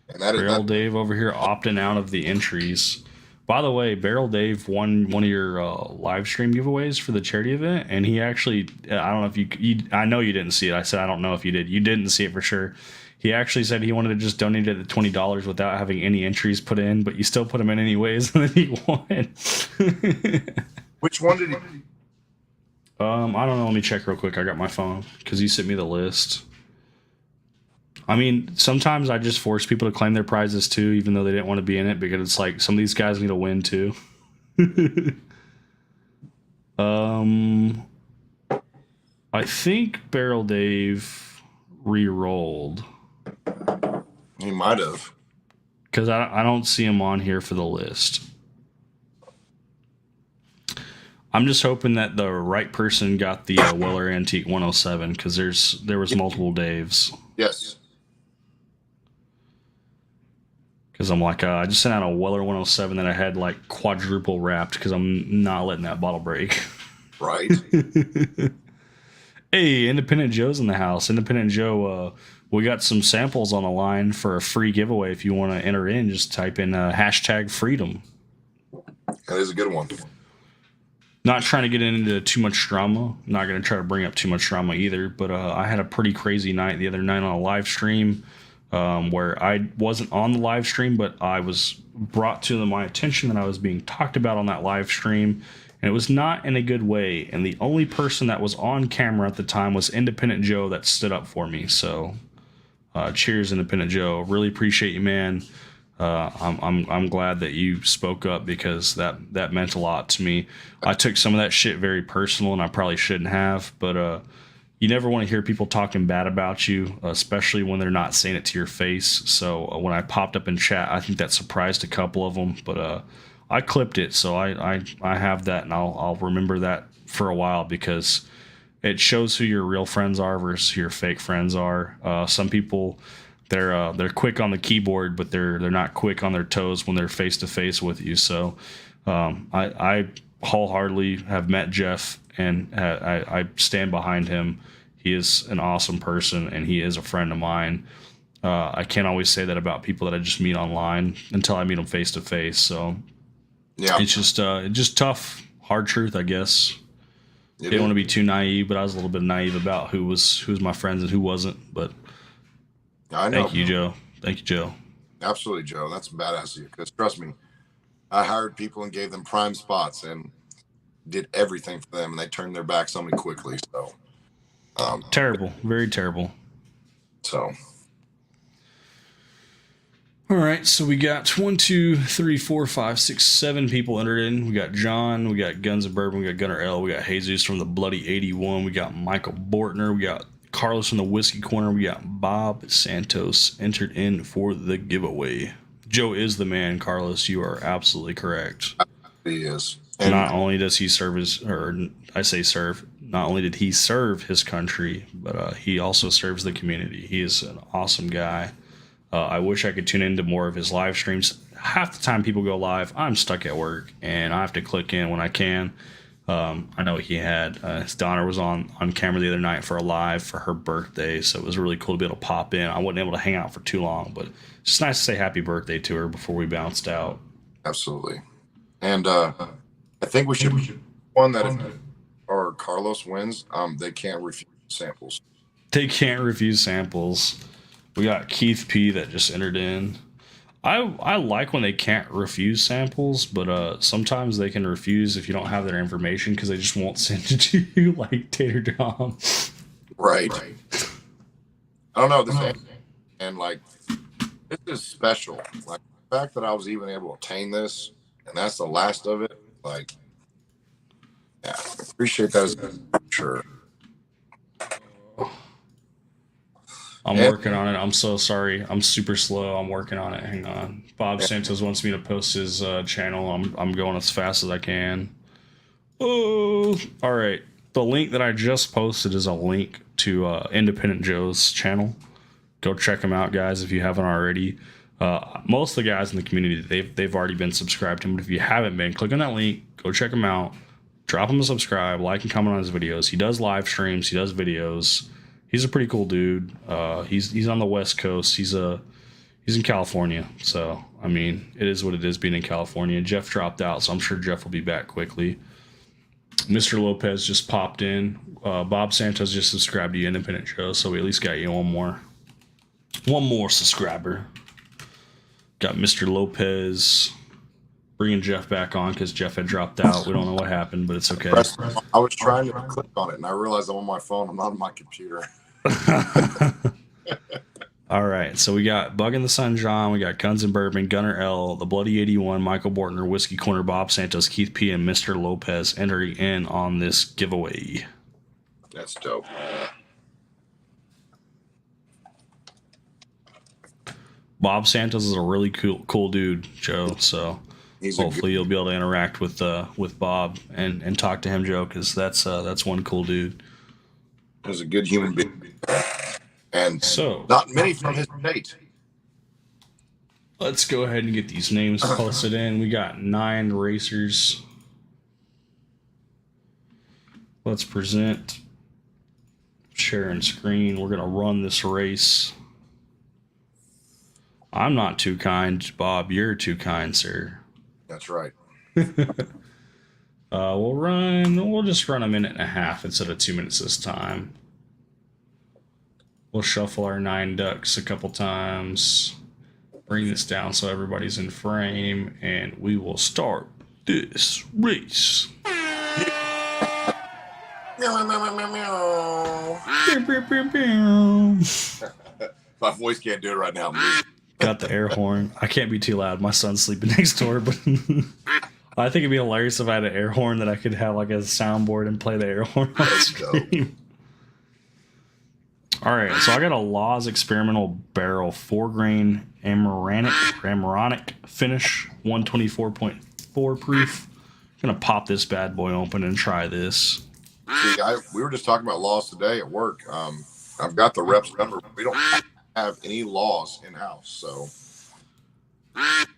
and that Barrel is Dave over here opting out of the entries. By the way, Barrel Dave won one of your live stream giveaways for the charity event, and he actually, I don't know if you, I know you didn't see it. I said I don't know if you did. You didn't see it for sure. He actually said he wanted to just donate it at $20 without having any entries put in, but you still put them in anyways, and then he won. Which one did he? I don't know. Let me check real quick. I got my phone because you sent me the list. I mean, sometimes I just force people to claim their prizes too, even though they didn't want to be in it, because it's like some of these guys need to win too. I think Barrel Dave re-rolled. He might have. Because I don't see him on here for the list. I'm just hoping that the right person got the Weller Antique 107 because there was multiple Daves. Yes. Because I'm like, I just sent out a Weller 107 that I had like quadruple wrapped because I'm not letting that bottle break. Right. Hey, Independent Joe's in the house. Independent Joe, we got some samples on the line for a free giveaway. If you want to enter in, just type in hashtag freedom. That is a good one. Not trying to get into too much drama. Not going to try to bring up too much drama either. But I had a pretty crazy night the other night on a live stream where I wasn't on the live stream, but I was brought to my attention that I was being talked about on that live stream. And it was not in a good way. And the only person that was on camera at the time was Independent Joe that stood up for me. So cheers, Independent Joe. Really appreciate you, man. I'm glad that you spoke up because that meant a lot to me. I took some of that shit very personal, and I probably shouldn't have. But you never want to hear people talking bad about you, especially when they're not saying it to your face. So when I popped up in chat, I think that surprised a couple of them. But I clipped it, so I have that, and I'll remember that for a while because it shows who your real friends are versus who your fake friends are. Some people. They're quick on the keyboard, but they're not quick on their toes when they're face to face with you. So I wholeheartedly have met Jeff, and I stand behind him. He is an awesome person, and he is a friend of mine. I can't always say that about people that I just meet online until I meet them face to face. So Yeah. it's just tough, hard truth, I guess. Didn't want to be too naive, but I was a little bit naive about who was my friends and who wasn't. But I know. thank you, Joe. Thank you, Joe. Absolutely, Joe. That's badass of you. Because trust me, I hired people and gave them prime spots and did everything for them, and they turned their backs on me quickly. So Terrible, very terrible. So all right, so we got 1, 2, 3, 4, 5, 6, 7 people entered in. We got John, we got Guns of Bourbon, we got Gunnar L, we got Jesus from the Bloody 81, we got Michael Bortner, we got Carlos from the Whiskey Corner, we got Bob Santos entered in for the giveaway. Joe is the man, Carlos. You are absolutely correct. he is. And Not only does he serve his, or I say serve, not only did he serve his country, but he also serves the community. He is an awesome guy. I wish I could tune into more of his live streams. Half the time people go live, I'm stuck at work, and I have to click in when I can. I know he had his daughter was on camera the other night for a live for her birthday, so it was really cool to be able to pop in. I wasn't able to hang out for too long, but it's just nice to say happy birthday to her before we bounced out. Absolutely. And I think we should one that if or Carlos wins, they can't refuse samples. They can't refuse samples. We got Keith P that just entered in. I like when they can't refuse samples, but sometimes they can refuse if you don't have their information because they just won't send it to you, like Tater Dom. Right. I don't know this, and like this is special. Like the fact that I was even able to obtain this, and that's the last of it. Like, yeah, appreciate that. Sure. I'm working on it. I'm so sorry. I'm super slow. I'm working on it. Hang on. Bob Santos wants me to post his channel. I'm going as fast as I can. Oh, all right. The link that I just posted is a link to Independent Joe's channel. Go check him out, guys, if you haven't already. Most of the guys in the community, they've already been subscribed to him. But if you haven't been, click on that link. Go check him out. Drop him a subscribe. Like and comment on his videos. He does live streams. He does videos. He's a pretty cool dude. He's on the West Coast. He's in California. So, I mean, it is what it is being in California. Jeff dropped out, so I'm sure Jeff will be back quickly. Mr. Lopez just popped in. Bob Santos just subscribed to you, Independent Joe, so we at least got you one more subscriber. Got Mr. Lopez bringing Jeff back on because Jeff had dropped out. We don't know what happened, but it's okay. I was trying to click on it, and I realized I'm on my phone. I'm not on my computer. All right, so we got Bug in the Sun John, we got Guns and Bourbon, Gunner L, the Bloody 81, Michael Bortner, Whiskey Corner, Bob Santos, Keith P, and Mr. Lopez entering in on this giveaway. That's dope. Bob Santos is a really cool dude, Joe. So hopefully you'll be able to interact with Bob and talk to him, Joe, because that's one cool dude. He's a good human being. And so not many from his state. Let's go ahead and get these names posted in. We got 9 racers. Let's present. Sharing screen. We're gonna run this race. I'm not too kind, Bob. You're too kind, sir. That's right. We'll just run a minute and a half instead of 2 minutes this time. We'll shuffle our 9 ducks a couple times. Bring this down so everybody's in frame, and we will start this race. My voice can't do it right now. Got the air horn. I can't be too loud. My son's sleeping next door, but I think it'd be hilarious if I had an air horn that I could have like a soundboard and play the air horn on the screen. All right, so I got a Laws Experimental Barrel 4-grain Amaronic finish, 124.4 proof. I'm gonna pop this bad boy open and try this. See, we were just talking about laws today at work. I've got the reps number. We don't have any laws in house,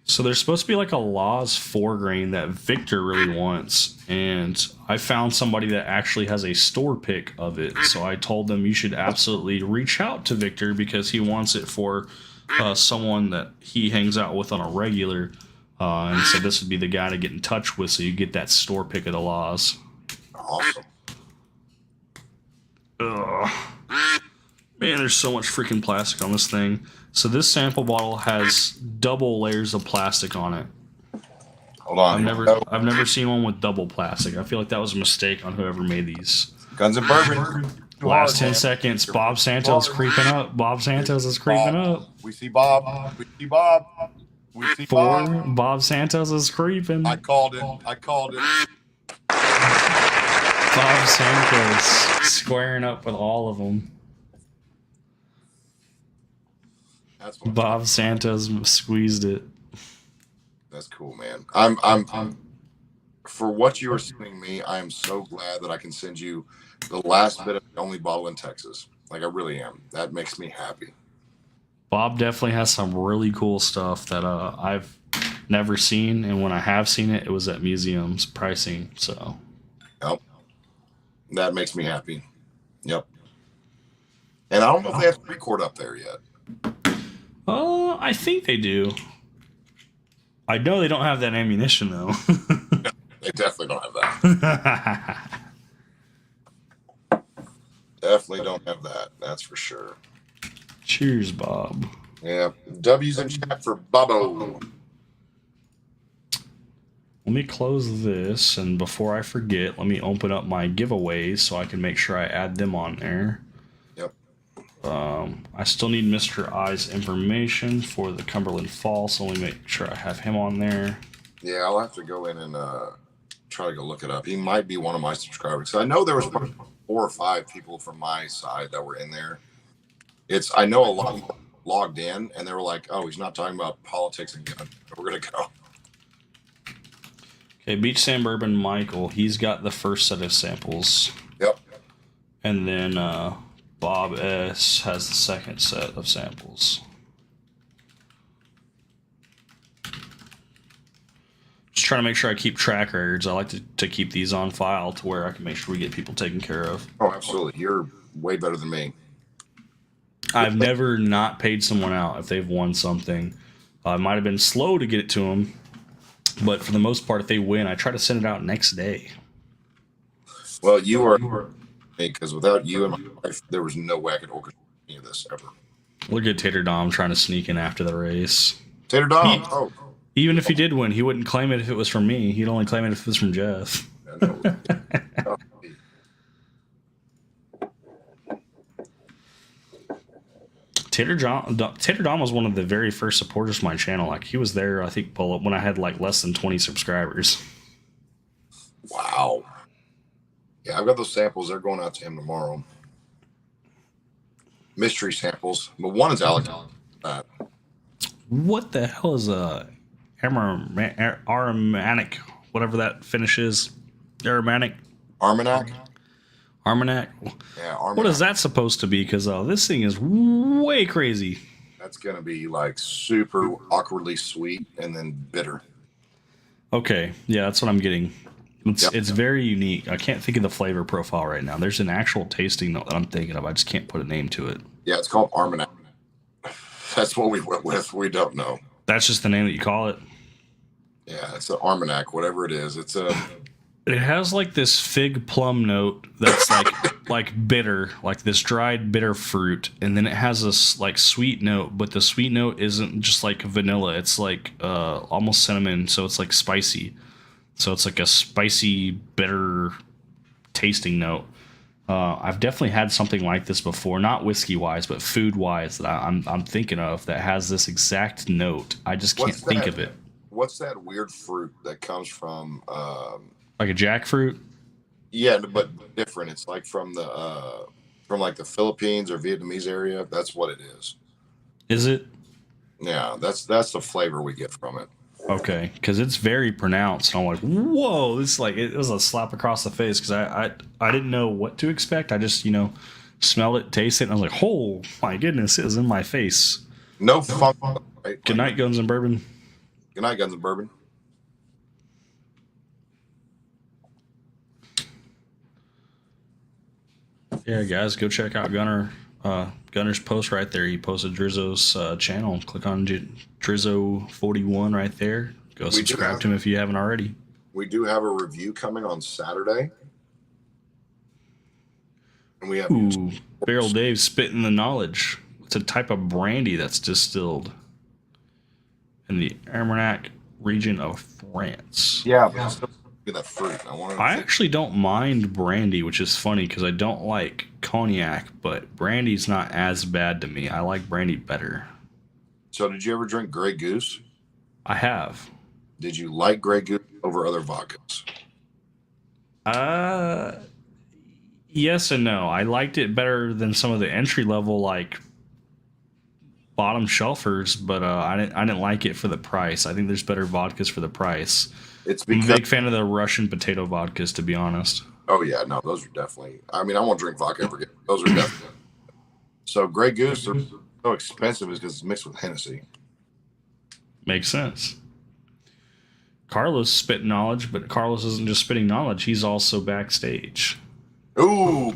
so there's supposed to be like a Laws 4-grain that Victor really wants, and I found somebody that actually has a store pick of it. So I told them you should absolutely reach out to Victor because he wants it for someone that he hangs out with on a regular, and so this would be the guy to get in touch with, so you get that store pick of the Laws. awesome. Ugh. Man, there's so much freaking plastic on this thing. So this sample bottle has double layers of plastic on it. Hold on. I've never seen one with double plastic. I feel like that was a mistake on whoever made these. Guns and Bourbon. Last 10 seconds. Bob Santos creeping up. Bob Santos is creeping up. We see Bob. We see Bob. We see 4. Bob. Bob Santos is creeping. I called it. Bob Santos squaring up with all of them. That's what Bob Santos squeezed it. That's cool, man. I'm for what you are sending me, I am so glad that I can send you the last bit of the only bottle in Texas. Like, I really am. That makes me happy. Bob definitely has some really cool stuff that I've never seen, and when I have seen it, it was at museums pricing. So, Yep. That makes me happy. Yep. And I don't know if they have record up there yet. I think they do. I know they don't have that ammunition though. They definitely don't have that. Definitely don't have that. That's for sure. Cheers, Bob. Yeah. W's in chat for Bubbo. Let me close this, and before I forget, let me open up my giveaways so I can make sure I add them on there. Yep. I still need Mr. I's information for the Cumberland Fall, so let me make sure I have him on there. Yeah, I'll have to go in and try to go look it up. He might be one of my subscribers. I know there was 4 or 5 people from my side that were in there. I know a lot more logged in, and they were like, "Oh, he's not talking about politics and guns. We're gonna go." Okay, Beach Sand Bourbon Michael, he's got the first set of samples. Yep. And then Bob S has the second set of samples. Just trying to make sure I keep track records. I like to keep these on file to where I can make sure we get people taken care of. Oh, absolutely. You're way better than me. I've never not paid someone out if they've won something. I might have been slow to get it to them, but for the most part, if they win, I try to send it out next day. Well, you are, because without you and my wife, there was no way I could orchestrate any of this ever. Look at Tater Dom trying to sneak in after the race. Tater Dom. Oh. Even if he did win, he wouldn't claim it if it was from me. He'd only claim it if it was from Jeff. Tater Dom was one of the very first supporters of my channel. Like, he was there, I think, pull up when I had like less than 20 subscribers. Wow. Yeah, I've got those samples. They're going out to him tomorrow. Mystery samples, but one is Alec. What the hell is aromatic, whatever that finish is? Aromatic? Armagnac? Armagnac? Yeah, Armagnac. What is that supposed to be? Because this thing is way crazy. That's going to be like super awkwardly sweet and then bitter. Okay, yeah, that's what I'm getting. Yep. It's very unique. I can't think of the flavor profile right now. There's an actual tasting note that I'm thinking of. I just can't put a name to it. Yeah, it's called Armagnac. That's what we went with. We don't know. That's just the name that you call it? Yeah, it's an Armagnac, whatever it is. It's a... It has like this fig plum note that's like bitter, like this dried bitter fruit, and then it has this like sweet note, but the sweet note isn't just like vanilla. It's like almost cinnamon, so it's like spicy. So it's like a spicy, bitter tasting note. I've definitely had something like this before, not whiskey wise, but food wise that I'm thinking of that has this exact note. I just can't think of it. What's that weird fruit that comes from? Like a jackfruit? Yeah, but different. It's like from like the Philippines or Vietnamese area. That's what it is. Is it? Yeah, that's the flavor we get from it. Okay, because it's very pronounced. And I'm like, whoa! This like it was a slap across the face because I didn't know what to expect. I just smelled it, tasted it, and I was like, oh my goodness, it was in my face. No funk. Right? Good night, Guns and Bourbon. Good night, Guns and Bourbon. Yeah, guys, go check out Gunner's post right there. He posted Drizzo's channel. Click on Drizzo41 right there. Go subscribe to him if you haven't already. We do have a review coming on Saturday. And we have Barrel Dave spitting the knowledge. It's a type of brandy that's distilled in the Armagnac region of France. Yeah, that fruit. I actually don't mind brandy, which is funny because I don't like cognac, but brandy's not as bad to me. I like brandy better. So did you ever drink Grey Goose? I have. Did you like Grey Goose over other vodkas? Yes and no. I liked it better than some of the entry level bottom shelfers, but I didn't like it for the price. I think there's better vodkas for the price. It's I'm a because big fan of the Russian potato vodkas, to be honest. oh yeah, no, those are definitely. I mean, I won't drink vodka ever again. Those are definitely. So Grey Goose, they're so expensive is because it's mixed with Hennessy. Makes sense. Carlos spit knowledge, but Carlos isn't just spitting knowledge. He's also backstage. Ooh,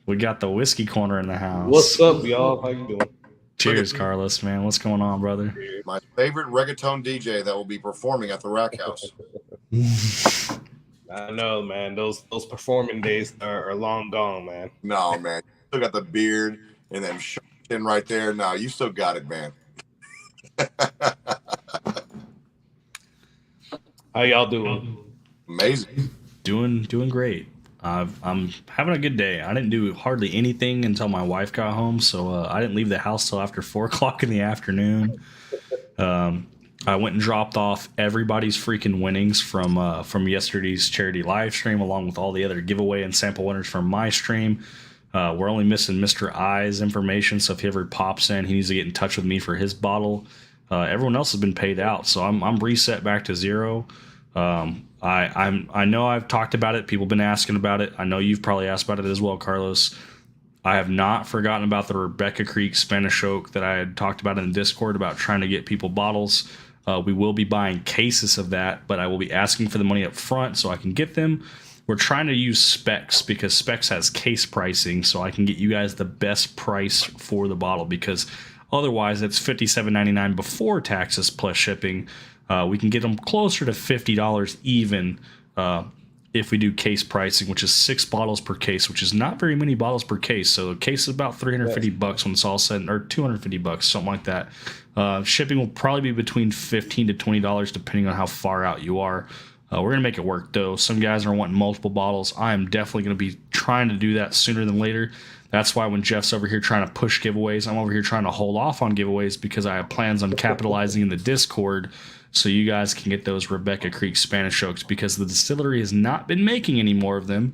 We got the whiskey corner in the house. What's up, y'all? How you doing? Cheers, Carlos, man. What's going on, brother? my favorite reggaeton DJ that will be performing at the Rack House. I know, man. Those performing days are long gone, man. No, man, you still got the beard and then chin right there. No, you still got it, man. How y'all doing? Amazing. Doing great. I'm having a good day. I didn't do hardly anything until my wife got home, so I didn't leave the house till after 4 o'clock in the afternoon. I went and dropped off everybody's freaking winnings from yesterday's charity live stream, along with all the other giveaway and sample winners from my stream. We're only missing Mr. I's information, so if he ever pops in, he needs to get in touch with me for his bottle. Everyone else has been paid out, so I'm reset back to zero. I know I've talked about it. People have been asking about it. I know you've probably asked about it as well, Carlos. I have not forgotten about the Rebecca Creek Spanish Oak that I had talked about in the Discord about trying to get people bottles. We will be buying cases of that, but I will be asking for the money up front so I can get them. We're trying to use Specs because Specs has case pricing, so I can get you guys the best price for the bottle, because otherwise it's $57.99 before taxes plus shipping. We can get them closer to $50 even if we do case pricing, which is 6 bottles per case, which is not very many bottles per case. So a case is about $350 when it's all said, or $250, something like that. Shipping will probably be between $15 to $20 depending on how far out you are. We're gonna make it work though. Some guys are wanting multiple bottles. I am definitely gonna be trying to do that sooner than later. That's why when Jeff's over here trying to push giveaways, I'm over here trying to hold off on giveaways because I have plans on capitalizing in the Discord so you guys can get those Rebecca Creek Spanish Oaks, because the distillery has not been making any more of them.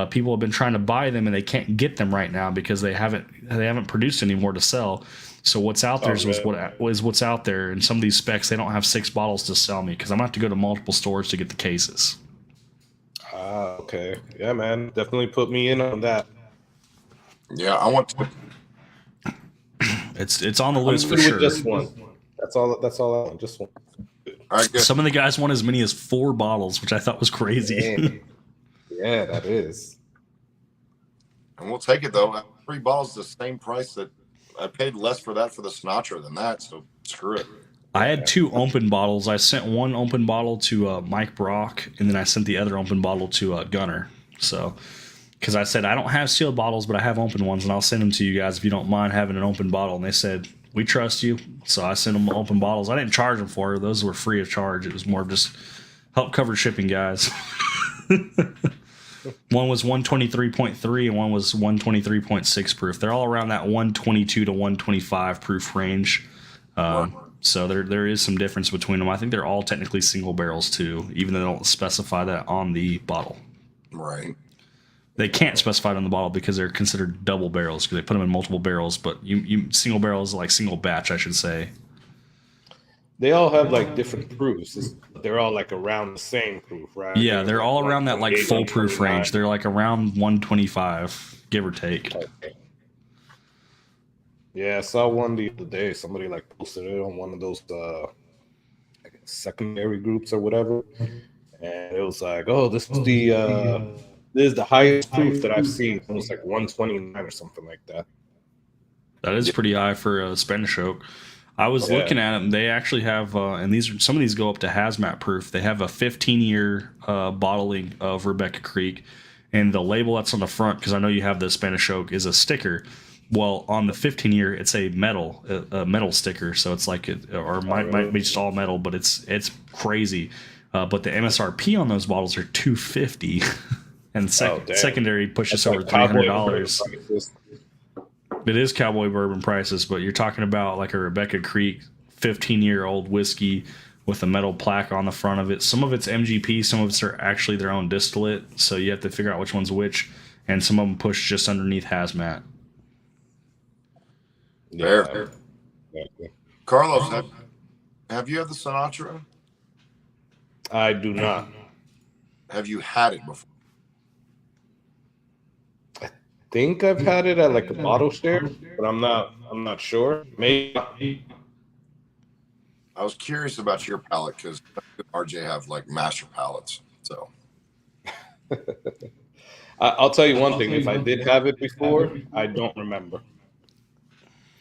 People have been trying to buy them and they can't get them right now because they haven't produced any more to sell. So what's out there is what's out there, and some of these specs, they don't have 6 bottles to sell me because I'm gonna have to go to multiple stores to get the cases. Okay. Yeah, man. Definitely put me in on that. Yeah, I want to. It's on the I'm list for good sure. with just one. That's all I want. Just one. All right, good. Some of the guys want as many as 4 bottles, which I thought was crazy. Damn. Yeah, that is. And we'll take it though. 3 bottles, the same price that I paid less for that for the Sinatra than that. So screw it. I had 2 open bottles. I sent one open bottle to Mike Brock, and then I sent the other open bottle to Gunner. So, because I said I don't have sealed bottles, but I have open ones, and I'll send them to you guys if you don't mind having an open bottle. And they said, we trust you. So I sent them open bottles. I didn't charge them for it. Those were free of charge. It was more of just help cover shipping, guys. One was 123.3 and one was 123.6 proof. They're all around that 122 to 125 proof range. So there is some difference between them. I think they're all technically single barrels too, even though they don't specify that on the bottle. Right. They can't specify it on the bottle because they're considered double barrels because they put them in multiple barrels. But you single barrels, like single batch, I should say. They all have like different proofs. They're all like around the same proof, right? Yeah, they're all around that like full proof 129. range. They're like around 125, give or take. Okay. Yeah, I saw one the other day. Somebody like posted it on one of those I guess secondary groups or whatever, and it was like, "Oh, this is the highest proof that I've seen." It was like 129 or something like that. That is pretty high for a Spanish oak. I was looking at them. They actually have, and some of these go up to hazmat proof. They have a 15-year bottling of Rebecca Creek, and the label that's on the front, because I know you have the Spanish oak, is a sticker. Well, on the 15-year, it's a metal sticker, so it's like might be just all metal, but it's crazy. But the MSRP on those bottles are $250, and secondary pushes over $300. It is cowboy bourbon prices, but you're talking about like a Rebecca Creek 15-year-old whiskey with a metal plaque on the front of it. Some of it's MGP, some of it's are actually their own distillate, so you have to figure out which one's which, and some of them push just underneath hazmat. Fair. Yeah. Exactly. Carlos, have you had the Sinatra? I do not. Have you had it before? Think I've had it at like a bottle share, but I'm not sure. Maybe. I was curious about your palate because RJ have like master palates. So I'll tell you one thing. If I did have it before, I don't remember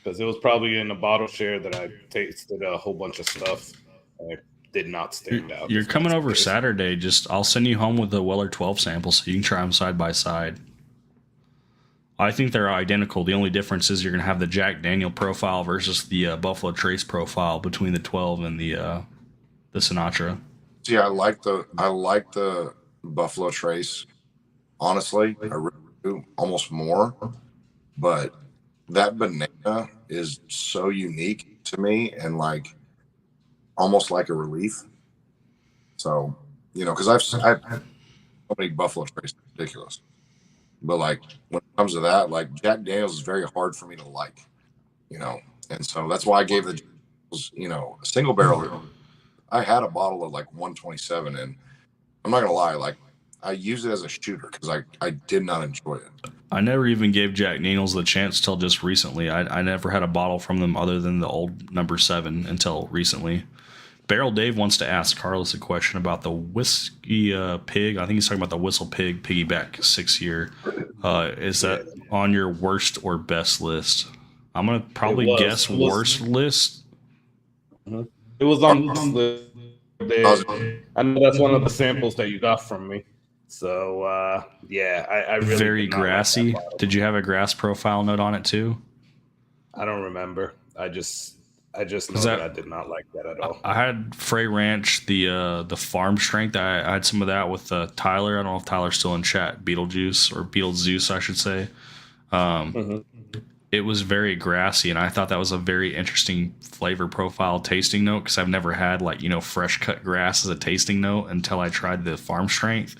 because it was probably in a bottle share that I tasted a whole bunch of stuff. And it did not stand out. You're if coming that's the over case. Saturday. I'll send you home with the Weller 12 sample so you can try them side by side. I think they're identical. The only difference is you're going to have the Jack Daniel profile versus the Buffalo Trace profile between the 12 and the Sinatra. see, I like the Buffalo Trace. Honestly, I really do almost more. But that banana is so unique to me and like almost like a relief. So, because I've so many Buffalo Trace, ridiculous. But like when it comes to that, like Jack Daniels is very hard for me to like, and so that's why I gave the, a single barrel. I had a bottle of like 127, and I'm not gonna lie, like I use it as a shooter because I did not enjoy it. I never even gave Jack Daniels the chance till just recently. I never had a bottle from them other than the old number 7 until recently. Barrel Dave wants to ask Carlos a question about the Whiskey Pig. I think he's talking about the Whistle Pig Piggyback 6-year. Is that on your worst or best list? I'm going to probably guess worst list. It was on this list. I know that's one of the samples that you got from me. So, I really Very did not like grassy. that bottle. Did you have a grass profile note on it too? I don't remember. I just know that I did not like that at all. I had Frey Ranch, the farm strength. I had some of that with Tyler. I don't know if Tyler's still in chat. Beetlejuice or Beetlejuice, I should say. It was very grassy, and I thought that was a very interesting flavor profile tasting note because I've never had fresh cut grass as a tasting note until I tried the farm strength.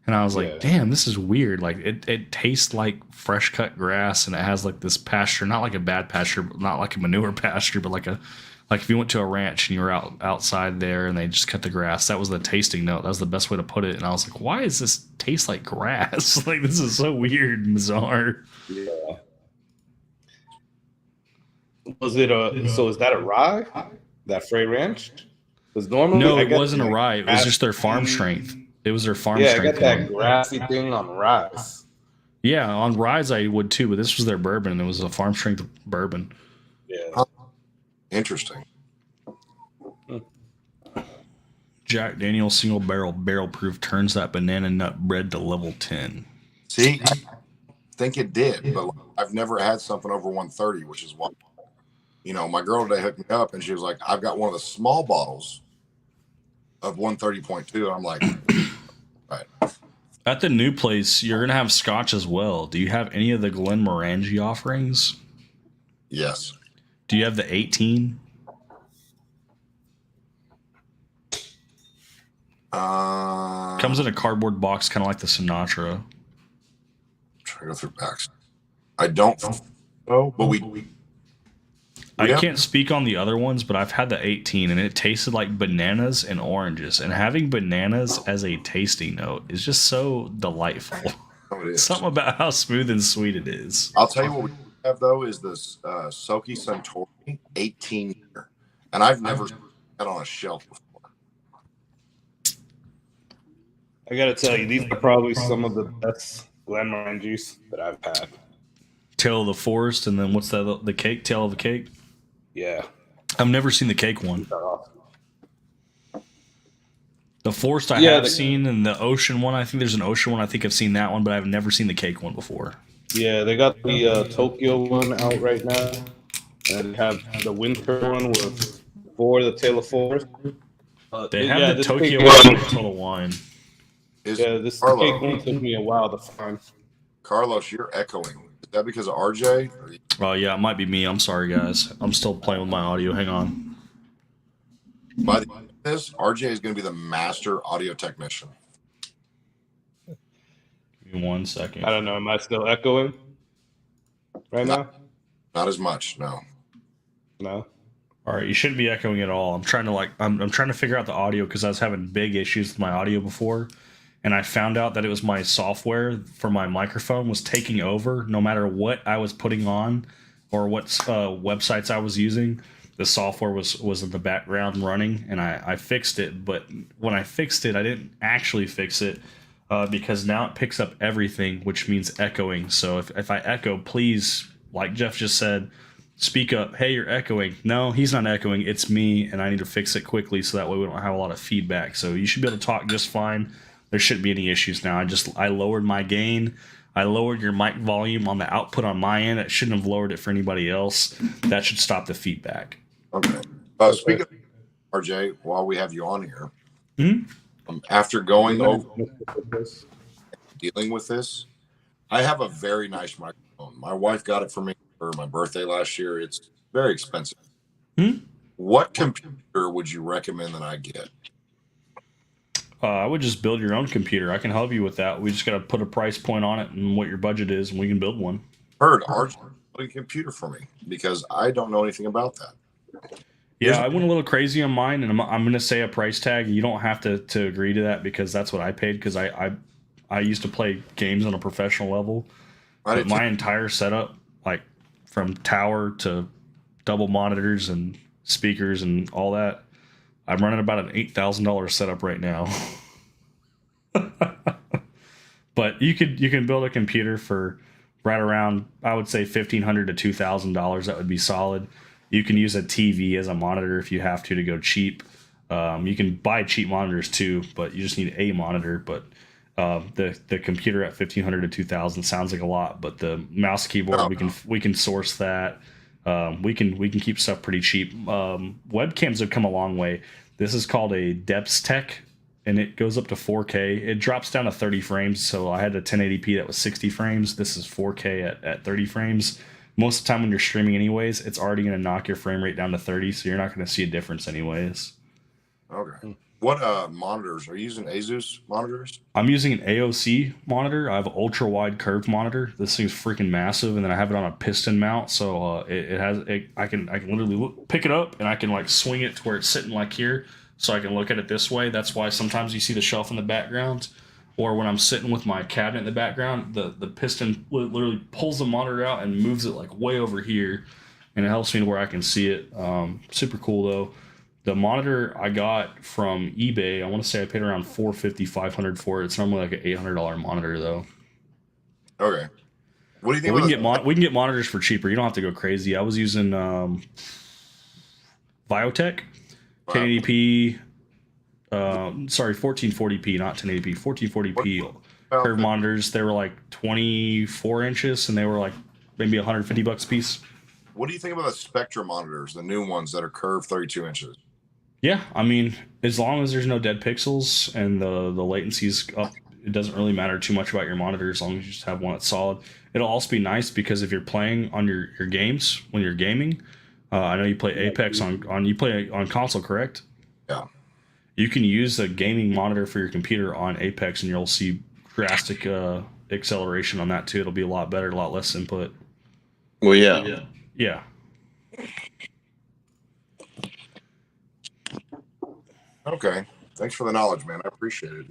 And I was like, damn, this is weird. Like it tastes like fresh cut grass, and it has like this pasture, not like a bad pasture, not like a manure pasture, but like if you went to a ranch and you were outside there and they just cut the grass. That was the tasting note. That was the best way to put it. And I was like, why does this taste like grass? Like this is so weird and bizarre. Yeah. Was it so is that a rye? That Frey Ranch? Because normally No, it wasn't a rye. It was just their farm strength. It was their farm strength. Yeah, I got that grassy thing on rice. Yeah, on ryes I would too, but this was their bourbon. It was a farm strength bourbon. Yeah. Interesting. Jack Daniel's single barrel proof turns that banana nut bread to level 10. See, I think it did, but I've never had something over 130, which is why, my girl today hooked me up and she was like, I've got one of the small bottles of 130.2. And I'm like, right. At the new place, you're going to have scotch as well. Do you have any of the Glenmorangie offerings? Yes. Do you have the 18? Comes in a cardboard box, kind of like the Sinatra. Try to go through packs. I don't know, but we I can't speak on the other ones, but I've had the 18, and it tasted like bananas and oranges. And having bananas as a tasting note is just so delightful. Oh, it is. Something about how smooth and sweet it is. I'll tell you what we have, though, is this Soki Suntory 18 year. And I've never seen that on a shelf before. I got to tell you, these are probably some of the best Glenmorangies that I've had. Tail of the Forest, and then what's that? The cake? Tail of the Cake? Yeah. I've never seen the cake one. The Forest I have seen, and the Ocean one. I think there's an Ocean one. I think I've seen that one, but I've never seen the cake one before. Yeah, they got the Tokyo one out right now, and they have the winter one with the Tail of Forest. They have the Tokyo one with Total Wine. This cake one took me a while to find. Carlos, you're echoing. Is that because of RJ? Oh, yeah, it might be me. I'm sorry, guys. I'm still playing with my audio. Hang on. By the end of this, RJ is going to be the master audio technician. Give me 1 second. I don't know. Am I still echoing right now? Not as much, no. No. All right, you shouldn't be echoing at all. I'm trying to I'm trying to figure out the audio because I was having big issues with my audio before, and I found out that it was my software for my microphone was taking over. No matter what I was putting on or what websites I was using, the software was in the background running, and I fixed it. But when I fixed it, I didn't actually fix it because now it picks up everything, which means echoing. So if I echo, please, like Jeff just said, speak up. Hey, you're echoing. No, he's not echoing. It's me, and I need to fix it quickly so that way we don't have a lot of feedback. So you should be able to talk just fine. There shouldn't be any issues now. I lowered my gain. I lowered your mic volume on the output on my end. It shouldn't have lowered it for anybody else. That should stop the feedback. Okay. Speaking of RJ, while we have you on here, after going over dealing with this, I have a very nice microphone. My wife got it for me for my birthday last year. It's very expensive. What computer would you recommend that I get? I would just build your own computer. I can help you with that. We just got to put a price point on it and what your budget is, and we can build one. Heard RJ build a computer for me because I don't know anything about that. Yeah, I went a little crazy on mine, and I'm going to say a price tag. You don't have to agree to that because that's what I paid because I used to play games on a professional level. But my entire setup, like from tower to double monitors and speakers and all that, I'm running about an $8,000 setup right now. But you can build a computer for right around, I would say $1,500 to $2,000. That would be solid. You can use a TV as a monitor if you have to go cheap. You can buy cheap monitors too, but you just need a monitor. But the computer at $1,500 to $2,000 sounds like a lot, but the mouse keyboard we can source that. We can keep stuff pretty cheap. Webcams have come a long way. This is called a Depths Tech, and it goes up to 4K. It drops down to 30 frames, so I had a 1080p that was 60 frames. This is 4K at 30 frames. Most of the time when you're streaming anyways, it's already going to knock your frame rate down to 30, so you're not going to see a difference anyways. Okay. What monitors? Are you using Asus monitors? I'm using an AOC monitor. I have an ultra wide curved monitor. This thing's freaking massive, and then I have it on a piston mount, so I can literally pick it up and I can like swing it to where it's sitting like here, so I can look at it this way. That's why sometimes you see the shelf in the background, or when I'm sitting with my cabinet in the background, the piston literally pulls the monitor out and moves it like way over here, and it helps me to where I can see it. Super cool though. The monitor I got from eBay, I want to say I paid around $450, $500 for it. It's normally like an $800 monitor though. Okay. What do you think? We can get monitors for cheaper. You don't have to go crazy. I was using Biotech, 1080p. 1440p, not 1080p. 1440p curved monitors. They were like 24 inches, and they were like maybe $150 a piece. What do you think about the Spectra monitors, the new ones that are curved 32 inches? Yeah, I mean, as long as there's no dead pixels and the latency's up, it doesn't really matter too much about your monitor as long as you just have one that's solid. It'll also be nice because if you're playing on your games when you're gaming, I know you play Apex you play on console, correct? Yeah. You can use a gaming monitor for your computer on Apex, and you'll see drastic acceleration on that too. It'll be a lot better, a lot less input. Well, yeah. Yeah. Okay. Thanks for the knowledge, man. I appreciate it.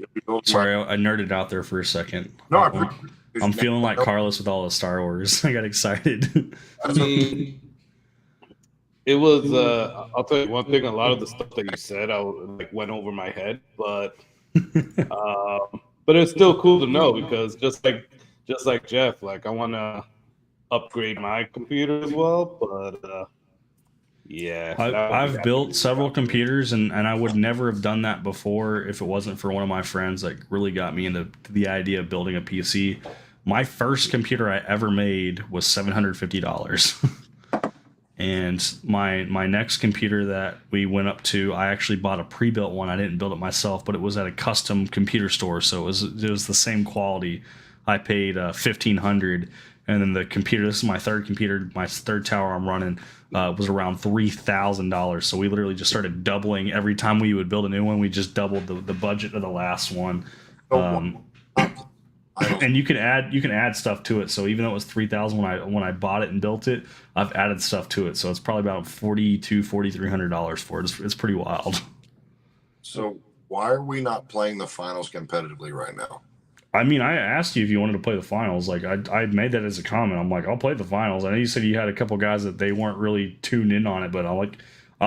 Sorry, I nerded out there for a second. No, I appreciate it. I'm feeling like Carlos with all the Star Wars. I got excited. I mean, it was. I'll tell you one thing. A lot of the stuff that you said, went over my head, but it's still cool to know because just like Jeff, like I want to upgrade my computer as well, but yeah, I've built several computers, and I would never have done that before if it wasn't for one of my friends that really got me into the idea of building a PC. My first computer I ever made was $750. And my next computer that we went up to, I actually bought a pre-built one. I didn't build it myself, but it was at a custom computer store, so it was the same quality. I paid $1,500, and then the computer. This is my third computer, my third tower I'm running. Was around $3,000. So we literally just started doubling every time we would build a new one. We just doubled the budget of the last one. And you can add stuff to it. So even though it was 3,000 when I bought it and built it, I've added stuff to it. So it's probably about $4,300 for it. It's pretty wild. So why are we not playing the finals competitively right now? I mean, I asked you if you wanted to play the finals. Like I made that as a comment. I'm like, I'll play the finals. I know you said you had a couple guys that they weren't really tuned in on it, but I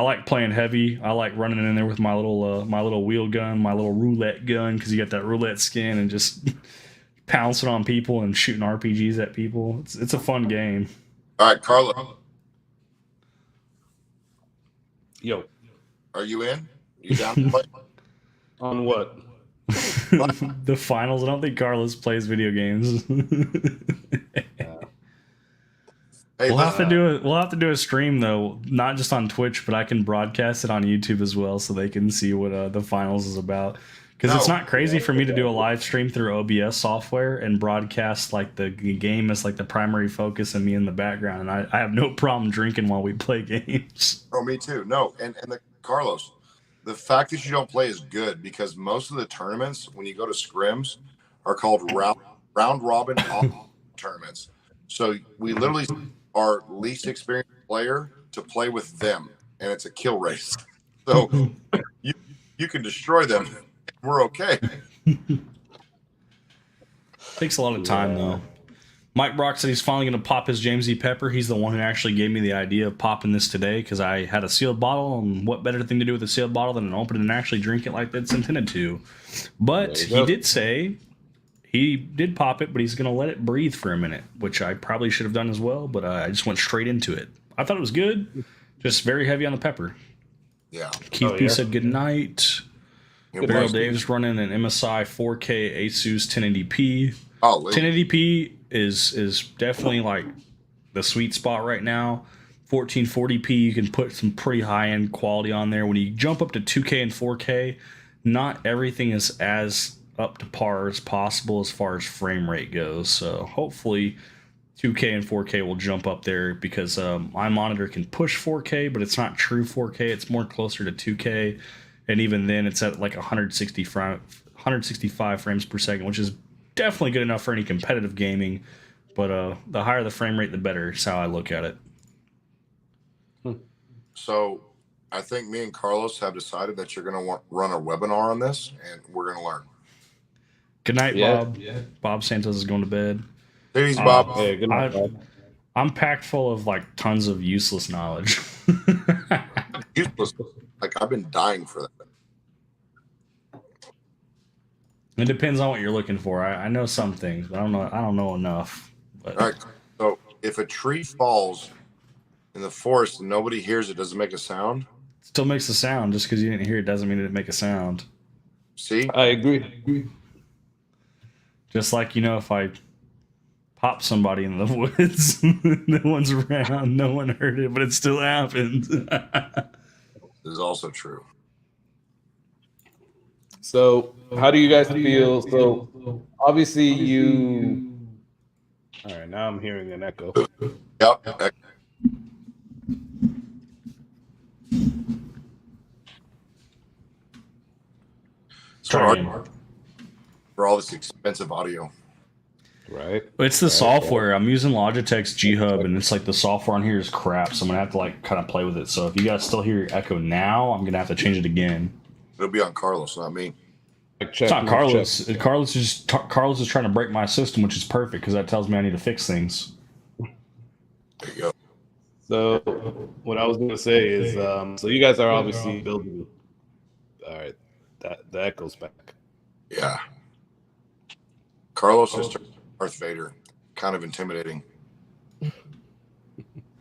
like playing heavy. I like running in there with my little wheel gun, my little roulette gun, because you got that roulette skin and just pouncing on people and shooting RPGs at people. It's a fun game. All right, Carlo, Yo, are you in? You down to play? on what? The finals. I don't think Carlos plays video games. Hey, We'll have listen, to do a stream though, not just on Twitch, but I can broadcast it on YouTube as well, so they can see what the finals is about. Because it's No. not crazy for me to do a live stream through OBS software and broadcast like the game as like the primary focus and me in the background, and I have no problem drinking while we play games. Oh, me too. No, and Carlos, the fact that you don't play is good because most of the tournaments, when you go to scrims, are called round robin tournaments. So we literally our least experienced player to play with them, and it's a kill race. So you can destroy them. We're okay. Takes a lot of time though. Mike Brock said he's finally going to pop his James E. Pepper. He's the one who actually gave me the idea of popping this today because I had a sealed bottle, and what better thing to do with a sealed bottle than open it and actually drink it like it's intended to. But he did say he did pop it, but he's going to let it breathe for a minute, which I probably should have done as well, but I just went straight into it. I thought it was good, just very heavy on the pepper. Yeah. Keith P said good night. Good Daryl boys. Dave's running an MSI 4K Asus 1080p. Oh, Lee. 1080p is definitely like the sweet spot right now. 1440p, you can put some pretty high end quality on there. When you jump up to 2K and 4K, not everything is as up to par as possible as far as frame rate goes. So hopefully 2K and 4K will jump up there because my monitor can push 4K, but it's not true 4K. It's more closer to 2K. And even then, it's at like 165 frames per second, which is definitely good enough for any competitive gaming. But the higher the frame rate, the better is how I look at it. So I think me and Carlos have decided that you're going to run a webinar on this, and we're going to learn. Good night, Yeah. Bob. Bob Santos is going to bed. Thanks, Bob. Hey, good night, Bob. I'm packed full of like tons of useless knowledge. Useless. Like I've been dying for that. It depends on what you're looking for. I know some things, but I don't know enough. But All right. So if a tree falls in the forest and nobody hears it, does it make a sound? it still makes a sound. Just because you didn't hear it doesn't mean it didn't make a sound. See? I agree. Just like, if I pop somebody in the woods, no one's around, no one heard it, but it still happened. This is also true. So, how do you guys feel? So, obviously, you. All right, now I'm hearing an echo. Yep. Try again. For all this expensive audio. Right. It's the software. I'm using Logitech's G Hub, and it's like the software on here is crap, so I'm gonna have to like kind of play with it. So if you guys still hear your echo now, I'm gonna have to change it again. It'll be on Carlos, not me. It's not Carlos. Carlos is trying to break my system, which is perfect because that tells me I need to fix things. There you go. So, what I was going to say is, so you guys are obviously building. All right, the echo's back. Yeah. Carlos is Darth Vader. Kind of intimidating.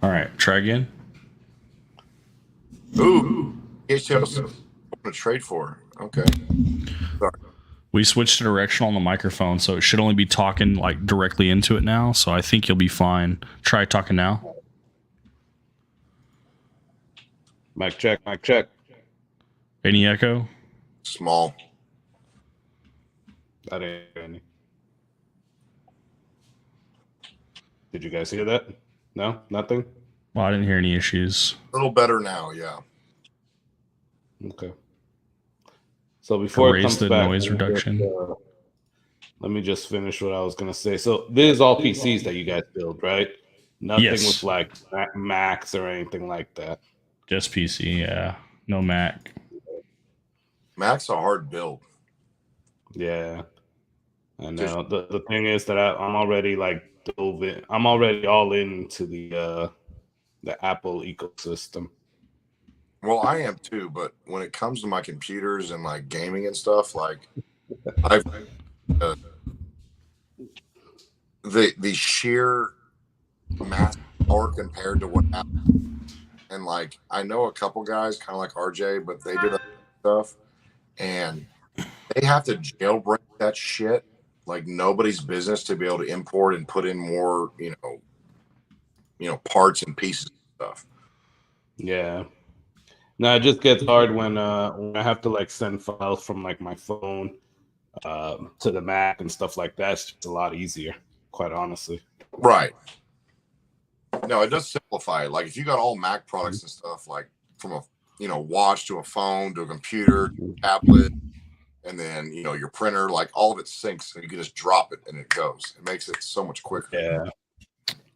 All right, try again. Ooh. HTL's open to trade for. Okay. Sorry. We switched to directional on the microphone, so it should only be talking like directly into it now. So I think you'll be fine. Try talking now. Mic check. Mic check. Any echo? Small. I didn't hear any. Did you guys hear that? No, nothing. Well, I didn't hear any issues. A little better now, yeah. Okay. So before it Raise comes the back, noise reduction. Let me just finish what I was gonna say. So this is all PCs that you guys build, right? Nothing Yes. with like Macs or anything like that. Just PC, yeah. No Mac. Mac's a hard build. Yeah, I know. The thing is that I'm already like I'm already all into the Apple ecosystem. Well, I am too, but when it comes to my computers and like gaming and stuff, like I've the sheer mass power compared to what Apple, and like I know a couple guys kind of like RJ, but they do that stuff and they have to jailbreak that shit like nobody's business to be able to import and put in more, parts and pieces and stuff. Yeah. No, it just gets hard when I have to like send files from like my phone to the Mac and stuff like that. It's just a lot easier, quite honestly. Right. No, it does simplify it. Like if you got all Mac products and stuff, like from a watch to a phone to a computer, tablet, and then your printer, like all of it syncs and you can just drop it and it goes. It makes it so much quicker. Yeah.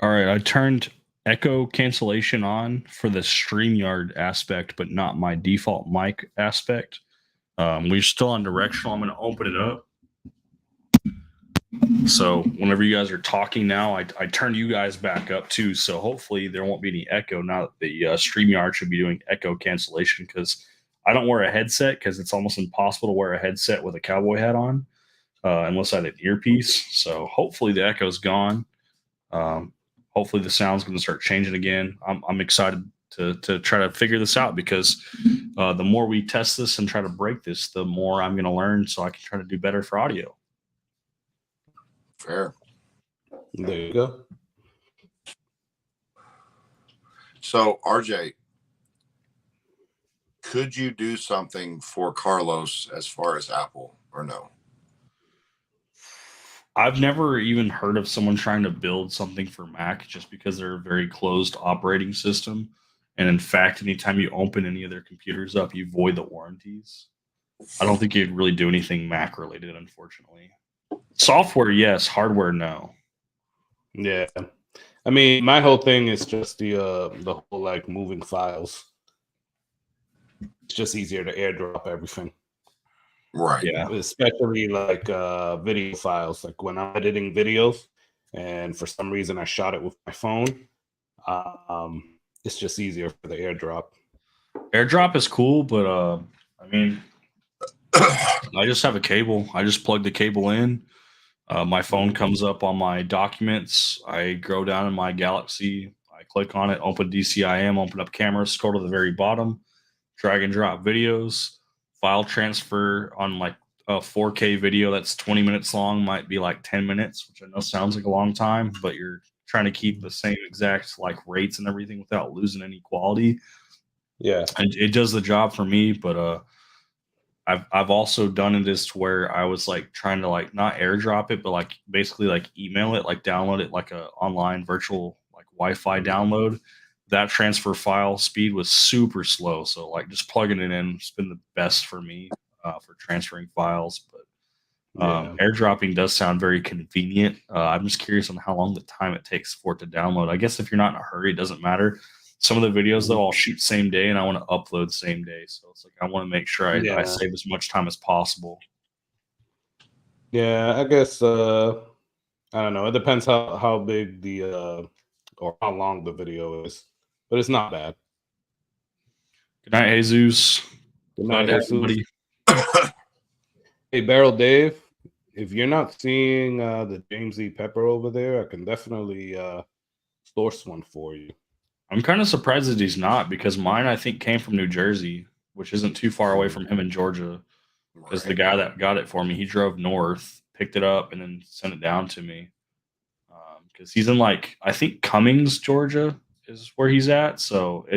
All right, I turned echo cancellation on for the StreamYard aspect, but not my default mic aspect. We're still on directional. I'm going to open it up. So whenever you guys are talking now, I turned you guys back up too. So hopefully there won't be any echo. Now that the StreamYard should be doing echo cancellation, because I don't wear a headset because it's almost impossible to wear a headset with a cowboy hat on unless I had an earpiece. So hopefully the echo's gone. Hopefully the sound's going to start changing again. I'm excited to try to figure this out because the more we test this and try to break this, the more I'm going to learn so I can try to do better for audio. Fair. There you go. So RJ, could you do something for Carlos as far as Apple or no? I've never even heard of someone trying to build something for Mac just because they're a very closed operating system. And in fact, anytime you open any of their computers up, you void the warranties. I don't think you'd really do anything Mac related, unfortunately. Software, yes. Hardware, no. Yeah. I mean, my whole thing is just the whole like moving files. It's just easier to airdrop everything. Right. Yeah. Especially like video files. Like when I'm editing videos and for some reason I shot it with my phone, it's just easier for the airdrop. AirDrop is cool, but I mean, I just have a cable. I just plug the cable in. My phone comes up on my documents. I go down in my Galaxy. I click on it, open DCIM, open up camera, scroll to the very bottom, drag and drop videos, file transfer on like a 4K video that's 20 minutes long, might be like 10 minutes, which I know sounds like a long time, but you're trying to keep the same exact like rates and everything without losing any quality. Yeah. And it does the job for me, but I've also done it as to where I was like trying to like not airdrop it, but like basically like email it, like download it like a online virtual like Wi-Fi download. That transfer file speed was super slow, so like just plugging it in has been the best for me for transferring files. But airdropping does sound very convenient. I'm just curious on how long the time it takes for it to download. I guess if you're not in a hurry, it doesn't matter. Some of the videos though I'll shoot same day and I want to upload same day, so it's like I want to make sure I save as much time as possible. Yeah, I guess I don't know. It depends how big the or how long the video is, but it's not bad. Good night, Jesus. Good Glad night, to have Jesus. you, Hey, Barrel Dave, if you're not seeing the James E. Pepper over there, I can definitely source one for you. I'm kind of surprised that he's not, because mine I think came from New Jersey, which isn't too far away from him in Georgia. Because the guy that got it for me, he drove north, picked it up, and then sent it down to me. Because he's in like I think Cummings, Georgia, is where he's at. So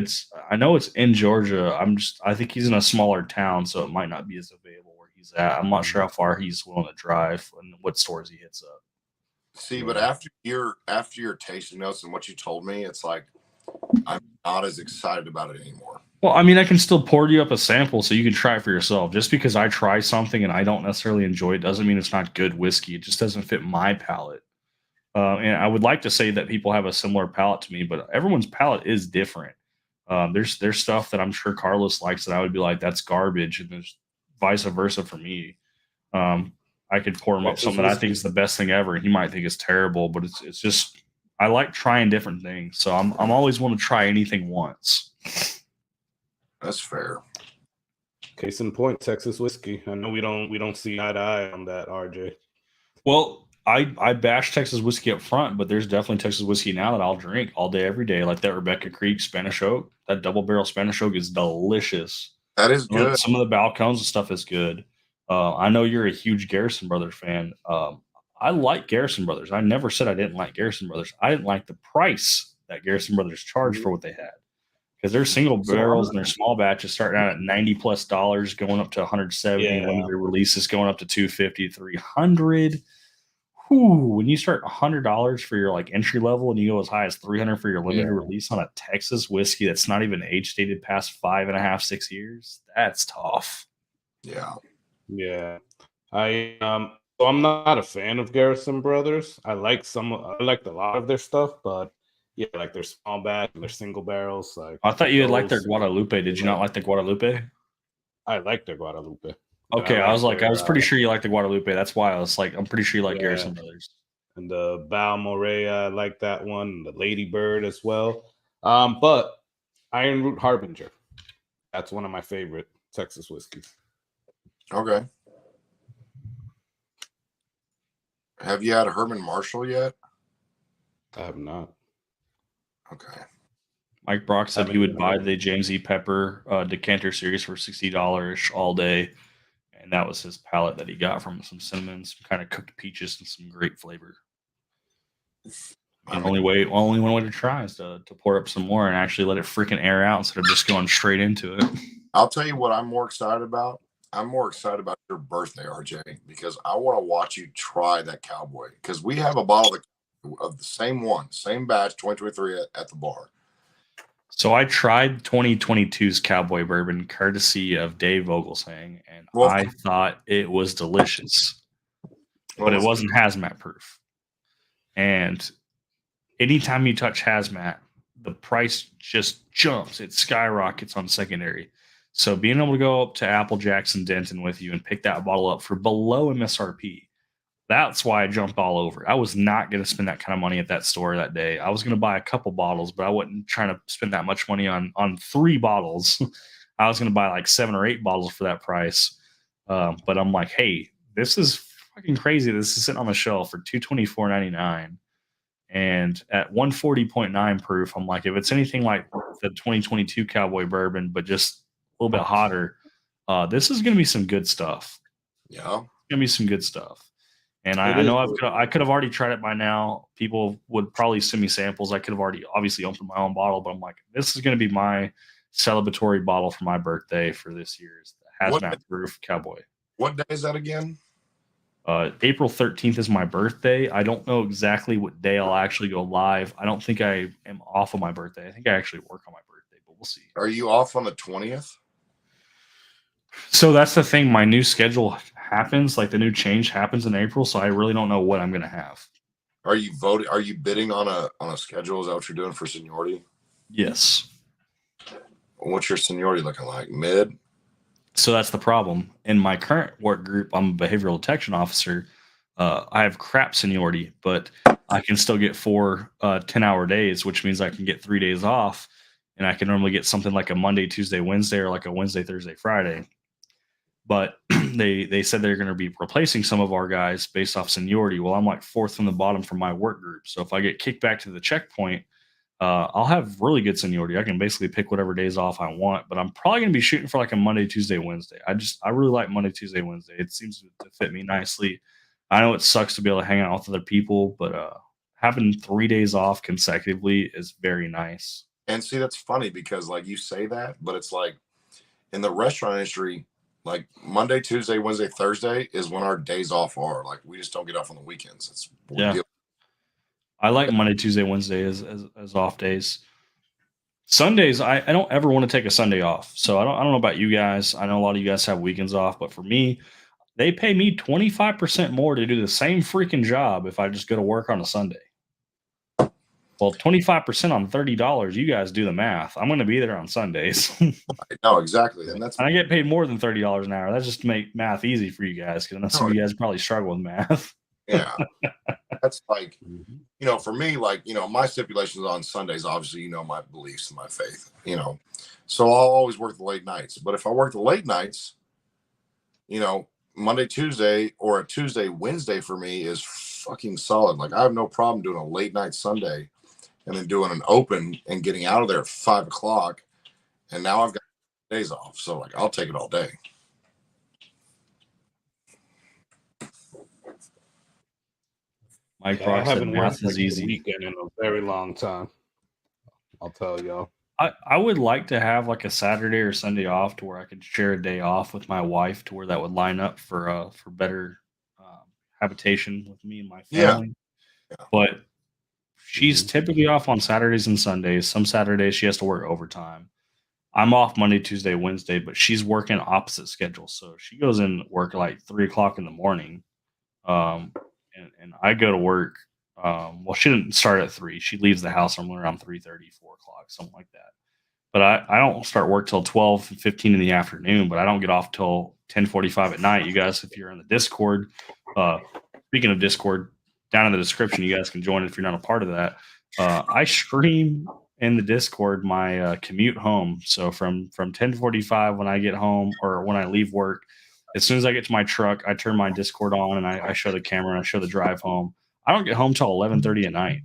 I know it's in Georgia. I think he's in a smaller town, so it might not be as available where he's at. I'm not sure how far he's willing to drive and what stores he hits up. See, but after your tasting notes and what you told me, it's like I'm not as excited about it anymore. Well, I mean, I can still pour you up a sample so you can try it for yourself. Just because I try something and I don't necessarily enjoy it doesn't mean it's not good whiskey. It just doesn't fit my palate. And I would like to say that people have a similar palate to me, but everyone's palate is different. There's stuff that I'm sure Carlos likes that I would be like, that's garbage, and there's vice versa for me. Um, I could pour him up Texas something that I think whiskey. is the best thing ever, and he might think it's terrible, but it's just I like trying different things, so I'm always want to try anything once. That's fair. Case in point, Texas whiskey. I know we don't see eye to eye on that, RJ. Well, I bash Texas whiskey up front, but there's definitely Texas whiskey now that I'll drink all day, every day, like that Rebecca Creek Spanish Oak. That double barrel Spanish Oak is delicious. That is good. Some of the balcones and stuff is good. I know you're a huge Garrison Brothers fan. I like Garrison Brothers. I never said I didn't like Garrison Brothers. I didn't like the price that Garrison Brothers charged for what they had. Because their single barrels and their small batches starting out at $90+ going up to 170. Yeah. Limited releases going up to 250, 300. Whew, when you start $100 for your like entry level and you go as high as 300 for your limited release on a Texas whiskey that's not even age stated past 5.5, 6 years, that's tough. Yeah. Yeah. So I'm not a fan of Garrison Brothers. I liked a lot of their stuff, but yeah, like their small batch, their single barrels. Like I thought you had liked their those- Guadalupe. Did you not like the Guadalupe? I like their Guadalupe. Okay, And I was like, their, I was pretty sure you liked the Guadalupe. That's why I was like, I'm pretty sure you like Yeah. Garrison Brothers. and the Balmorea, I like that one, and the Lady Bird as well. But Iron Root Harbinger, that's one of my favorite Texas whiskeys. Okay. Have you had a Herman Marshall yet? I have not. Okay. Mike Brock said he would buy Haven't. the James E. Pepper decanter series for $60 all day. And that was his palate that he got from some cinnamon, some kind of cooked peaches, and some great flavor. And only one way to try is to pour up some more and actually let it freaking air out instead of just going straight into it. I'll tell you what I'm more excited about. I'm more excited about your birthday, RJ, because I want to watch you try that Cowboy. Because we have a bottle of the same one, same batch, 2023 at the bar. So I tried 2022's Cowboy Bourbon, courtesy of Dave Vogelsang, and Well, I thought it was delicious, but it wasn't hazmat proof. And anytime you touch hazmat, the price just jumps. It skyrockets on secondary. So being able to go up to Apple Jackson Denton with you and pick that bottle up for below MSRP, that's why I jumped all over. I was not going to spend that kind of money at that store that day. I was going to buy a couple bottles, but I wasn't trying to spend that much money on 3 bottles. I was going to buy like 7 or 8 bottles for that price. But I'm like, hey, this is fucking crazy. This is sitting on the shelf for $224.99. And at 140.9 proof, I'm like, if it's anything like the 2022 Cowboy Bourbon, but just a little bit hotter, this is going to be some good stuff. Yeah. It's going to be some good stuff. And I know I could have already tried it by now. People would probably send me samples. I could have already obviously opened my own bottle, but I'm like, this is going to be my celebratory bottle for my birthday for this year's hazmat proof Cowboy. What day is that again? April 13th is my birthday. I don't know exactly what day I'll actually go live. I don't think I am off on my birthday. I think I actually work on my birthday, but we'll see. Are you off on the 20th? So that's the thing. My new schedule happens, like the new change happens in April. So I really don't know what I'm going to have. Are you voting? Are you bidding on a schedule? Is that what you're doing for seniority? Yes. What's your seniority looking like? Mid? So that's the problem. In my current work group, I'm a behavioral detection officer. I have crap seniority, but I can still get 4 10-hour days, which means I can get 3 days off. And I can normally get something like a Monday, Tuesday, Wednesday, or like a Wednesday, Thursday, Friday. But they said they're going to be replacing some of our guys based off seniority. Well, I'm like 4th from the bottom for my work group. So if I get kicked back to the checkpoint, I'll have really good seniority. I can basically pick whatever days off I want, but I'm probably going to be shooting for like a Monday, Tuesday, Wednesday. I really like Monday, Tuesday, Wednesday. It seems to fit me nicely. I know it sucks to be able to hang out with other people, but having 3 days off consecutively is very nice. And see, that's funny because like you say that, but it's like in the restaurant industry, like Monday, Tuesday, Wednesday, Thursday is when our days off are. Like we just don't get off on the weekends. It's Yeah. I like Monday, Tuesday, Wednesday as off days. Sundays, I don't ever want to take a Sunday off. So I don't know about you guys. I know a lot of you guys have weekends off, but for me, they pay me 25% more to do the same freaking job if I just go to work on a Sunday. Well, 25% on $30, you guys do the math. I'm going to be there on Sundays. No, exactly. And that's And I get paid more than $30 an hour. That's just to make math easy for you guys because I know some of you guys probably struggle with math. yeah. That's like, Mhm. for me, like, my stipulations on Sundays, obviously, my beliefs and my faith, so I'll always work the late nights. But if I work the late nights, Monday, Tuesday, or a Tuesday, Wednesday for me is fucking solid. Like, I have no problem doing a late night Sunday and then doing an open and getting out of there at 5 o'clock. And now I've got days off. So, like, I'll take it all day. Mike Yeah, I Brock said haven't worked math is like the easy. weekend in a very long time. I'll tell y'all. I would like to have like a Saturday or Sunday off to where I could share a day off with my wife to where that would line up for better habitation with me and my Yeah. family. But she's Mhm. typically off on Saturdays and Sundays. Some Saturdays she has to work overtime. I'm off Monday, Tuesday, Wednesday, but she's working opposite schedules. So she goes in work like 3 o'clock in the morning. And I go to work. Well, she didn't start at 3. She leaves the house somewhere around 3:30, 4 o'clock, something like that. But I don't start work till 12:15 in the afternoon, but I don't get off till 10:45 at night. You guys, if you're in the Discord, speaking of Discord, down in the description, you guys can join if you're not a part of that. I stream in the Discord my commute home. So from 10:45 when I get home or when I leave work, as soon as I get to my truck, I turn my Discord on and I show the camera and I show the drive home. I don't get home till 11:30 at night.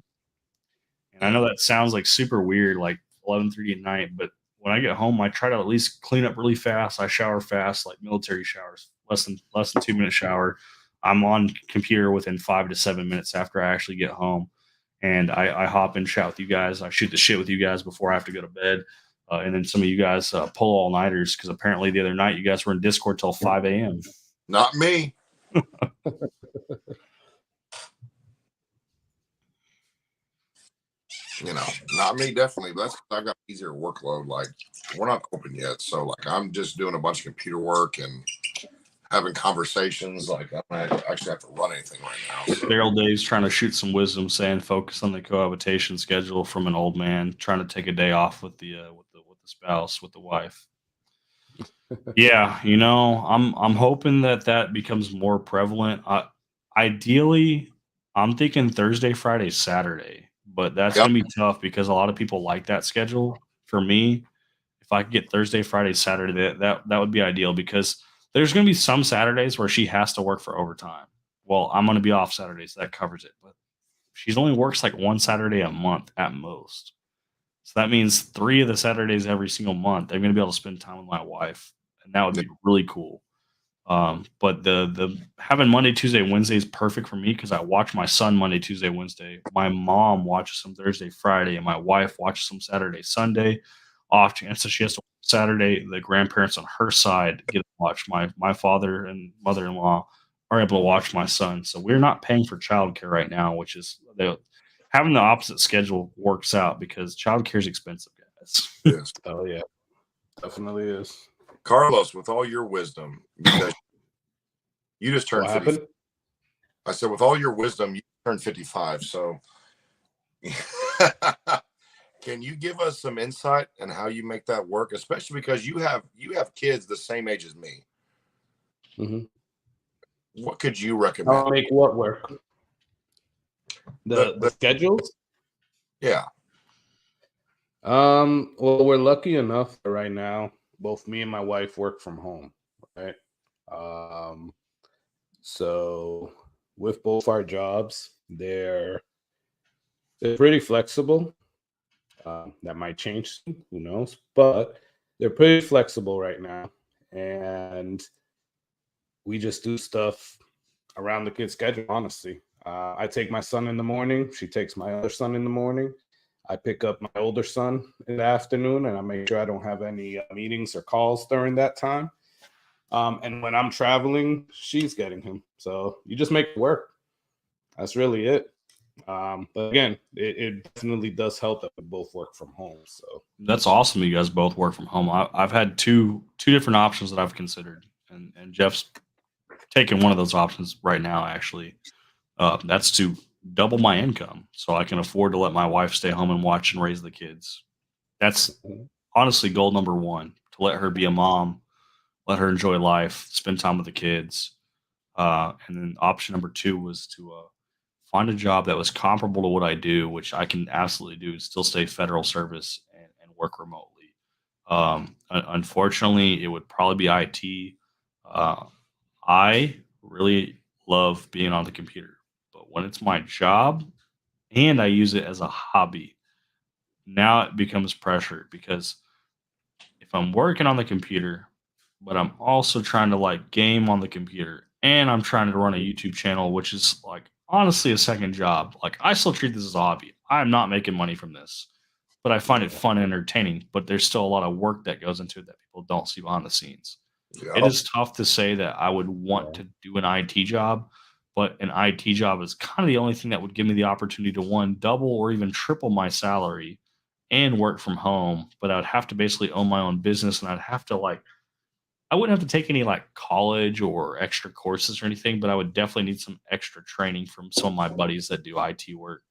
And I know that sounds like super weird, like 11:30 at night, but when I get home, I try to at least clean up really fast. I shower fast, like military showers, less than 2 minute shower. I'm on computer within 5 to 7 minutes after I actually get home, and I hop in chat with you guys. I shoot the shit with you guys before I have to go to bed, and then some of you guys pull all nighters because apparently the other night you guys were in Discord till 5 a.m. Not me. Not me, definitely. But that's 'cause I've got easier workload. Like, we're not open yet. So, like, I'm just doing a bunch of computer work and having conversations. Like, I might actually have to run anything right now. So. Daryl Dave's trying to shoot some wisdom, saying focus on the cohabitation schedule from an old man trying to take a day off with the spouse, with the wife. Yeah, I'm hoping that becomes more prevalent. Ideally, I'm thinking Thursday, Friday, Saturday, but that's Yep. gonna be tough because a lot of people like that schedule. For me, if I could get Thursday, Friday, Saturday, that would be ideal because there's gonna be some Saturdays where she has to work for overtime. Well, I'm gonna be off Saturdays, so that covers it. But she's only works like one Saturday a month at most. So that means 3 of the Saturdays every single month, they're gonna be able to spend time with my wife, and that would be really cool. But the having Monday, Tuesday, Wednesday is perfect for me because I watch my son Monday, Tuesday, Wednesday. My mom watches some Thursday, Friday, and my wife watches some Saturday, Sunday. Off chance that she has to work Saturday, the grandparents on her side get to watch. My father and mother-in-law are able to watch my son. So we're not paying for childcare right now, which is having the opposite schedule works out because childcare is expensive, guys. Yes. Oh yeah, definitely is. Carlos, with all your wisdom, because you just turned What 50. happened? I said, with all your wisdom, you turned 55. So, can you give us some insight on how you make that work? Especially because you have kids the same age as me. Mm-hmm. What could you recommend? I'll make what work? The schedules? Yeah. Well, we're lucky enough that right now, both me and my wife work from home, right? So with both our jobs, they're pretty flexible. That might change, who knows? But they're pretty flexible right now, and we just do stuff around the kid's schedule. Honestly, I take my son in the morning. She takes my other son in the morning. I pick up my older son in the afternoon, and I make sure I don't have any meetings or calls during that time. And when I'm traveling, she's getting him. So you just make it work. That's really it. But again, it definitely does help that we both work from home. So That's awesome. You guys both work from home. I've had two different options that I've considered, and Jeff's taking one of those options right now. Actually, that's to double my income so I can afford to let my wife stay home and watch and raise the kids. That's honestly goal number one, to let her be a mom, let her enjoy life, spend time with the kids. And then option number two was to find a job that was comparable to what I do, which I can absolutely do, still stay federal service and work remotely. Unfortunately, it would probably be IT. Uh, I really love being on the computer, but when it's my job and I use it as a hobby, now it becomes pressure because if I'm working on the computer, but I'm also trying to like game on the computer and I'm trying to run a YouTube channel, which is like honestly a second job. Like I still treat this as a hobby. I'm not making money from this, but I find it fun and entertaining. But there's still a lot of work that goes into it that people don't see behind the scenes. It Yeah. is tough to say that I would want to do an IT job, but an IT job is kind of the only thing that would give me the opportunity to one, double or even triple my salary and work from home. But I would have to basically own my own business and I'd have to like, I wouldn't have to take any like college or extra courses or anything, but I would definitely need some extra training from some of my buddies that do IT work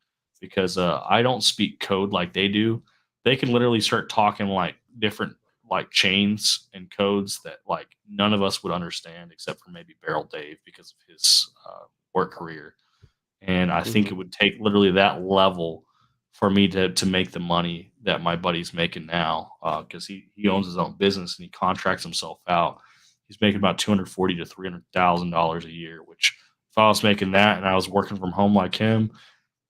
because I don't speak code like they do. They can literally start talking like different like chains and codes that like none of us would understand except for maybe Barrel Dave because of his work career. And I think it would take literally that level for me to make the money that my buddy's making now because he owns his own business and he contracts himself out. He's making about 240 to $300,000 a year. Which if I was making that and I was working from home like him,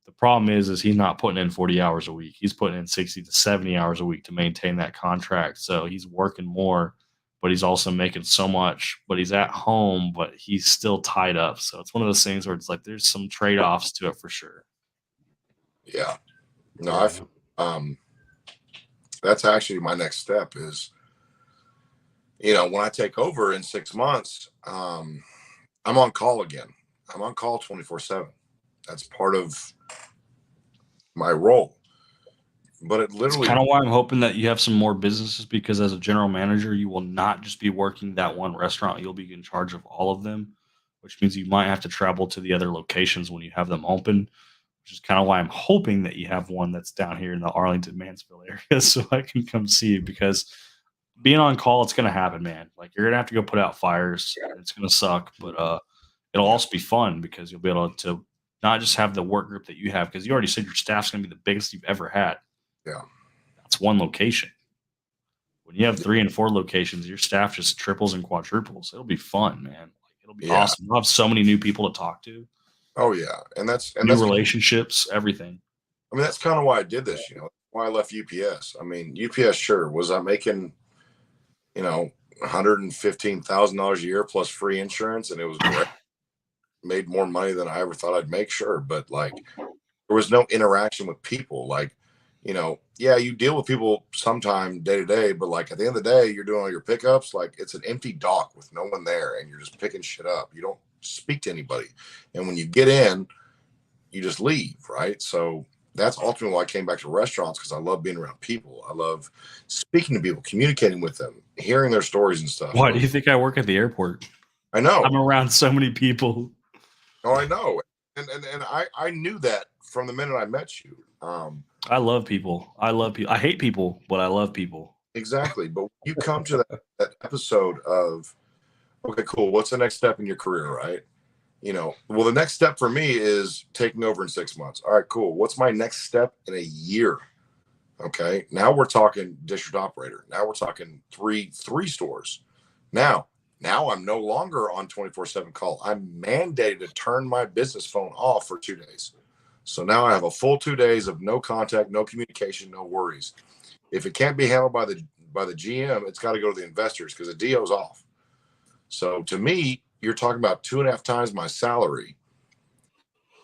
the problem is he's not putting in 40 hours a week. He's putting in 60 to 70 hours a week to maintain that contract. So he's working more, but he's also making so much, but he's at home, but he's still tied up. So it's one of those things where it's like there's some trade-offs to it for sure. Yeah. No, I that's actually my next step is, when I take over in 6 months, I'm on call again. I'm on call 24/7. That's part of my role. But it It's literally, kind of why I'm hoping that you have some more businesses because as a general manager, you will not just be working that one restaurant. You'll be in charge of all of them, which means you might have to travel to the other locations when you have them open, which is kind of why I'm hoping that you have one that's down here in the Arlington, Mansfield area so I can come see you because being on call, it's going to happen, man. Like you're going to have to go put out fires. It's going to suck, but it'll also be fun because you'll be able to not just have the work group that you have because you already said your staff's going to be the biggest you've ever had. yeah. That's one location. When you have 3 and 4 locations, your staff just triples and quadruples. It'll be fun, man. Like it'll be Yeah. awesome. You'll have so many new people to talk to, Oh yeah. And that's new relationships, everything. I mean, that's kind of why I did this, why I left UPS. I mean, UPS, sure. Was I making, $115,000 a year plus free insurance? And it was great. Made more money than I ever thought I'd make, sure. But like, there was no interaction with people. Like, yeah, you deal with people sometime day to day, but like at the end of the day, you're doing all your pickups. Like it's an empty dock with no one there and you're just picking shit up. You don't speak to anybody. And when you get in, you just leave, right? So that's ultimately why I came back to restaurants because I love being around people. I love speaking to people, communicating with them, hearing their stories and stuff. Why do you think I work at the airport? I know. I'm around so many people. Oh, I know. And I knew that from the minute I met you. I love people. I love people. I hate people, but I love people. Exactly. But you come to that episode of, okay, cool. What's the next step in your career, right? Well, the next step for me is taking over in 6 months. All right, cool. What's my next step in a year? Okay. Now we're talking district operator. Now we're talking three stores. Now I'm no longer on 24/7 call. I'm mandated to turn my business phone off for 2 days. So now I have a full 2 days of no contact, no communication, no worries. If it can't be handled by the GM, it's got to go to the investors because the DO's off. So to me, you're talking about 2.5 times my salary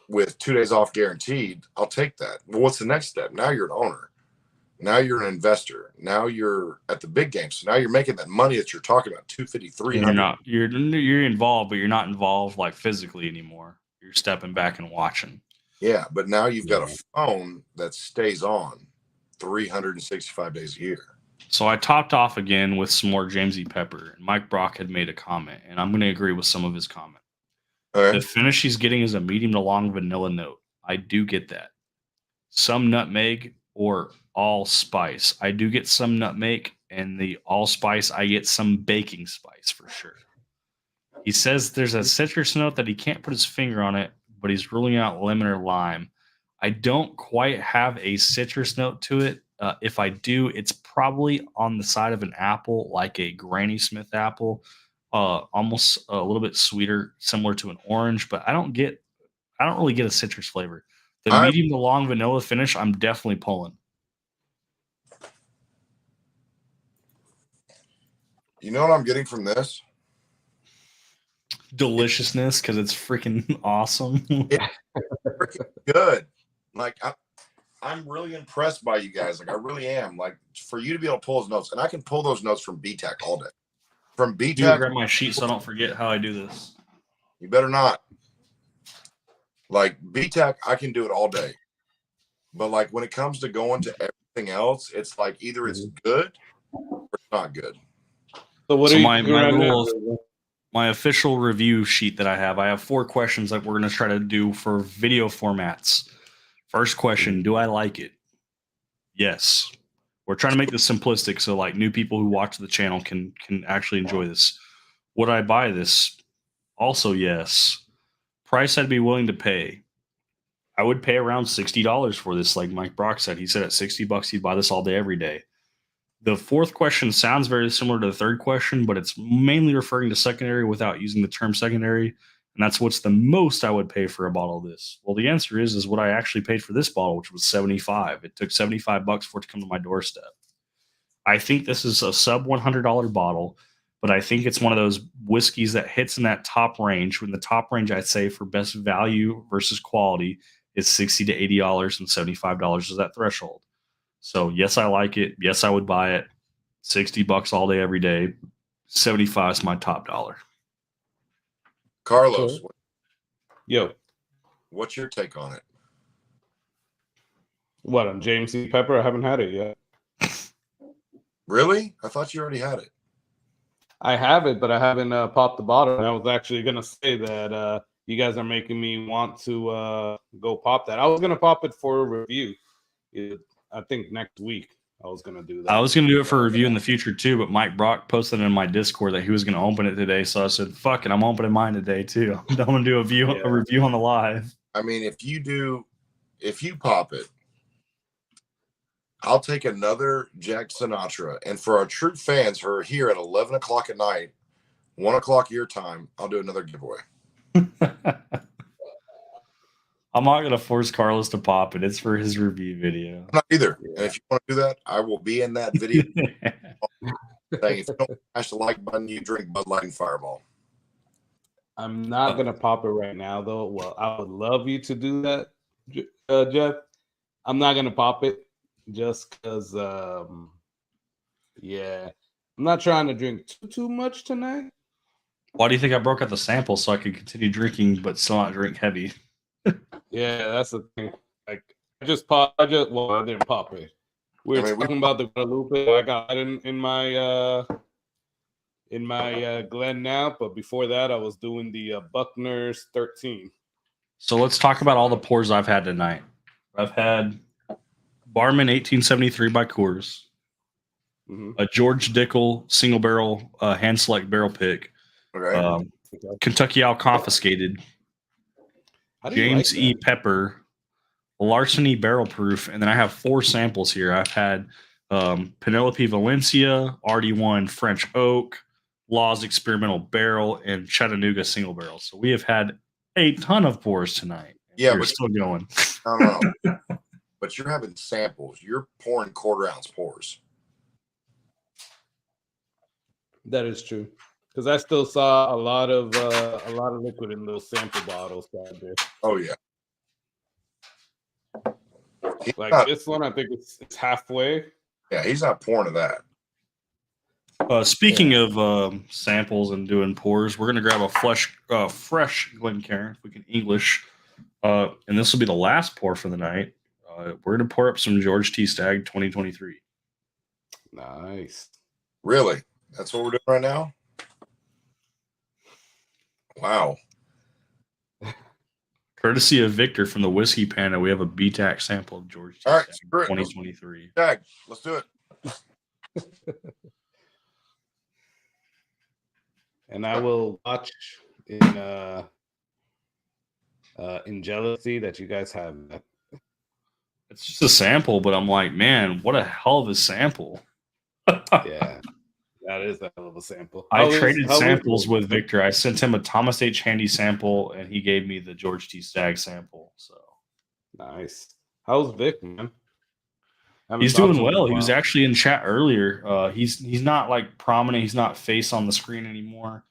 with 2 days off guaranteed. I'll take that. Well, what's the next step? Now you're an owner. Now you're an investor. Now you're at the big game. So now you're making that money that you're talking about, 253. You're involved, but you're not involved like physically anymore. You're stepping back and watching. Yeah, but now you've got Yeah. a phone that stays on 365 days a year. So I topped off again with some more Jamesy Pepper, and Mike Brock had made a comment, and I'm going to agree with some of his comment. Okay. The finish he's getting is a medium to long vanilla note. I do get that. Some nutmeg or allspice. I do get some nutmeg, and the allspice, I get some baking spice for sure. He says there's a citrus note that he can't put his finger on it, but he's ruling out lemon or lime. I don't quite have a citrus note to it. If I do, it's probably on the side of an apple, like a Granny Smith apple, almost a little bit sweeter, similar to an orange. But I don't really get a citrus flavor. The I, medium to long vanilla finish, I'm definitely pulling. you know what I'm getting from this? Deliciousness because it's freaking awesome. It's freaking good. Like I'm really impressed by you guys. Like I really am. Like for you to be able to pull those notes, and I can pull those notes from BTAC all day. From You BTAC, grab my sheet so I don't forget how I do this. you better not. Like BTAC, I can do it all day. But like when it comes to going to everything else, it's like either it's good or it's not good. So what So are you my doing right little now? my official review sheet that I have 4 questions that we're going to try to do for video formats. First question, do I like it? Yes. We're trying to make this simplistic so like new people who watch the channel can actually enjoy this. Would I buy this? Also, yes. Price I'd be willing to pay. I would pay around $60 for this, like Mike Brock said. He said at $60 he'd buy this all day, every day. The fourth question sounds very similar to the third question, but it's mainly referring to secondary without using the term secondary. And that's what's the most I would pay for a bottle of this. Well, the answer is what I actually paid for this bottle, which was $75. It took $75 for it to come to my doorstep. I think this is a sub $100 bottle, but I think it's one of those whiskeys that hits in that top range. When the top range, I'd say for best value versus quality is $60 to $80, and $75 is that threshold. So yes, I like it. Yes, I would buy it. $60 all day, every day. 75 is my top dollar. Carlos, Sure. Yo, what's your take on it? what, on James C. Pepper? I haven't had it yet. Really? I thought you already had it. I have it, but I haven't popped the bottle. And I was actually going to say that you guys are making me want to go pop that. I was going to pop it for a review. I think next week I was going to do that. I was going to do it for review in the future too, but Mike Brock posted in my Discord that he was going to open it today. So I said, fuck it, I'm opening mine today too. I'm going to do a review on the live. I mean, if you pop it, I'll take another Jack Sinatra. And for our true fans who are here at 11 o'clock at night, 1 o'clock your time, I'll do another giveaway. I'm not going to force Carlos to pop it. It's for his review video. I'm not either. And if you want to do that, I will be in that video saying if you don't smash the like button, you drink Bud Light and Fireball. I'm not going to pop it right now, though. Well, I would love you to do that, Jeff. I'm not going to pop it just because, I'm not trying to drink too much tonight. Why do you think I broke out the sample so I could continue drinking but still not drink heavy? Yeah, that's the thing. Like, I didn't pop it. We were talking about the Guadalupe. I got it in my Glen Knapp, but before that, I was doing the Buckner's 13. So let's talk about all the pours I've had tonight. I've had Barman 1873 by Coors, a George Dickel single barrel hand select barrel pick, Okay. Kentucky Owl Confiscated, James E. Pepper, Larceny Barrel Proof, and then I have 4 samples here. I've had Penelope Valencia, RD1 French Oak, Laws Experimental Barrel, and Chattanooga Single Barrel. So we have had a ton of pours tonight. Yeah, we're still going. No. But you're having samples. You're pouring 1/4 ounce pours. That is true. Because I still saw a lot of liquid in those sample bottles out there. Oh yeah. Like this one, I think it's halfway. Yeah, he's not pouring to that. Speaking of samples and doing pours, we're going to grab a fresh Glencairn, if we can English, And this will be the last pour for the night. We're going to pour up some George T. Stagg 2023. Nice. Really? That's what we're doing right now? Wow. Courtesy of Victor from the Whiskey Panda, we have a BTAC sample of George T. All right, Stagg screw it. 2023. Stagg, let's do it. And I will watch in jealousy that you guys have that. It's just a sample, but I'm like, man, what a hell of a sample. Yeah, that is a hell of a sample. I traded how is samples it? with Victor. I sent him a Thomas H. Handy sample, and he gave me the George T. Stagg sample. So Nice. How's Vic, man? Haven't he's talked doing to him in a well. He was while. actually in chat earlier. He's not like prominent. He's not face on the screen anymore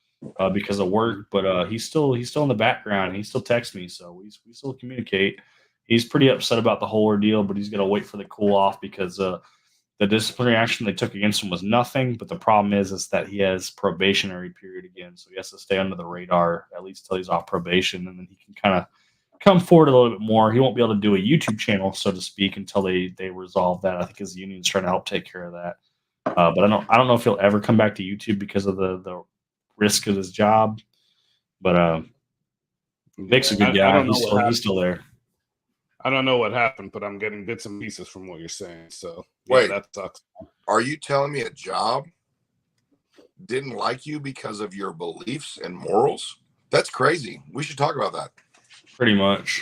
because of work, but he's still in the background. He still texts me, so we still communicate. He's pretty upset about the whole ordeal, but he's gonna wait for the cool off because the disciplinary action they took against him was nothing. But the problem is that he has probationary period again, so he has to stay under the radar at least till he's off probation, and then he can kind of come forward a little bit more. He won't be able to do a YouTube channel, so to speak, until they resolve that. I think his union's trying to help take care of that. But I don't know if he'll ever come back to YouTube because of the risk of his job. But Vic's a good I guy. don't know what He's still there. I don't know what happened, but I'm getting bits and pieces from what you're saying. So Wait. that sucks. Are you telling me a job didn't like you because of your beliefs and morals? That's crazy. We should talk about that. Pretty much.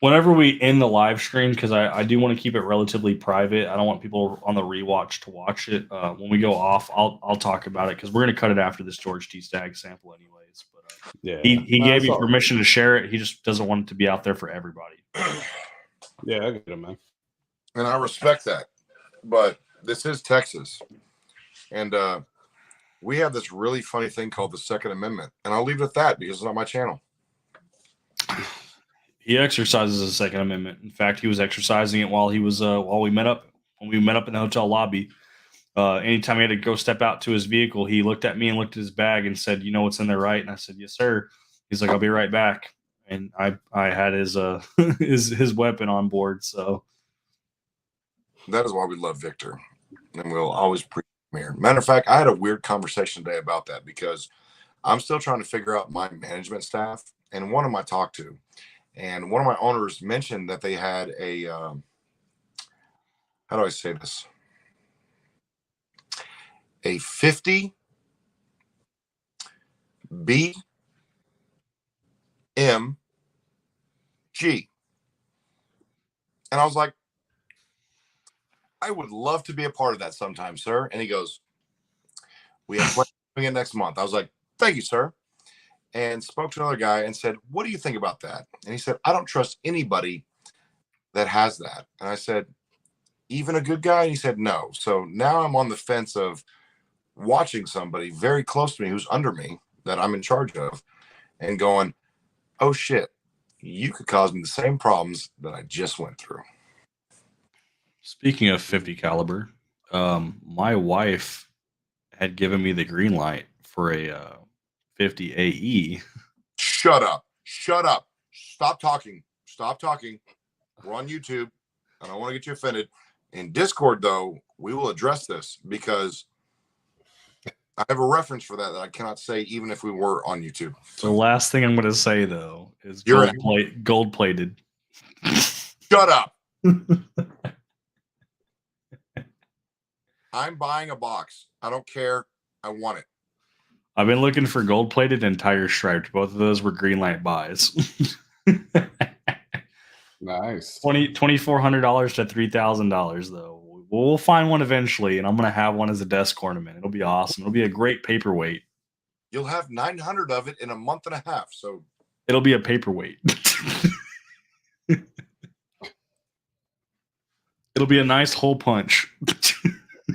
Whenever we end the live stream, because I do want to keep it relatively private. I don't want people on the rewatch to watch it. When we go off, I'll talk about it because we're going to cut it after this George T. Stagg sample anyways. But Yeah, he gave me all right. permission to share it. He just doesn't want it to be out there for everybody. Yeah, I get it, man. And I respect that. But this is Texas. And we have this really funny thing called the Second Amendment. And I'll leave it at that because it's not my channel. He exercises the Second Amendment. In fact, he was exercising it while we met up in the hotel lobby. Anytime he had to go step out to his vehicle, he looked at me and looked at his bag and said, "You know what's in there, right?" And I said, "Yes, sir." He's like, "I'll be right back." And I had his his weapon on board. So That is why we love Victor. And we'll always premiere. Matter of fact, I had a weird conversation today about that because I'm still trying to figure out my management staff. And one of them I talked to. And one of my owners mentioned that they had a, how do I say this? A 50 BMG. And I was like, I would love to be a part of that sometime, sir. And he goes, we have plans doing it next month. I was like, thank you, sir. And spoke to another guy and said, what do you think about that? And he said, I don't trust anybody that has that. And I said, even a good guy? And he said, no. So now I'm on the fence of watching somebody very close to me who's under me that I'm in charge of and going, oh shit, you could cause me the same problems that I just went through. speaking of 50 caliber, my wife had given me the green light for a 50 AE. Shut up. Shut up. Stop talking. Stop talking. We're on YouTube. I don't want to get you offended. In Discord, though, we will address this because I have a reference for that I cannot say even if we were on YouTube. The last thing I'm going to say, though, is You're gold plated. Shut up. I'm buying a box. I don't care. I want it. I've been looking for gold plated and tire striped. Both of those were green light buys. Nice. $2,400 to $3,000 though. We'll find one eventually, and I'm gonna have one as a desk ornament. It'll be awesome. It'll be a great paperweight. You'll have 900 of it in a month and a half. So It'll be a paperweight. It'll be a nice hole punch.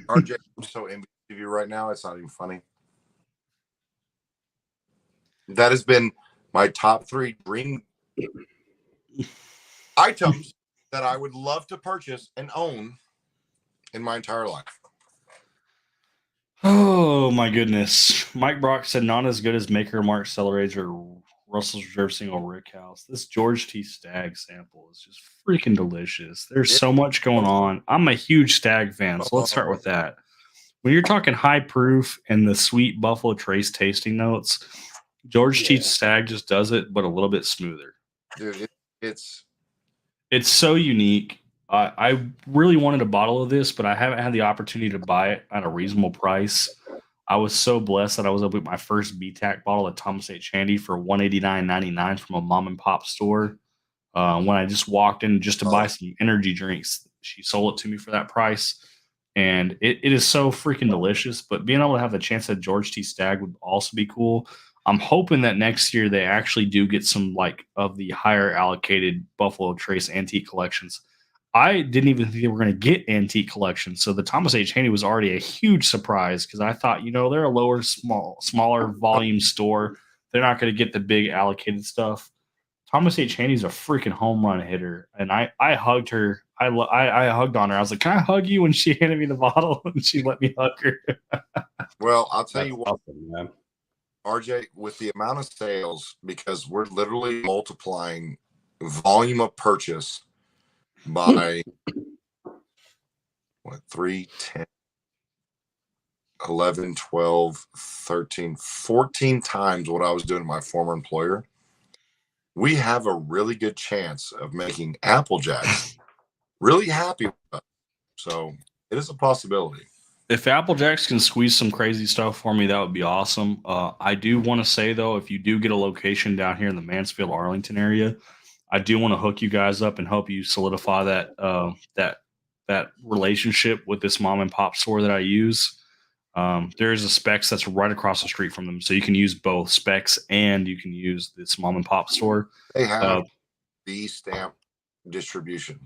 RJ, I'm so envious of you right now. It's not even funny. That has been my top 3 dream items that I would love to purchase and own in my entire life. Oh my goodness. Mike Brock said not as good as Maker Mark Accelerator Russell's Reserve Single Rick House. This George T. Stagg sample is just freaking delicious. There's so much going on. I'm a huge Stagg fan, so let's start with that. When you're talking high proof and the sweet Buffalo Trace tasting notes, George T. Stagg just does it, but a little bit smoother. Dude, it's so unique. I really wanted a bottle of this, but I haven't had the opportunity to buy it at a reasonable price. I was so blessed that I was able to get my first BTAC bottle at Thomas H. Handy for $189.99 from a mom and pop store. When I just walked in just to buy some energy drinks, she sold it to me for that price. And it is so freaking delicious. But being able to have the chance at George T. Stagg would also be cool. I'm hoping that next year they actually do get some of the higher allocated Buffalo Trace antique collections. I didn't even think they were going to get antique collections. So the Thomas H. Handy was already a huge surprise because I thought, they're a smaller volume store. They're not going to get the big allocated stuff. Thomas H. Handy's a freaking home run hitter. And I hugged her. I hugged on her. I was like, can I hug you? And she handed me the bottle and she let me hug her. Well, I'll tell you what, awesome, man. RJ, with the amount of sales, because we're literally multiplying volume of purchase by 3, 10, 11, 12, 13, 14 times what I was doing at my former employer. We have a really good chance of making Applejacks really happy with us. So it is a possibility. If Applejacks can squeeze some crazy stuff for me, that would be awesome. I do want to say, though, if you do get a location down here in the Mansfield, Arlington area, I do want to hook you guys up and help you solidify that relationship with this mom and pop store that I use. There is a Specs that's right across the street from them, so you can use both Specs and you can use this mom and pop store. They have the stamp distribution.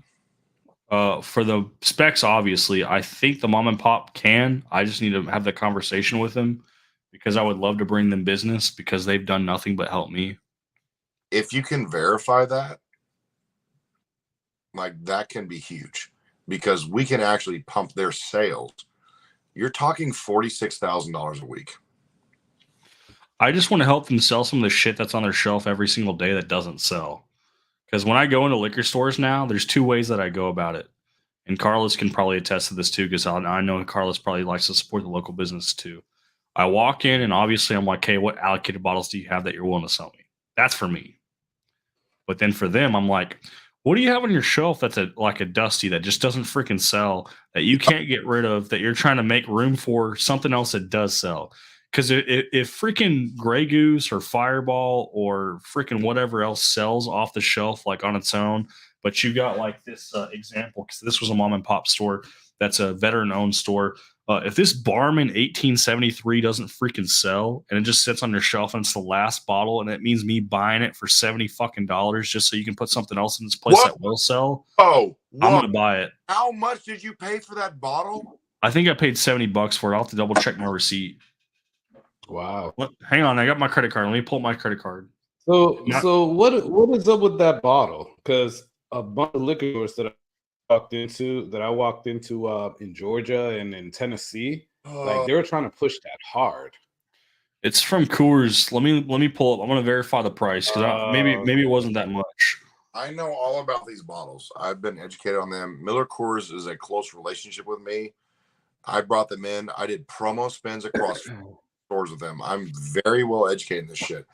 For the Specs, obviously, I think the mom and pop can. I just need to have the conversation with them because I would love to bring them business because they've done nothing but help me. If you can verify that, that can be huge because we can actually pump their sales. You're talking $46,000 a week. I just want to help them sell some of the shit that's on their shelf every single day that doesn't sell. Because when I go into liquor stores now, there's two ways that I go about it. And Carlos can probably attest to this too, because I know Carlos probably likes to support the local business too. I walk in and obviously I'm like, hey, what allocated bottles do you have that you're willing to sell me? That's for me. But then for them, I'm like, what do you have on your shelf that's like a Dusty that just doesn't freaking sell, that you can't get rid of, that you're trying to make room for something else that does sell? Because if freaking Grey Goose or Fireball or freaking whatever else sells off the shelf like on its own, but you got like this example, because this was a mom and pop store that's a veteran-owned store. If this Barman 1873 doesn't freaking sell and it just sits on your shelf and it's the last bottle and it means me buying it for $70 fucking just so you can put something else in this place that will sell, I'm gonna buy it. How much did you pay for that bottle? I think I paid $70 for it. I'll have to double check my receipt. Wow. Hang on, I got my credit card. Let me pull up my credit card. So what is up with that bottle? Because a bunch of liquor stores that I walked into in Georgia and in Tennessee, like they were trying to push that hard. It's from Coors. Let me pull up. I'm gonna verify the price because maybe it wasn't that much. I know all about these bottles. I've been educated on them. Miller Coors is a close relationship with me. I brought them in. I did promo spins across stores with them. I'm very well educated in this shit.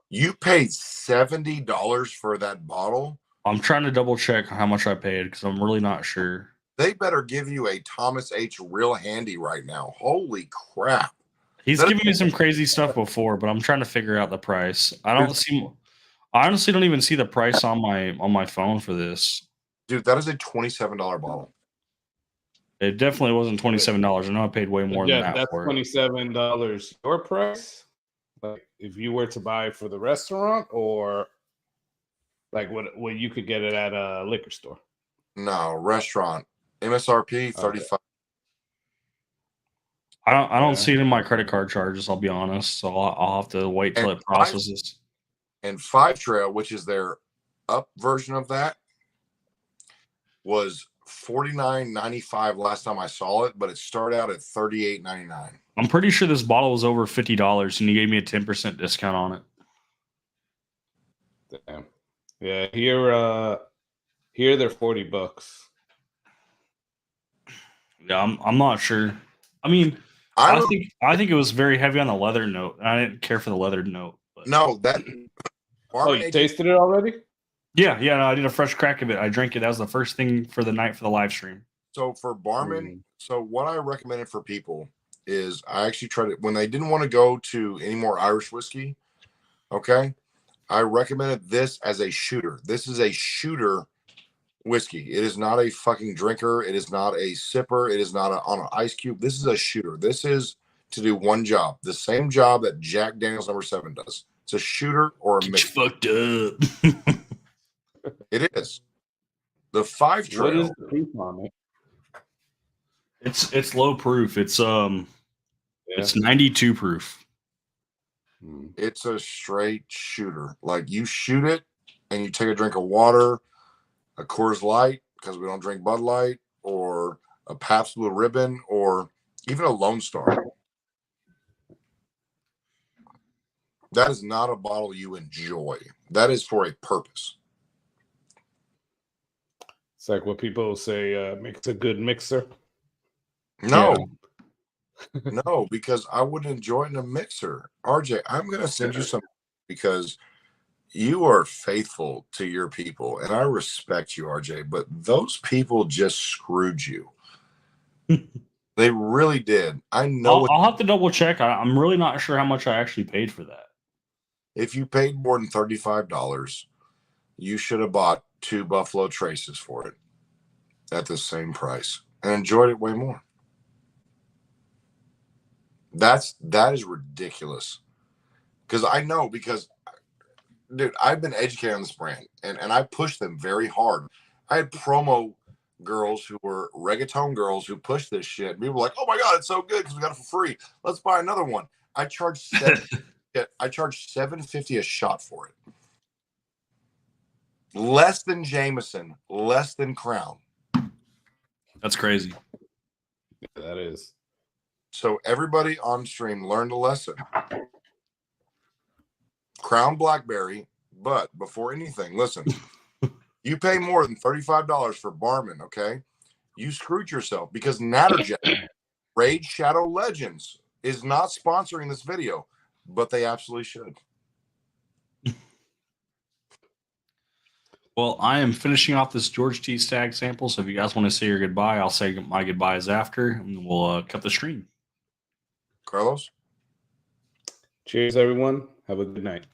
You paid $70 for that bottle? I'm trying to double check how much I paid because I'm really not sure. They better give you a Thomas H. Real Handy right now. Holy crap. He's given me some crazy stuff before, but I'm trying to figure out the price. I honestly don't even see the price on my phone for this. Dude, that is a $27 bottle. It definitely wasn't $27. I know I paid way more than that. That's for $27 your price? Like if you were to buy it for the restaurant, or like what you could get it at a liquor store? No, restaurant. MSRP 35. I don't see it in my credit card charges, I'll be honest. So I'll have to wait till it processes. And Five Trail, which is their up version of that, was $49.95 last time I saw it, but it started out at $38.99. I'm pretty sure this bottle was over $50 and you gave me a 10% discount on it. Damn. Yeah, here they're $40. Yeah, I'm not sure. I mean, I I think it was very heavy on the leather note. I didn't care for the leather note, but no that Oh, Barman you aged tasted it already? yeah, no, I did a fresh crack of it. I drank it. That was the first thing for the night for the live stream. So for barman, so what I recommended for people is I actually tried it when they didn't want to go to any more Irish whiskey. Okay, I recommended this as a shooter. This is a shooter whiskey. It is not a fucking drinker. It is not a sipper. It is not on an ice cube. This is a shooter. This is to do one job, the same job that Jack Daniels #7 does. It's a shooter or a Get you mix. fucked up. It is the 5 What trail. is the proof on it? It's low proof. It's Yeah. it's 92 proof. It's a straight shooter. Like you shoot it and you take a drink of water, a Coors Light, because we don't drink Bud Light, or a Pabst Blue Ribbon, or even a Lone Star. That is not a bottle you enjoy. That is for a purpose. It's like what people say makes a good mixer. No, no, because I wouldn't enjoy it in a mixer. RJ, I'm going to send you some because you are faithful to your people, and I respect you, RJ. But those people just screwed you. They really did. I know. I'll have to double check. I'm really not sure how much I actually paid for that. If you paid more than $35, you should have bought 2 Buffalo Traces for it at the same price and enjoyed it way more. That is ridiculous. Because I know, because dude, I've been educated on this brand and I pushed them very hard. I had promo girls who were reggaeton girls who pushed this shit. People were like, oh my God, it's so good because we got it for free. Let's buy another one. I charged $7.50 a shot for it. Less than Jameson, less than Crown. That's crazy. Yeah, that is. So everybody on stream learned a lesson. Crown Blackberry, but before anything, listen, you pay more than $35 for Barman, okay? You screwed yourself because Natterjack, Raid Shadow Legends, is not sponsoring this video, but they absolutely should. Well, I am finishing off this George T. Stagg sample, so if you guys want to say your goodbye, I'll say my goodbyes after, and we'll cut the stream. Carlos? Cheers, everyone. Have a good night.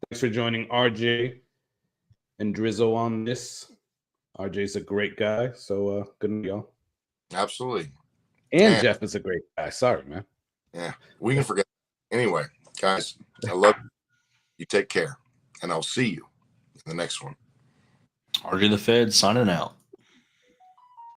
Thanks for joining RJ and Drizzo on this. RJ's a great guy, so good night, y'all. Absolutely. And Jeff is a great guy. Sorry, man. Yeah, we can forget. Anyway, guys, I love you. You take care, and I'll see you in the next one. RJ the Fed signing out.